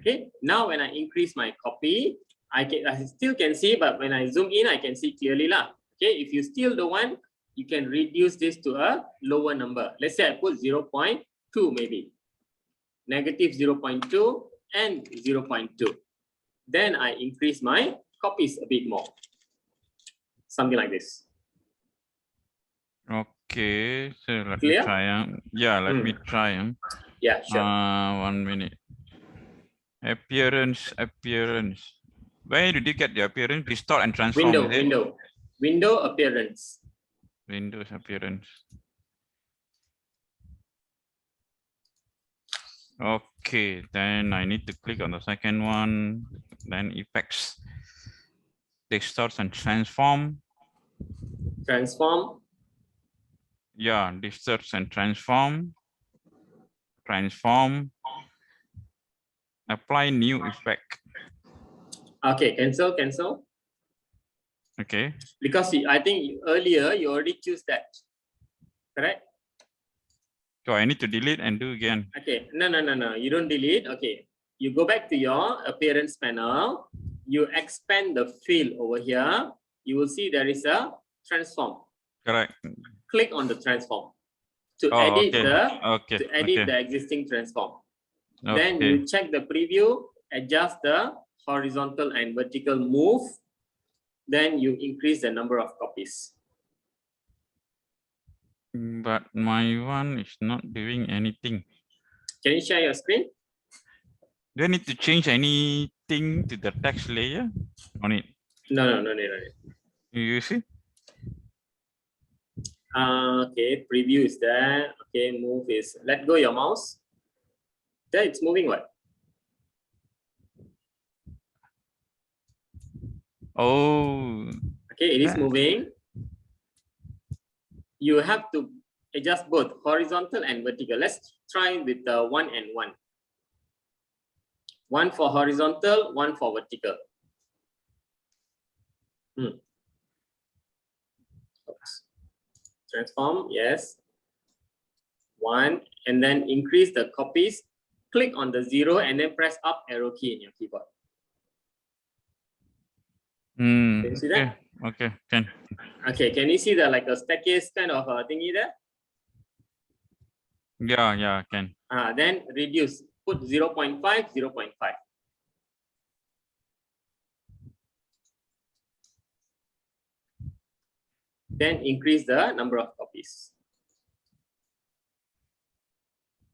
Okay, now when I increase my copy, I still can see, but when I zoom in, I can see clearly lah. Okay, if you still don't want, you can reduce this to a lower number. Let's say I put 0.2 maybe. Negative 0.2 and 0.2. Then I increase my copies a bit more. Something like this. Okay, so let Clear? me try. Let me try. Yeah, sure. 1 minute. Appearance. Where did you get the appearance? Distort and transform. Window appearance. Windows appearance. Okay, then I need to click on the second one. Then effects. Distort and transform. Transform. Yeah, distort and transform. Apply new effect. Okay, cancel. Okay. Because I think earlier you already choose that. Correct? So I need to delete and do again. Okay, no. You don't delete. Okay, you go back to your appearance panel. You expand the field over here. You will see there is a transform. Correct. Click on the transform to edit the the existing transform. Okay. Then you check the preview, adjust the horizontal and vertical move. Then you increase the number of copies. But my one is not doing anything. Can you share your screen? Do I need to change anything to the text layer on it? No. You see? Okay, preview is there. Okay, move is, let go your mouse. There, it's moving what? Oh. Okay, it is moving. You have to adjust both horizontal and vertical. Let's try with the 1 and 1. 1 for horizontal, 1 for vertical. Oops. Transform, yes. 1, and then increase the copies. Click on the 0 and then press up arrow key in your keyboard. Can you see that? Okay, can. Okay, can you see the like a staircase kind of thingy there? Yeah, can. Then reduce, put 0.5, 0.5. Then increase the number of copies.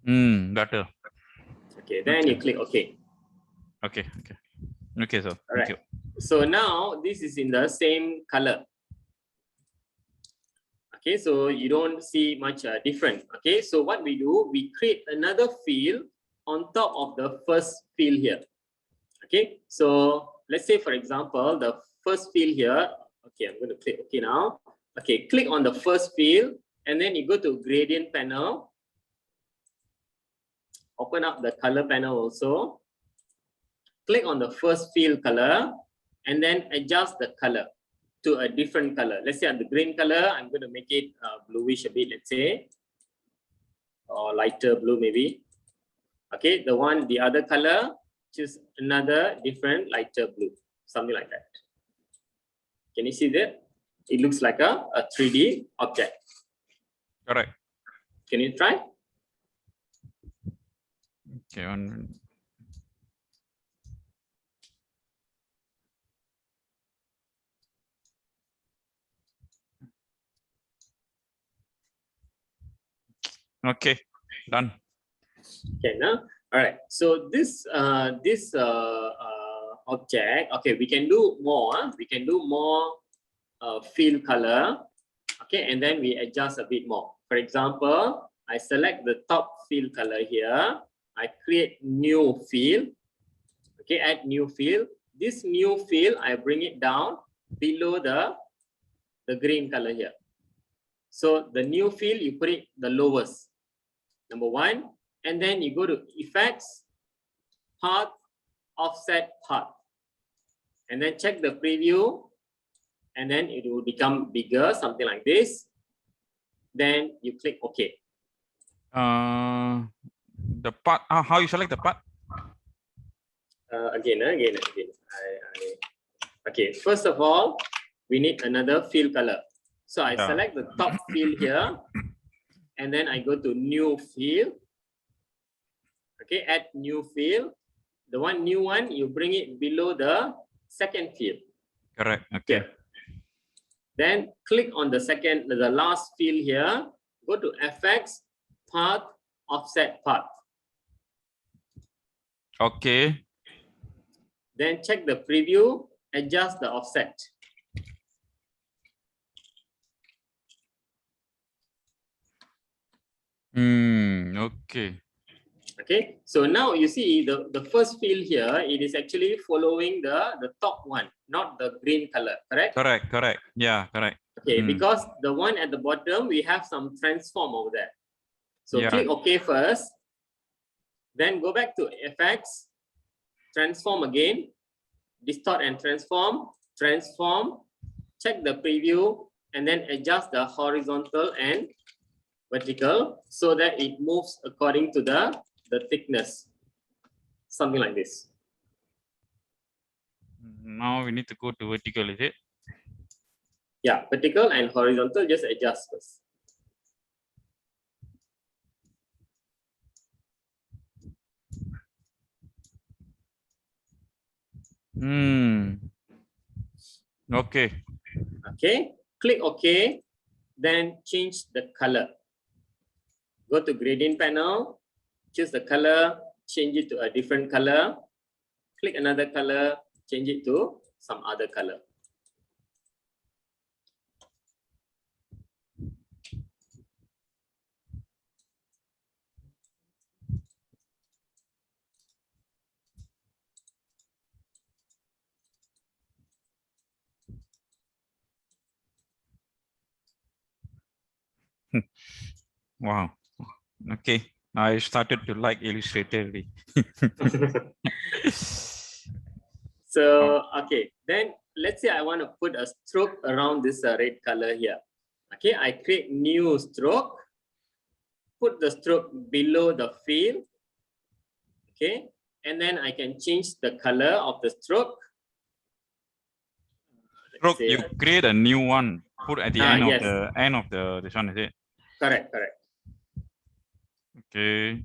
Better. Okay, then you click OK. Okay. Okay, sir. All Thank right. you. So now this is in the same color. Okay, so you don't see much different. Okay, so what we do, we create another field on top of the first field here. Okay, so let's say, for example, the first field here. Okay, I'm going to click OK now. Okay, click on the first field and then you go to gradient panel. Open up the color panel also. Click on the first field color and then adjust the color to a different color. Let's say on the green color, I'm going to make it bluish a bit, let's say, or lighter blue maybe. Okay, the other color, choose another different lighter blue, something like that. Can you see that? It looks like a 3D object. Correct. Can you try? Okay, one. Okay, done. Okay, now, all right. So this object, okay, we can do more. We can do more field color. Okay, and then we adjust a bit more. For example, I select the top field color here. I create new field. Okay, add new field. This new field, I bring it down below the green color here. So the new field, you put it the lowest, number one, and then you go to effects, path, offset path, and then check the preview, and then it will become bigger, something like this. Then you click OK. The part. How you select the part? Again. Okay, first of all, we need another field color. So I select the top field here, and then I go to new field. Okay, add new field. The new one, you bring it below the second field. Correct. Okay. Here. Then click on the last field here. Go to effects, path, offset path. Okay. Then check the preview, adjust the offset. Okay. Okay, so now you see the first field here, it is actually following the top one, not the green color, correct? Correct. Yeah, correct. Okay, because the one at the bottom, we have some transform over there. So click OK first, then go back to effects, transform again, distort and transform, check the preview, and then adjust the horizontal and vertical so that it moves according to the thickness, something like this. Now we need to go to vertical, is it? Yeah, vertical and horizontal, just adjust first. Okay. Okay, click OK, then change the color. Go to gradient panel, choose the color, change it to a different color. Click another color, change it to some other color. Wow. Okay. I started to like Illustrator already. So, okay, then let's say I want to put a stroke around this red color here. Okay, I create new stroke, put the stroke below the field. Okay, and then I can change the color of the stroke. Stroke, you create a new one, put at the end of the this one, is it? Correct. Okay.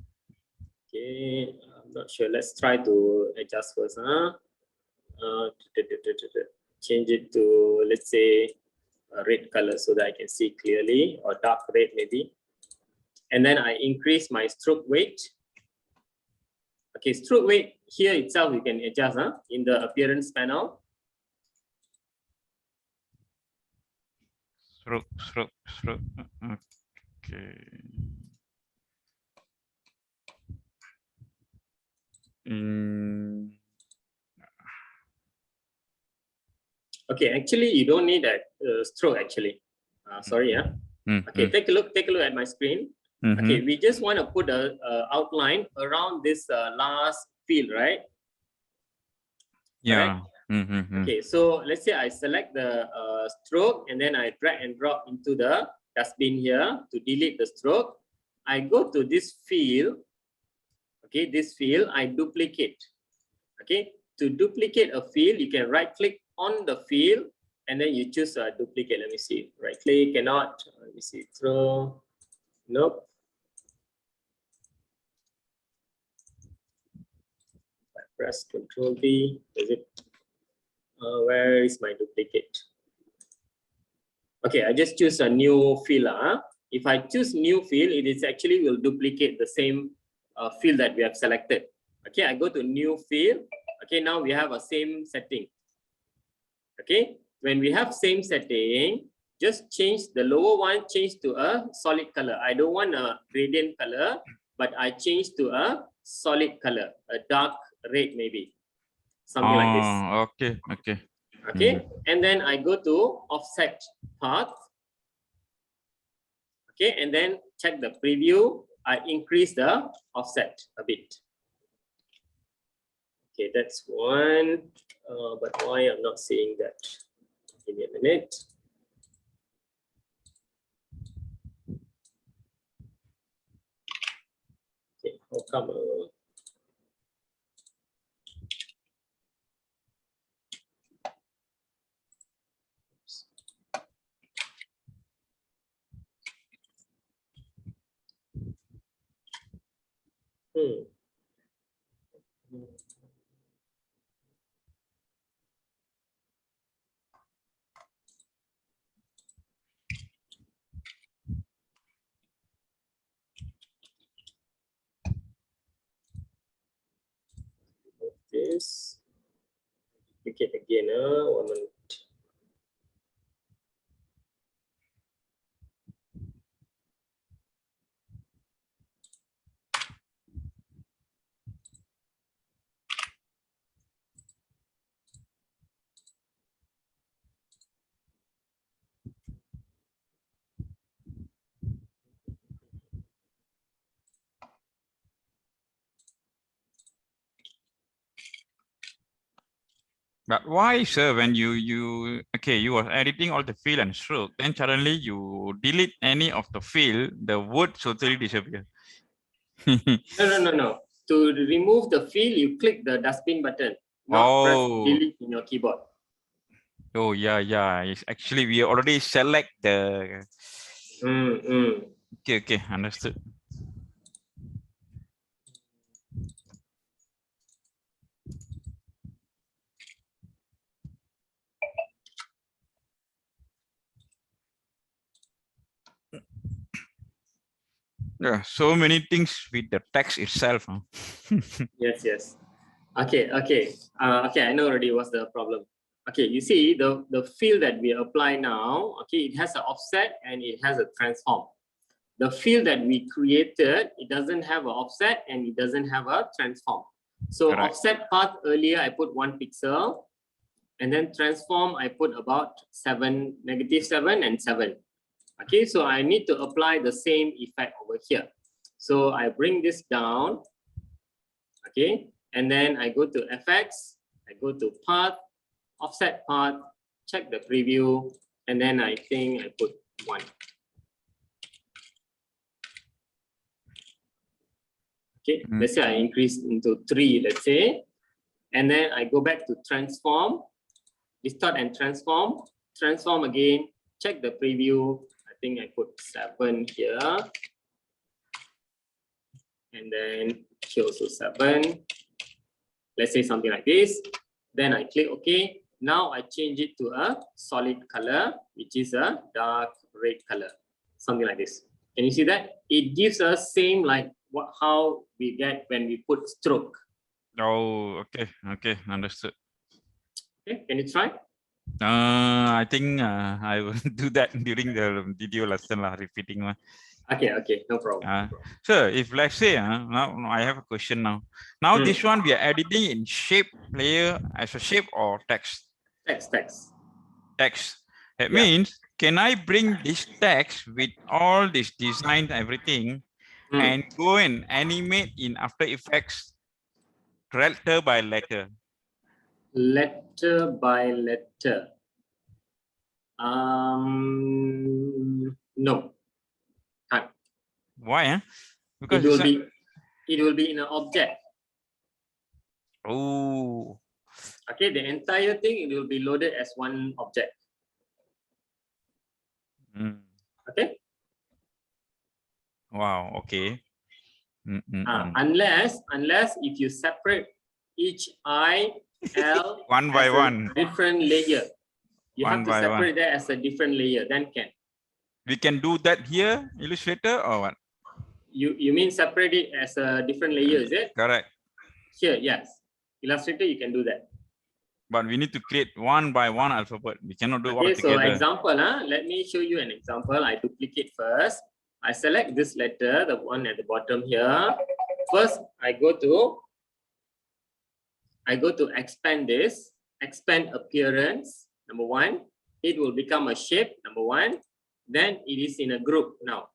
Okay, I'm not sure. Let's try to adjust first. Change it to, let's say, a red color so that I can see clearly, or dark red maybe. And then I increase my stroke weight. Okay, stroke weight here itself you can adjust in the appearance panel. Stroke. Okay. Okay, actually you don't need that stroke actually. Sorry, Okay, take a look at my screen. Okay, we just want to put a outline around this last field, right? Yeah. Okay, so let's say I select the stroke and then I drag and drop into the dustbin here to delete the stroke. I go to this field. Okay, this field I duplicate. Okay, to duplicate a field, you can right click on the field and then you choose a duplicate. Let me see. Right click, cannot. Let me see. Throw. Nope. I press Control D. Is it? Where is my duplicate? Okay, I just choose a new field. If I choose new field, it is actually will duplicate the same field that we have selected. Okay, I go to new field. Okay, now we have a same setting. Okay, when we have same setting, just change the lower one, change to a solid color. I don't want a gradient color, but I change to a solid color, a dark red maybe, something like this. Okay. Okay, and then I go to offset path. Okay, and then check the preview. I increase the offset a bit. Okay, that's one. But why I'm not seeing that? Give me a minute. Okay, how come? This. Duplicate again. 1 minute. But why, sir, when you was editing all the field and stroke, then suddenly you delete any of the field, the word totally disappear. No. To remove the field, you click the dustbin button, not press delete in your keyboard. Oh yeah. It's actually we already select the. Okay, understood. Yeah, so many things with the text itself. Huh? Yes. Okay. I know already what's the problem. Okay, you see the field that we apply now, okay, it has an offset and it has a transform. The field that we created, it doesn't have an offset and it doesn't have a transform. So correct. Offset path earlier, I put 1 pixel, and then transform, I put about -7 and 7. Okay, so I need to apply the same effect over here. So I bring this down. Okay, and then I go to FX, I go to path, offset path, check the preview, and then I think I put 1. Okay, let's say I increase into 3, let's say, and then I go back to transform, distort and transform again, check the preview. I think I put 7 here, and then here also 7. Let's say something like this. Then I click OK. Now I change it to a solid color, which is a dark red color, something like this. Can you see that? It gives us same like how we get when we put stroke. Oh, okay, okay, understood. Okay, can you try? I think I will do that during the video lesson lah, repeating one. Okay, okay, no problem. So if let's say now I have a question now. Now this one we are editing in shape layer as a shape or text? Text. Text. That Yeah. means can I bring this text with all this design everything and go and animate in After Effects letter by letter? Letter by letter. No. Can't. Why? Because it will be in an object. Oh. Okay, the entire thing it will be loaded as one object. Okay. Wow. Okay. Unless if you separate each I, L one by one, different layer. You one have to by separate one. that as a different layer. Then can. We can do that here, Illustrator, or what? You mean separate it as a different layer, is it? Correct. Here, yes. Illustrator, you can do that. But we need to create one by one alphabet. We cannot do all Okay, so together. example, let me show you an example. I duplicate first. I select this letter, the one at the bottom here. First, I go to expand this, expand appearance, number one. It will become a shape, number one. Then it is in a group now.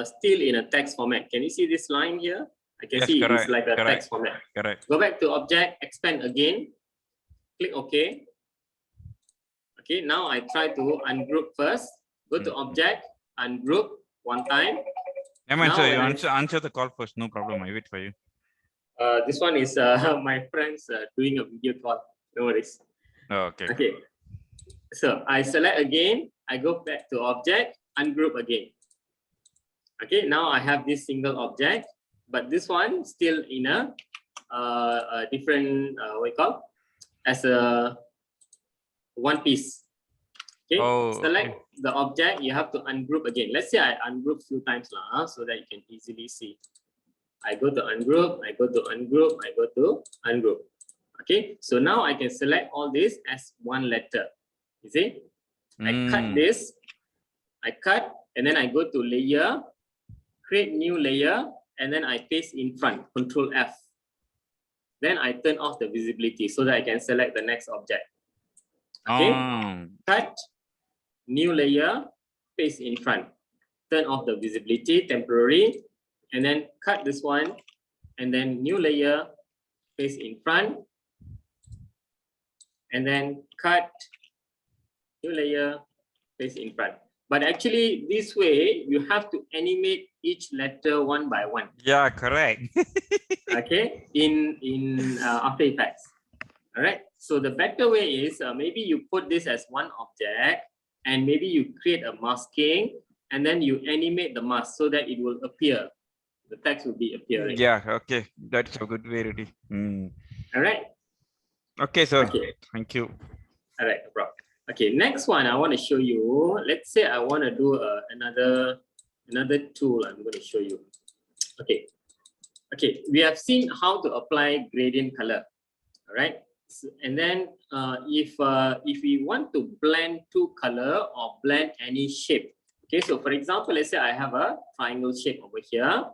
Still in a text format. Can you see this line here? I can see correct, it's like a text format. Correct. Go back to object, expand again. Click OK. Okay, now I try to ungroup first. Go to object, ungroup one time. So you answer the call first. No problem. I wait for you. This one is my friends doing a video call. No worries. Oh, okay. Okay. So I select again. I go back to object, ungroup again. Okay, now I have this single object, but this one still in a different what you call as a one piece. Okay, select the object. You have to ungroup again. Let's say I ungroup few times lah, so that you can easily see. I go to ungroup. I go to ungroup. I go to ungroup. Okay, so now I can select all this as one letter. You see, I cut this. I cut, and then I go to layer, create new layer, and then I paste in front. Control F. Then I turn off the visibility so that I can select the next object. Okay, cut, new layer, paste in front. Turn off the visibility, temporary, and then cut this one, and then new layer, paste in front, and then cut, new layer, paste in front. But actually, this way, you have to animate each letter one by one. Yeah, correct. Okay, in After Effects. All right. So the better way is maybe you put this as one object, and maybe you create a masking, and then you animate the mask so that it will appear. The text will be appearing. Yeah. Okay, that's a good way, really. All right. Okay, sir. Okay. Thank you. All right, no problem. Okay, next one I want to show you. Let's say I want to do another tool. I'm going to show you. Okay. Okay, we have seen how to apply gradient color. All right. So, and then if we want to blend two color or blend any shape. Okay, so for example, let's say I have a triangle shape over here,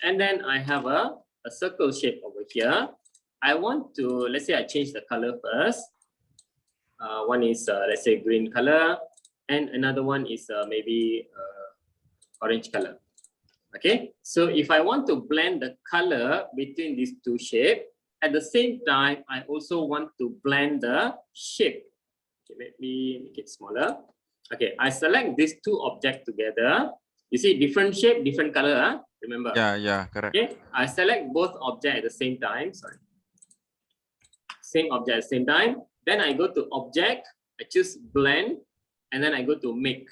and then I have a circle shape over here. I want to, let's say I change the color first. One is let's say green color, and another one is maybe orange color. Okay, so if I want to blend the color between these two shapes, at the same time, I also want to blend the shape. Okay, let me make it smaller. Okay, I select these two objects together. You see different shape, different color, huh? Remember? Yeah, correct. Okay, I select both objects at the same time. Sorry. Same object at the same time. Then I go to object, I choose blend, and then I go to make.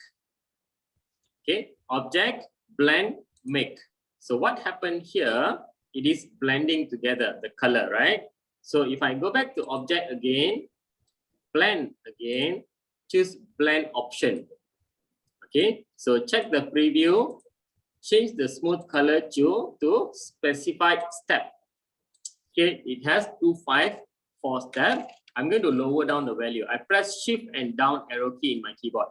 Okay, object, blend, make. So what happened here? It is blending together the color, right? So if I go back to object again, blend again, choose blend option. Okay, so check the preview, change the smooth color to specified step. Okay, it has 254 steps. I'm going to lower down the value. I press shift and down arrow key in my keyboard.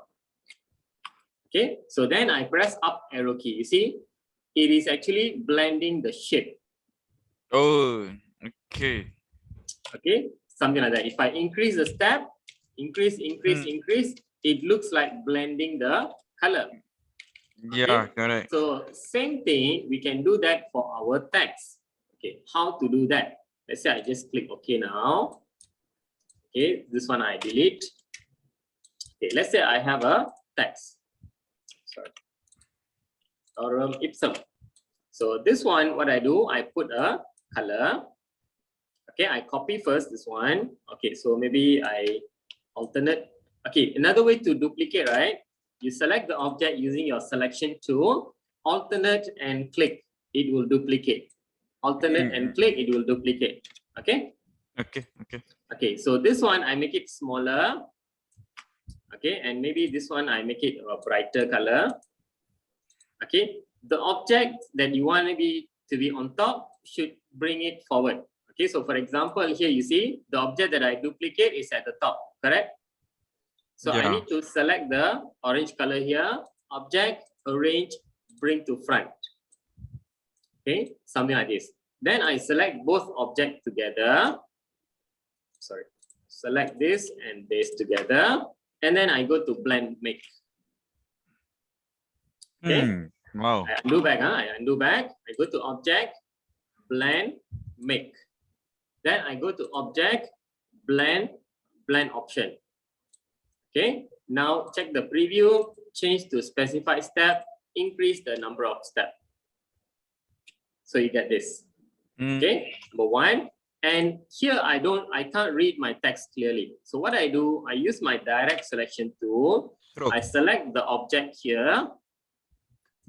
Okay, so then I press up arrow key. You see, it is actually blending the shape. Oh, okay. Okay, something like that. If I increase the step, increase, it looks like blending the color. Okay? Yeah, correct. So same thing, we can do that for our text. Okay, how to do that? Let's say I just click OK now. Okay, this one I delete. Okay, let's say I have a text. Sorry. Lorem ipsum. So this one, what I do, I put a color. Okay, I copy first this one. Okay, so maybe I alternate. Okay, another way to duplicate, right? You select the object using your selection tool, alternate and click, it will duplicate. Alternate and click, it will duplicate. Okay? Okay, okay. Okay, so this one, I make it smaller. Okay, and maybe this one, I make it a brighter color. Okay, the object that you want to be on top should bring it forward. Okay, so for example, here you see the object that I duplicate is at the top, correct? So I need to select the orange color here, object, arrange, bring to front. Okay, something like this. Then I select both objects together. Sorry, select this and this together. And then I go to blend, make. Okay, wow. I undo back, I undo back. I go to object, blend, make. Then I go to object, blend, blend option. Okay, now check the preview, change to specified step, increase the number of steps. So you get this. Okay, number one. And here I can't read my text clearly. So what I do, I use my direct selection tool. I select the object here.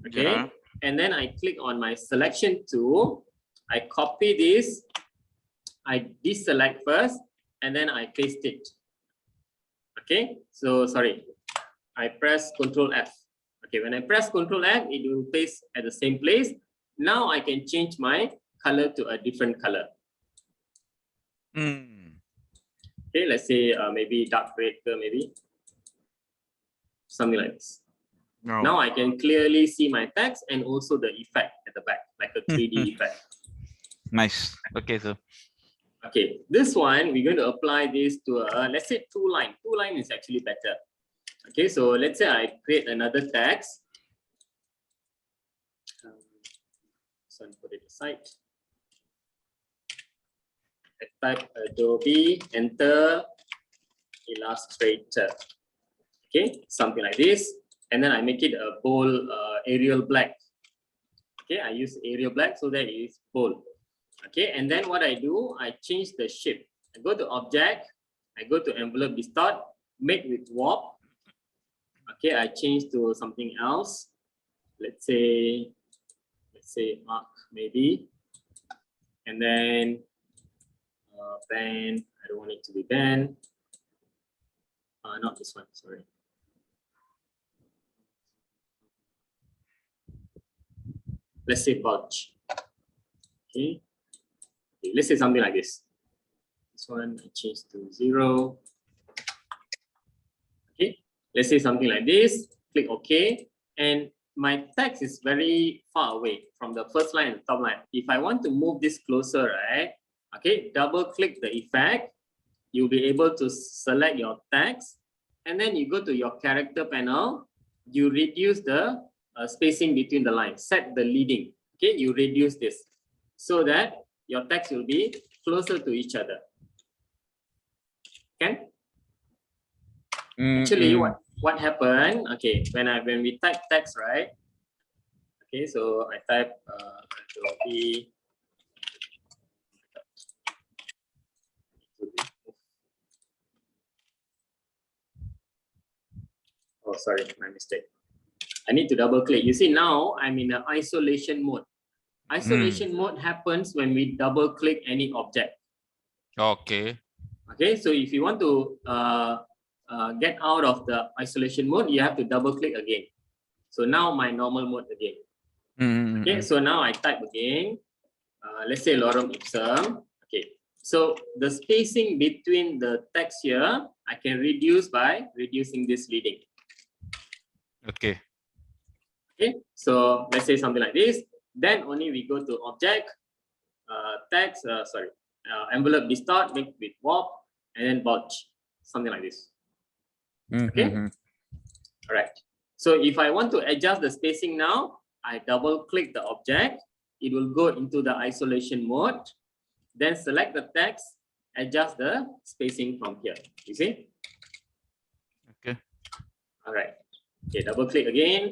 Okay, and then I click on my selection tool. I copy this. I deselect first, and then I paste it. Okay, so sorry, I press Ctrl F. Okay, when I press Ctrl F, it will paste at the same place. Now I can change my color to a different color. Okay, let's say maybe dark red, maybe something like this. Now I can clearly see my text and also the effect at the back, like a 3D effect. Nice. Okay, so. Okay, this one, we're going to apply this to a, let's say 2-line. 2-line is actually better. Okay, so let's say I create another text. So I'll put it aside. I type Adobe, enter Illustrator. Okay, something like this. And then I make it a bold Arial black. Okay, I use Arial black so that it is bold. Okay, and then what I do, I change the shape. I go to object, I go to envelope distort, make with warp. Okay, I change to something else. Let's say arc maybe. And then band, I don't want it to be band. Not this one, sorry. Let's say bulge. Okay. Okay, let's say something like this. This one I change to 0. Okay, let's say something like this. Click OK, and my text is very far away from the first line and top line. If I want to move this closer, right? Okay, double click the effect. You'll be able to select your text, and then you go to your character panel. You reduce the spacing between the lines. Set the leading. Okay, you reduce this so that your text will be closer to each other. Okay. Actually, what happened? Okay, when we type text, right? Okay, so I type Adobe. Oh, sorry, my mistake. I need to double click. You see, now I'm in an isolation mode. Isolation mode happens when we double click any object. Okay. Okay, so if you want to get out of the isolation mode, you have to double click again. So now my normal mode again. Okay, so now I type again. Let's say lorem ipsum. Okay, So the spacing between the text here, I can reduce by reducing this leading. Okay. Okay, so let's say something like this. Then only we go to object, text, envelope distort, make with warp, and then bulge, something like this. Okay. All right. So if I want to adjust the spacing now, I double click the object. It will go into the isolation mode. Then select the text, adjust the spacing from here. You see? Okay. All right. Okay, double click again.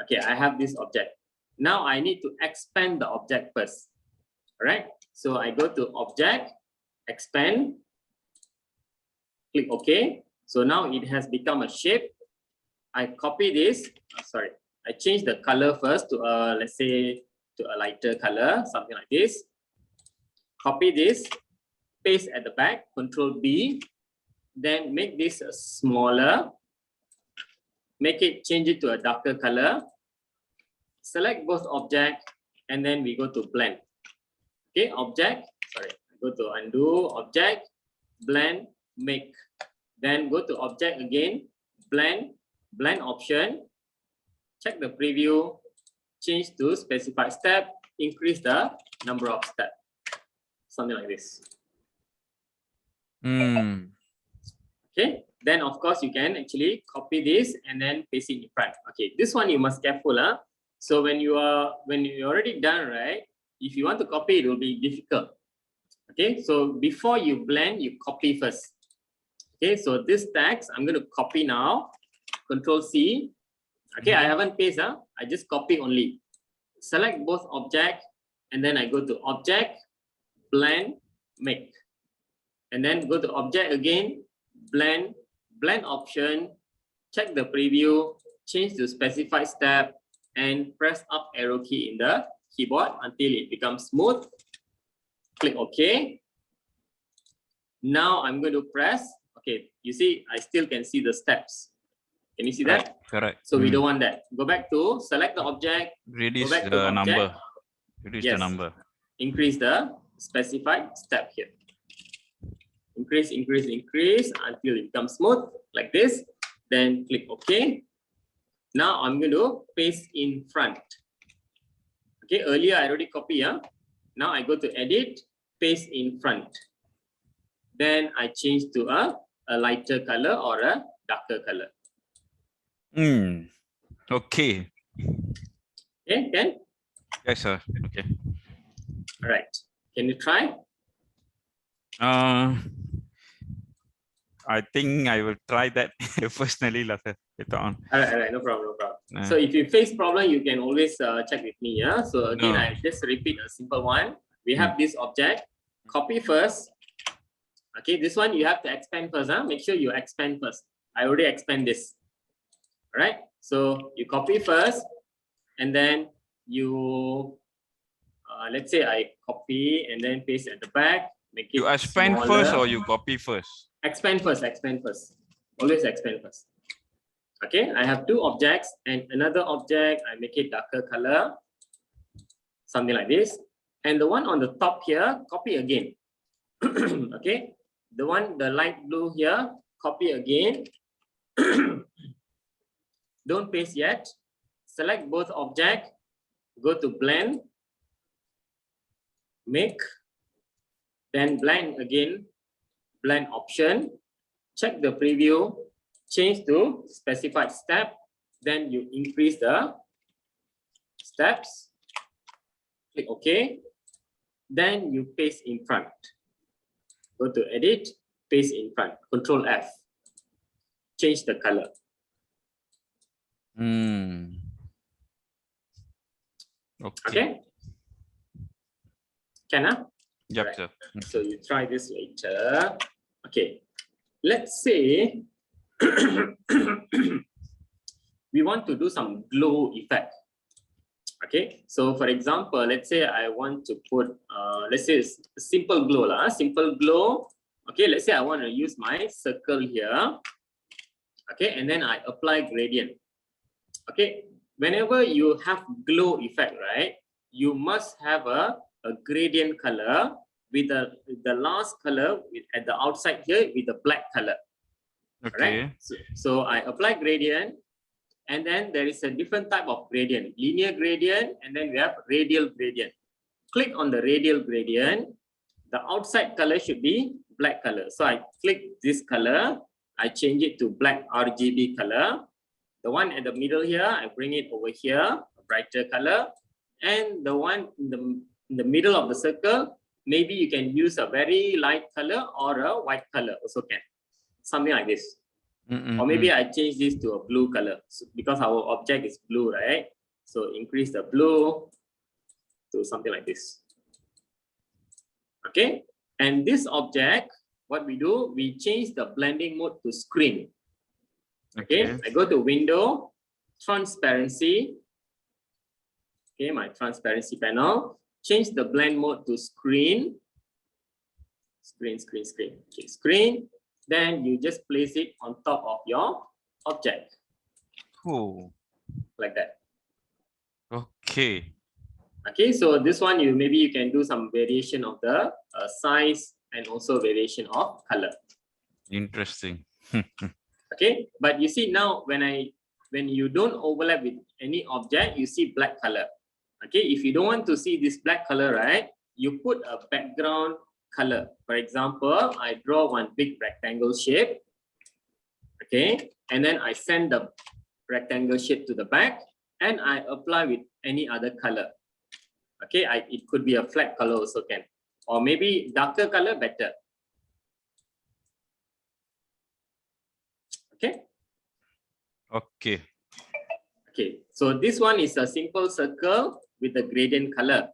Okay, I have this object. Now I need to expand the object first. All right. So I go to object, expand, click OK. So now it has become a shape. I copy this. I change the color first to let's say to a lighter color, something like this. Copy this, paste at the back, Control B, then make this smaller, change it to a darker color, select both object, and then we go to blend. Okay, object, go to undo, object, blend, make. Then go to object again, blend option, check the preview, change to specified step, increase the number of steps. Something like this. Okay, then of course you can actually copy this and then paste it in front. Okay, this one you must careful. So when you're already done, right? If you want to copy, it will be difficult. Okay, so before you blend, you copy first. Okay, so this text I'm going to copy now. Control C. Okay, I haven't paste. I just copy only. Select both object, and then I go to object, blend, make, and then go to object again, blend option, check the preview, change to specified step, and press up arrow key in the keyboard until it becomes smooth. Click OK. Now I'm going to press. Okay, you see, I still can see the steps. Can you see that? Correct. So we don't want that. Go back to select the object. Reduce go back the to object. number. Reduce Yes. the number. Increase the specified step here. Increase until it becomes smooth like this. Then click OK. Now I'm going to paste in front. Okay, earlier I already copied. Now I go to edit, paste in front. Then I change to a lighter color or a darker color. Okay. Okay, Ken? Yes, sir. Okay. All right. Can you try? I think I will try that personally later on. All right, no problem. So if you face problem, you can always check with me. So again, I just repeat a simple one. We have this object. Copy first. Okay, this one you have to expand first. Make sure you expand first. I already expand this. All right. So you copy first, and then you let's say I copy and then paste at the back. Make it you expand smaller. first or you copy first? Expand first. Always expand first. Okay, I have two objects and another object. I make it darker color, something like this. And the one on the top here, copy again. Okay, the light blue here, copy again. Don't paste yet. Select both object. Go to blend, make, then blend again. Blend option. Check the preview. Change to specified step. Then you increase the steps. Click OK. Then you paste in front. Go to edit, paste in front. Control F. Change the color. Okay. Can Yep, right. sir. So you try this later. Okay. Let's say we want to do some glow effect. Okay. So for example, let's say I want to put let's say a simple glow simple glow. Okay. Let's say I want to use my circle here. Okay, and then I apply gradient. Okay. Whenever you have glow effect, right, you must have a gradient color with the last color at the outside here with the black color. Okay. Right? So I apply gradient, and then there is a different type of gradient, linear gradient, and then we have radial gradient. Click on the radial gradient. The outside color should be black color. So I click this color, I change it to black RGB color. The one at the middle here, I bring it over here, a brighter color. And the one in the middle of the circle, maybe you can use a very light color or a white color also can. Something like this. Or maybe I change this to a blue color because our object is blue, right? So increase the blue to something like this. Okay, and this object, what we do, we change the blending mode to screen. Okay, I go to window, transparency. Okay, my transparency panel, change the blend mode to screen. Screen. Okay, screen. Then you just place it on top of your object. Oh. Like that. Okay. Okay, so this one maybe you can do some variation of the size and also variation of color. Interesting. Okay, but you see now when you don't overlap with any object, you see black color. Okay, if you don't want to see this black color, right, you put a background color. For example, I draw one big rectangle shape. Okay, and then I send the rectangle shape to the back and I apply with any other color. Okay, it could be a flat color also can, or maybe darker color better. Okay. Okay. Okay, so this one is a simple circle with a gradient color.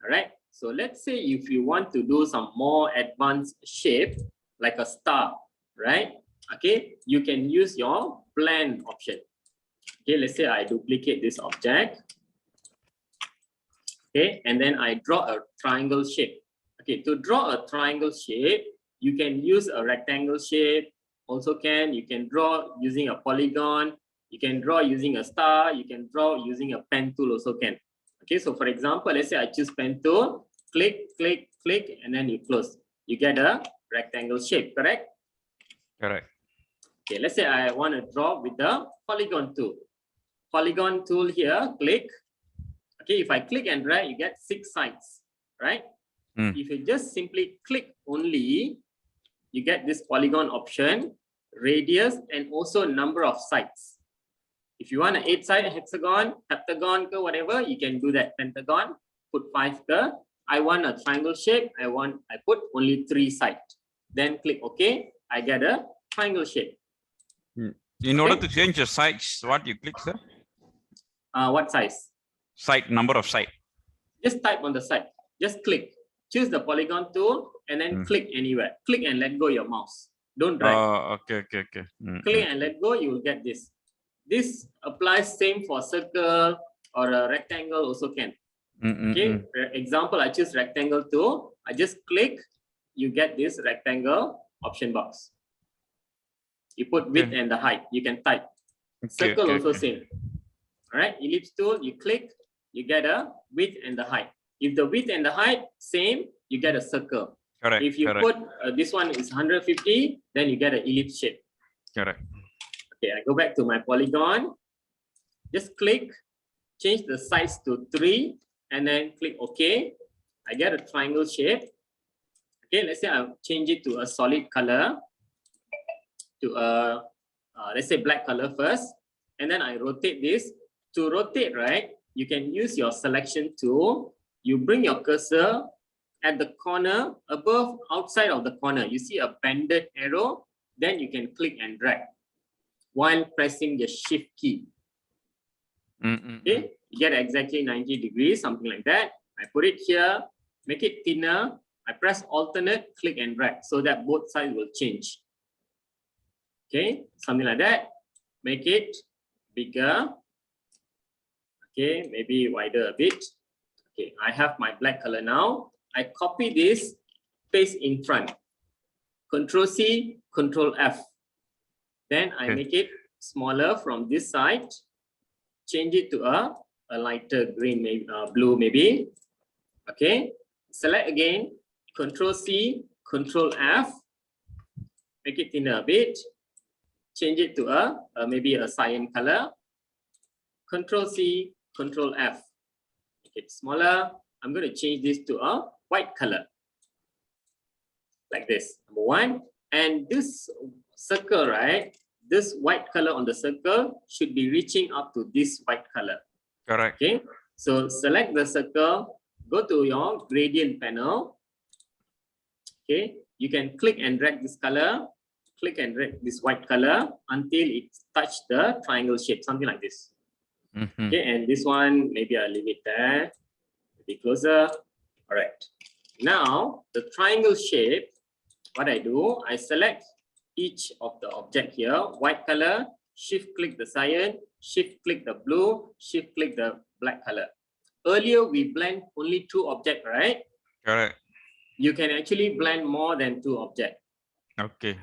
All right. So let's say if you want to do some more advanced shape, like a star, right? Okay, you can use your blend option. Okay, let's say I duplicate this object. Okay, and then I draw a triangle shape. Okay, to draw a triangle shape, you can use a rectangle shape. Also you can draw using a polygon. You can draw using a star. You can draw using a pen tool also can. Okay, so for example, let's say I choose pen tool, click, and then you close. You get a rectangle shape, correct? Correct. Okay, let's say I want to draw with the polygon tool. Polygon tool here, click. Okay, if I click and drag, you get 6 sides, right? If you just simply click only, you get this polygon option, radius, and also number of sides. If you want an 8-side hexagon, heptagon, whatever, you can do that. Pentagon, put 5. I want a triangle shape. I put only 3 sides. Then click OK. I get a triangle shape. In order to change the size, what you click, sir? What size? Site, number of site. Just type on the side. Just click. Choose the polygon tool and then click anywhere. Click and let go your mouse. Don't drag. Okay. Click and let go, you will get this. This applies same for circle or a rectangle also can. Okay, for example, I choose rectangle tool. I just click, you get this rectangle option box. You put width and the height. You can type. Circle also same. All right, ellipse tool, you click, you get a width and the height. If the width and the height same, you get a circle. Correct. If you put this one is 150, then you get an ellipse shape. Correct. Okay, I go back to my polygon. Just click, change the size to 3, and then click OK. I get a triangle shape. Okay, let's say I'll change it to a solid color, to a let's say black color first, and then I rotate this. To rotate, right, you can use your selection tool. You bring your cursor at the corner, above, outside of the corner. You see a banded arrow, then you can click and drag while pressing the shift key. Okay, you get exactly 90 degrees, something like that. I put it here, make it thinner. I press alternate, click and drag so that both sides will change. Okay, something like that. Make it bigger. Okay, maybe wider a bit. Okay, I have my black color now. I copy this, paste in front. Control C, Control F. Then I make it smaller from this side. Change it to a lighter green, maybe blue, maybe. Okay, select again, Control C, Control F, make it thinner a bit, change it to maybe a cyan color. Control C, Control F, make it smaller. I'm going to change this to a white color, like this, number one. And this circle, right? This white color on the circle should be reaching up to this white color. Correct. Okay, so select the circle, go to your gradient panel. Okay, you can click and drag this color, click and drag this white color until it touches the triangle shape, something like this. Okay, and this one, maybe I'll leave it there, maybe closer. All right, now the triangle shape, what I do, I select each of the object here, white color, shift click the cyan, shift click the blue, shift click the black color. Earlier we blend only 2 objects, right? Correct. You can actually blend more than 2 objects. Okay.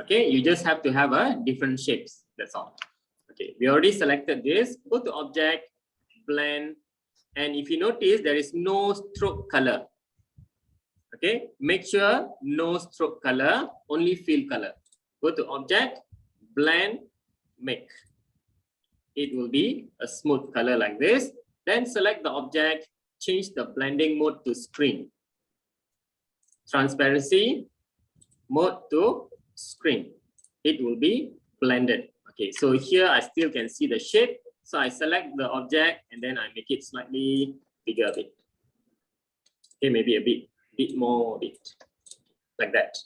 Okay, you just have to have a different shapes. That's all. Okay, we already selected this. Go to object, blend, and if you notice, there is no stroke color. Okay, make sure no stroke color, only fill color. Go to object, blend, make. It will be a smooth color like this. Then select the object, change the blending mode to screen. Transparency mode to screen. It will be blended. Okay, so here I still can see the shape. So I select the object and then I make it slightly bigger a bit. Okay, maybe a bit more, like that.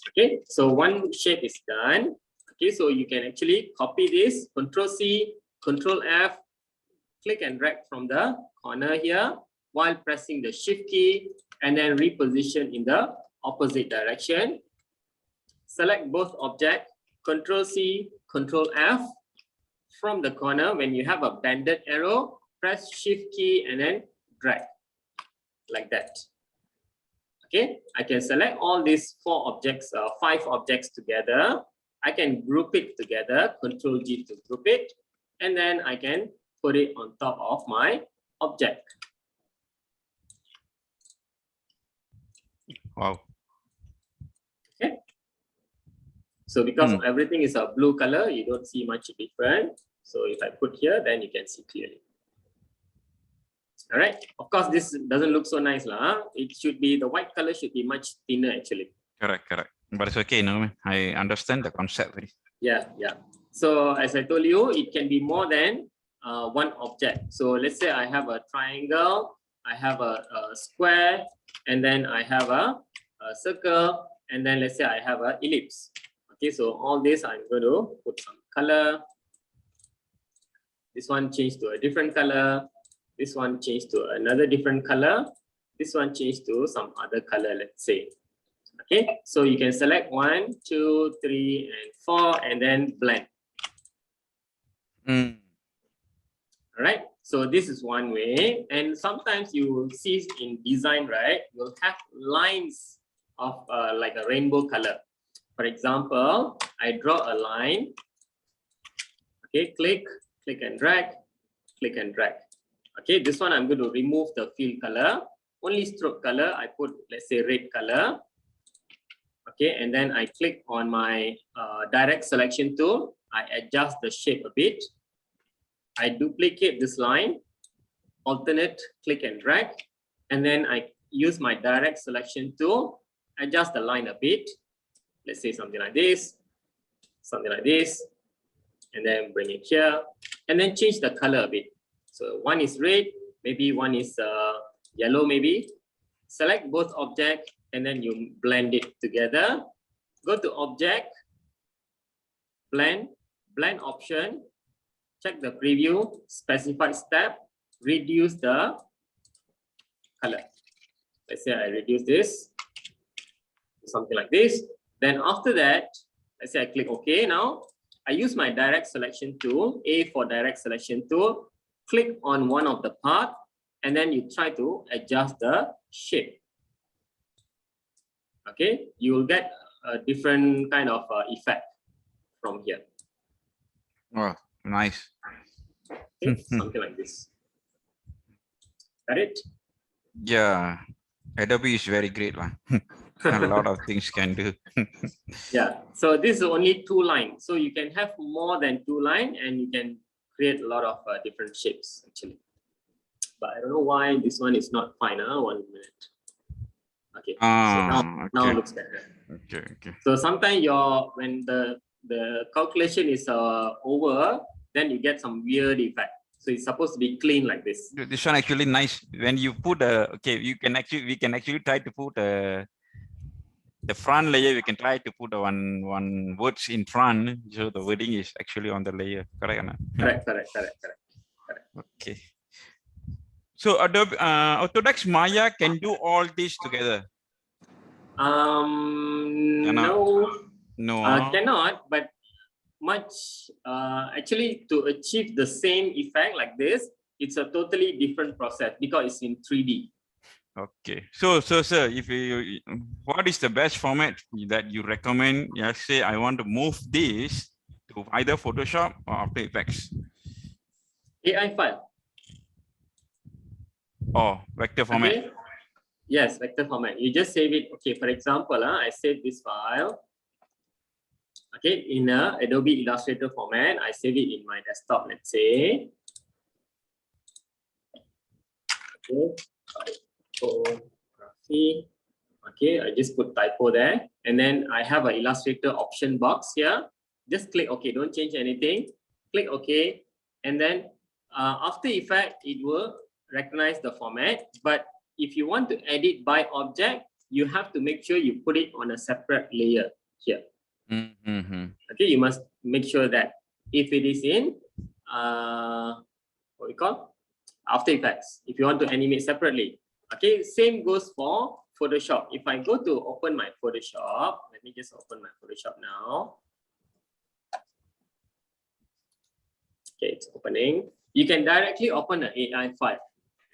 Okay, so one shape is done. Okay, so you can actually copy this, Control C, Control F, click and drag from the corner here while pressing the Shift key and then reposition in the opposite direction. Select both objects, Control C, Control F. From the corner, when you have a banded arrow, press Shift key and then drag, like that. Okay, I can select all these 4 objects, 5 objects together. I can group it together, Control G to group it, and then I can put it on top of my object. Wow. Okay. So because everything is a blue color, you don't see much different. So if I put here, then you can see clearly. All right. Of course, this doesn't look so nice, lah. It should be, the white color should be much thinner actually. Correct. But it's okay, no? I understand the concept. Yeah. So as I told you, it can be more than one object. So let's say I have a triangle, I have a square, and then I have a circle, and then let's say I have an ellipse. Okay, so all this I'm going to put some color. This one changed to a different color. This one changed to another different color. This one changed to some other color, let's say. Okay, so you can select 1, 2, 3, and 4, and then blend. All right, so this is one way. And sometimes you will see in design, right, you'll have lines of like a rainbow color. For example, I draw a line. Okay, click and drag, click and drag. Okay, this one I'm going to remove the fill color. Only stroke color, I put, let's say, red color. Okay, and then I click on my direct selection tool. I adjust the shape a bit. I duplicate this line, alternate click and drag, and then I use my direct selection tool, adjust the line a bit. Let's say something like this, and then bring it here, and then change the color a bit. So one is red, maybe one is yellow, maybe. Select both objects, and then you blend it together. Go to object, blend option, check the preview, specified step, reduce the color. Let's say I reduce this, something like this. Then after that, let's say I click OK. Now I use my direct selection tool, A for direct selection tool, click on one of the part, and then you try to adjust the shape. Okay, you will get a different kind of effect from here. Oh, nice. Okay, something like this. Got it? Yeah. Adobe is very great one. A lot of things can do. Yeah, so this is only 2 lines. So you can have more than 2 lines and you can create a lot of different shapes actually. But I don't know why this one is not fine. 1 minute. Okay, so now Okay. it looks better. Okay. So sometimes when the calculation is over, then you get some weird effect. So it's supposed to be clean like this. This one actually nice. When you put we can actually try to put the front layer. We can try to put one words in front, so the wording is actually on the layer. Correct or not? Correct. Okay. So Adobe Autodesk Maya can do all this together. No, No. cannot. But actually, to achieve the same effect like this, it's a totally different process because it's in 3D. Okay. So sir, if you, what is the best format that you recommend? Let's say I want to move this to either Photoshop or After Effects. AI file. Oh, vector format. Okay. Yes, vector format. You just save it. Okay, for example, I save this file. Okay, in a Adobe Illustrator format. I save it in my desktop, let's say. Okay, typography. Okay, I just put typo there. And then I have an Illustrator option box here. Just click OK, don't change anything. Click OK. And then After Effects, it will recognize the format. But if you want to edit by object, you have to make sure you put it on a separate layer here. Okay, you must make sure that if it is in what we call After Effects, if you want to animate separately. Okay, same goes for Photoshop. If I go to open my Photoshop, let me just open my Photoshop now. Okay, it's opening. You can directly open an AI file,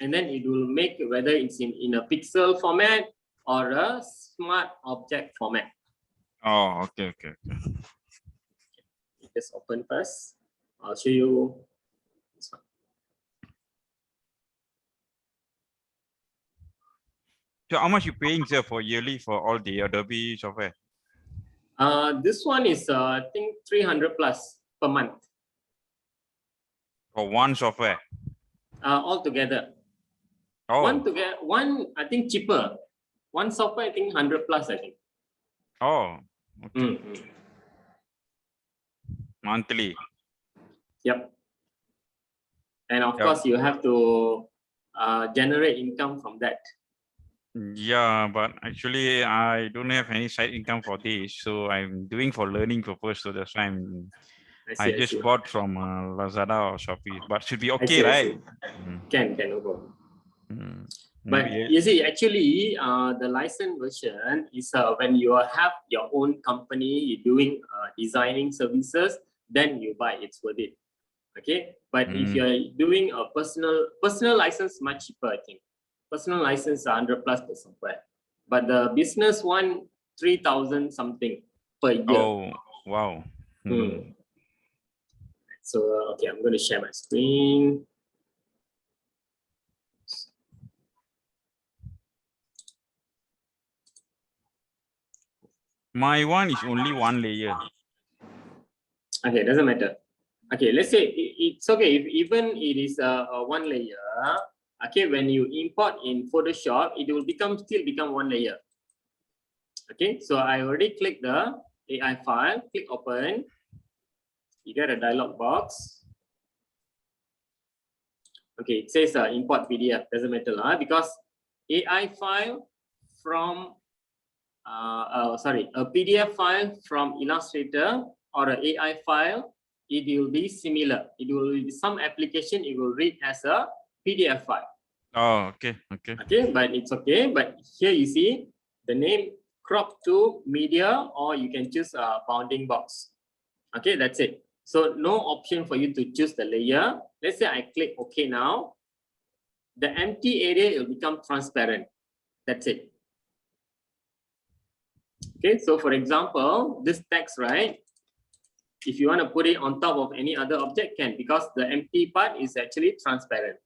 and then it will make whether it's in a pixel format or a smart object format. Oh, okay. Just open first. I'll show you this one. So how much you paying sir for yearly for all the Adobe software? This one is I think 300 plus per month. For one software? All together. Oh. One I think cheaper. One software I think 100 plus I think. Oh. Okay. Monthly. Yep. And of course you have to generate income from that. Yeah, but actually I don't have any side income for this, so I'm doing for learning purpose. So that's why I just bought from Lazada or Shopee, but should be okay, right? Can no problem. But Maybe you see, actually, the license version is when you have your own company, you're doing designing services, then you buy. It's worth it. Okay, but if you're doing a personal license, much cheaper, I think. Personal license 100 plus per software, but the business one 3,000 something per year. Oh wow. So okay, I'm going to share my screen. My one is only one layer. Okay, doesn't matter. Okay, let's say it's okay if even it is a one layer. Okay, when you import in Photoshop, it will still become one layer. Okay, so I already clicked the AI file, click open. You get a dialog box. Okay, it says import PDF, doesn't matter because AI file from a PDF file from Illustrator or an AI file, it will be similar. It will be some application, it will read as a PDF file. Oh, okay. Okay, but it's okay. But here you see the name crop to media, or you can choose a bounding box. Okay, that's it. So no option for you to choose the layer. Let's say I click OK now. The empty area will become transparent. That's it. Okay, so for example, this text, right? If you want to put it on top of any other object, can, because the empty part is actually transparent.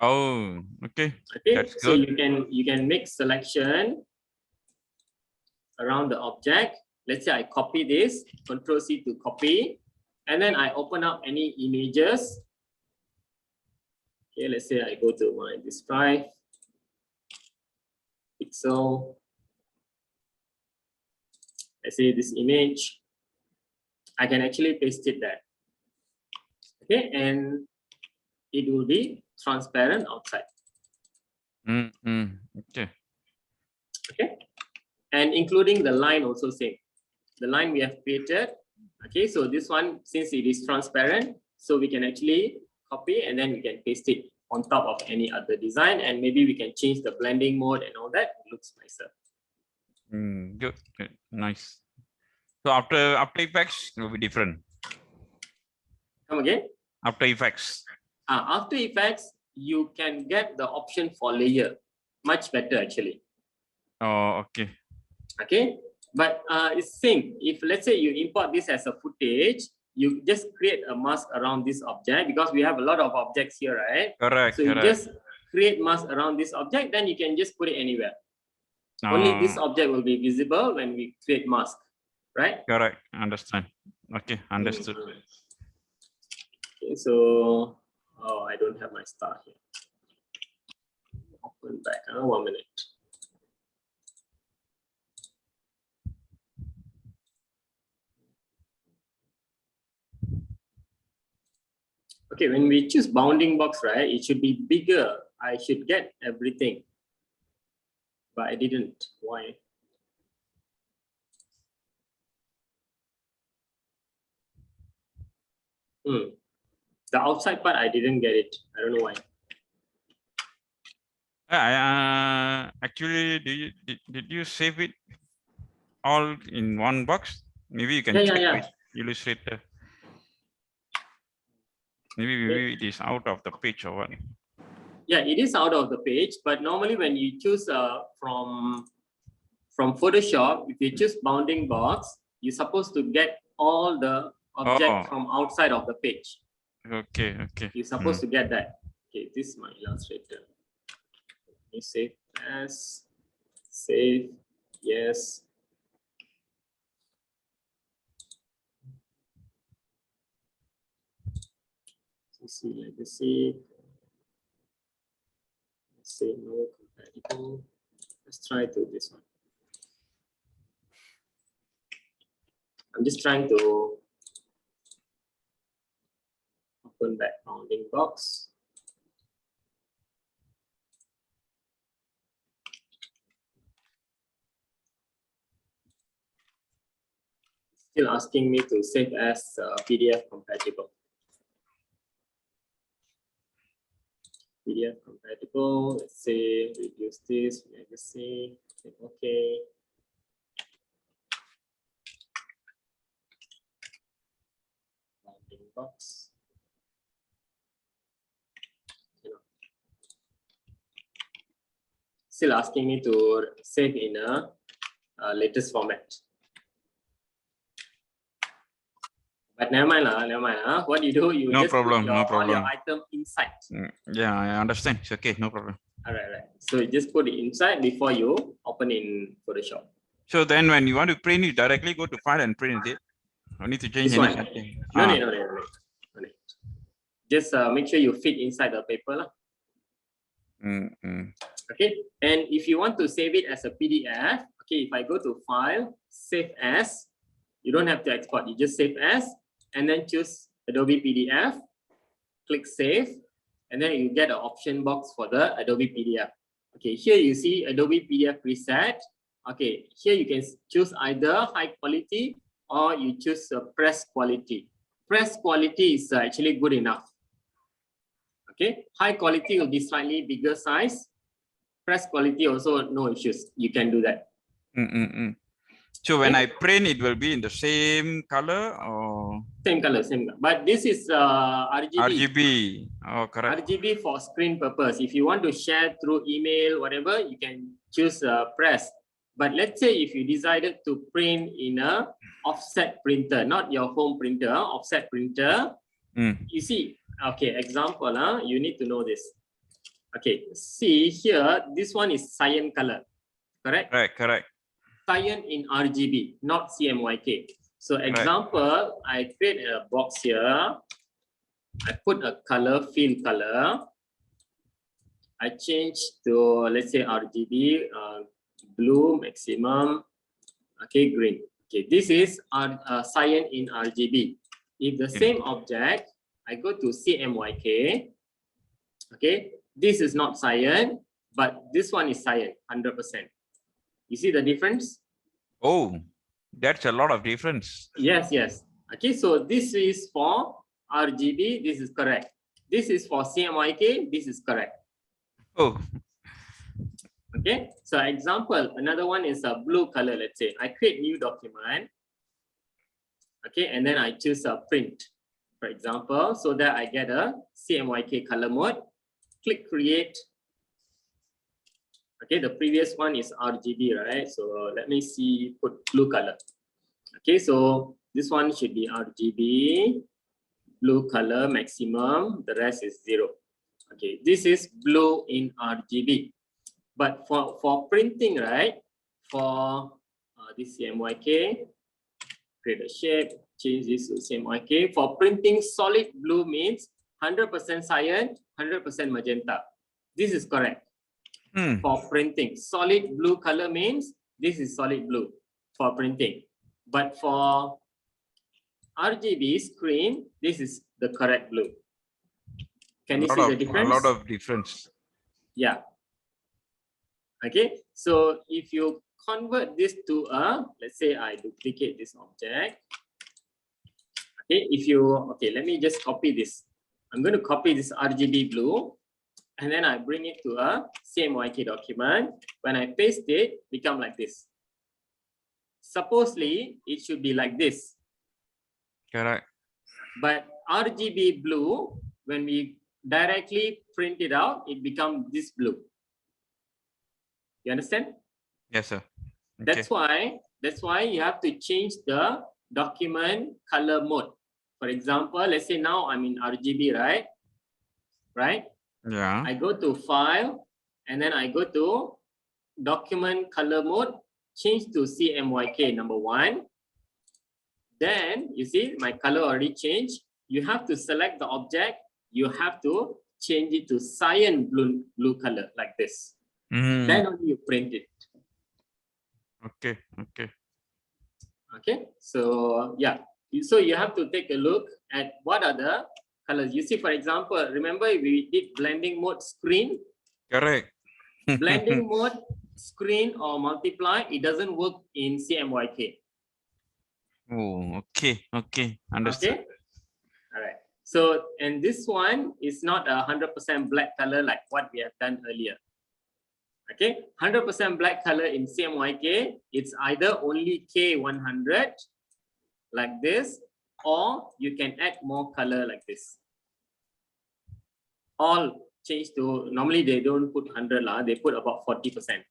Oh, okay. Okay, That's so good. you can make selection around the object. Let's say I copy this, Control C to copy, and then I open up any images. Okay, let's say I go to my disk drive, pixel. Let's say this image. I can actually paste it there. Okay, and it will be transparent outside. Okay. Okay, and including the line also same. The line we have created. Okay, so this one, since it is transparent, so we can actually copy and then we can paste it on top of any other design, and maybe we can change the blending mode and all that. It looks nicer. Good. Good. Nice. So after Effects, it will be different. Come again? After Effects. After Effects, you can get the option for layer. Much better actually. Oh, okay. Okay, but it's same. If let's say you import this as a footage, you just create a mask around this object, because we have a lot of objects here, right? Correct. So you Correct. just create mask around this object, then you can just put it anywhere. Oh, Only this object will be visible when we create mask, right? correct. Understand. Okay, understood. Okay, so I don't have my star here. Open back. 1 minute. Okay, when we choose bounding box, right, it should be bigger. I should get everything, but I didn't. Why? The outside part, I didn't get it. I don't know why. Actually, did you save it all in one box? Maybe you can Yeah, check yeah, yeah. with Illustrator. Maybe it is out of the page or what? Yeah, it is out of the page, but normally when you choose from Photoshop, if you choose bounding box, you're supposed to get all the object from outside of the page. Okay, okay. You're supposed to get that. Okay, this is my Illustrator. Let me save as, save, yes. CC legacy. Let's say no compatible. Let's try to this one. I'm just trying to open that bounding box. Still asking me to save as PDF compatible. PDF compatible. Let's say reduce this legacy. Okay. Bounding box. Still asking me to save in a latest format. But never mind lah, never mind. What you do, you No just problem, put your, no problem. all your item inside. Yeah, I understand. It's okay, no problem. All right. So you just put it inside before you open in Photoshop. So then when you want to print, you directly go to file and print it. I need to change This any one. setting. No need. Just make sure you fit inside the paper lah. Okay, and if you want to save it as a PDF, okay, if I go to File, Save As, you don't have to export, you just save as, and then choose Adobe PDF, click Save, and then you get an option box for the Adobe PDF. Okay, here you see Adobe PDF preset. Okay, here you can choose either high quality or you choose press quality. Press quality is actually good enough. Okay, high quality will be slightly bigger size. Press quality also no issues. You can do that. So when I print, it will be in the same color or same color. But this is RGB. RGB. Oh, correct. RGB for screen purpose. If you want to share through email, whatever, you can choose press. But let's say if you decided to print in a offset printer, not your home printer, offset printer. You see, okay, example, you need to know this. Okay, see here, this one is cyan color, correct? Correct. Cyan in RGB, not CMYK. So example, I create a box here. I put a color, fill color. I change to, let's say, RGB, blue maximum, okay, green. Okay, this is cyan in RGB. If the same object, I go to CMYK, okay, this is not cyan, but this one is cyan, 100%. You see the difference? Oh, that's a lot of difference. Yes, yes. Okay, so this is for RGB, this is correct. This is for CMYK, this is correct. Oh, Okay, so example, another one is a blue color, let's say. I create new document. Okay, and then I choose a print, for example, so that I get a CMYK color mode. Click create. Okay, the previous one is RGB, right? So let me see, put blue color. Okay, so this one should be RGB, blue color maximum, the rest is 0. Okay, this is blue in RGB. But for printing, right, for this CMYK, create a shape, change this to CMYK. For printing, solid blue means 100% cyan, 100% magenta. This is correct. For printing, solid blue color means this is solid blue for printing. But for RGB screen, this is the correct blue. Can you see the difference? A lot of difference. Yeah. Okay, so if you convert this to a, let's say I duplicate this object. Okay, let me just copy this. I'm going to copy this RGB blue, and then I bring it to a CMYK document. When I paste it, become like this. Supposedly, it should be like this. Correct. But RGB blue, when we directly print it out, it becomes this blue. You understand? Yes, sir. Okay. That's why you have to change the document color mode. For example, let's say now I'm in RGB, right? Right? Yeah. I go to file and then I go to document color mode, change to CMYK number 1. Then you see my color already changed. You have to select the object. You have to change it to cyan blue color like this. Then only you print it. Okay. So yeah, so you have to take a look at what are the colors. You see, for example, remember we did blending mode screen. Correct. Blending mode screen or multiply, it doesn't work in CMYK. Oh, okay. Understood. Okay. All right. So, and this one is not 100% black color like what we have done earlier. Okay, 100% black color in CMYK, it's either only K100 like this, or you can add more color like this. All change to, normally they don't put 100 lah, they put about 40%.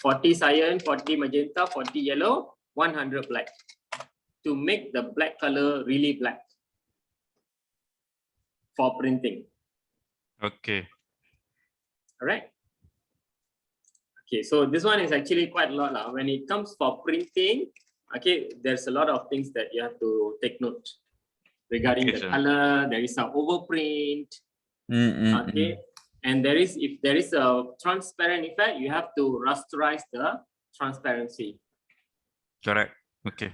40 cyan, 40 magenta, 40 yellow, 100 black. To make the black color really black for printing. Okay. All right. Okay, so this one is actually quite a lot. When it comes for printing, okay, there's a lot of things that you have to take note regarding the color. There is an overprint. Okay, and if there is a transparent effect, you have to rasterize the transparency. Correct. Okay.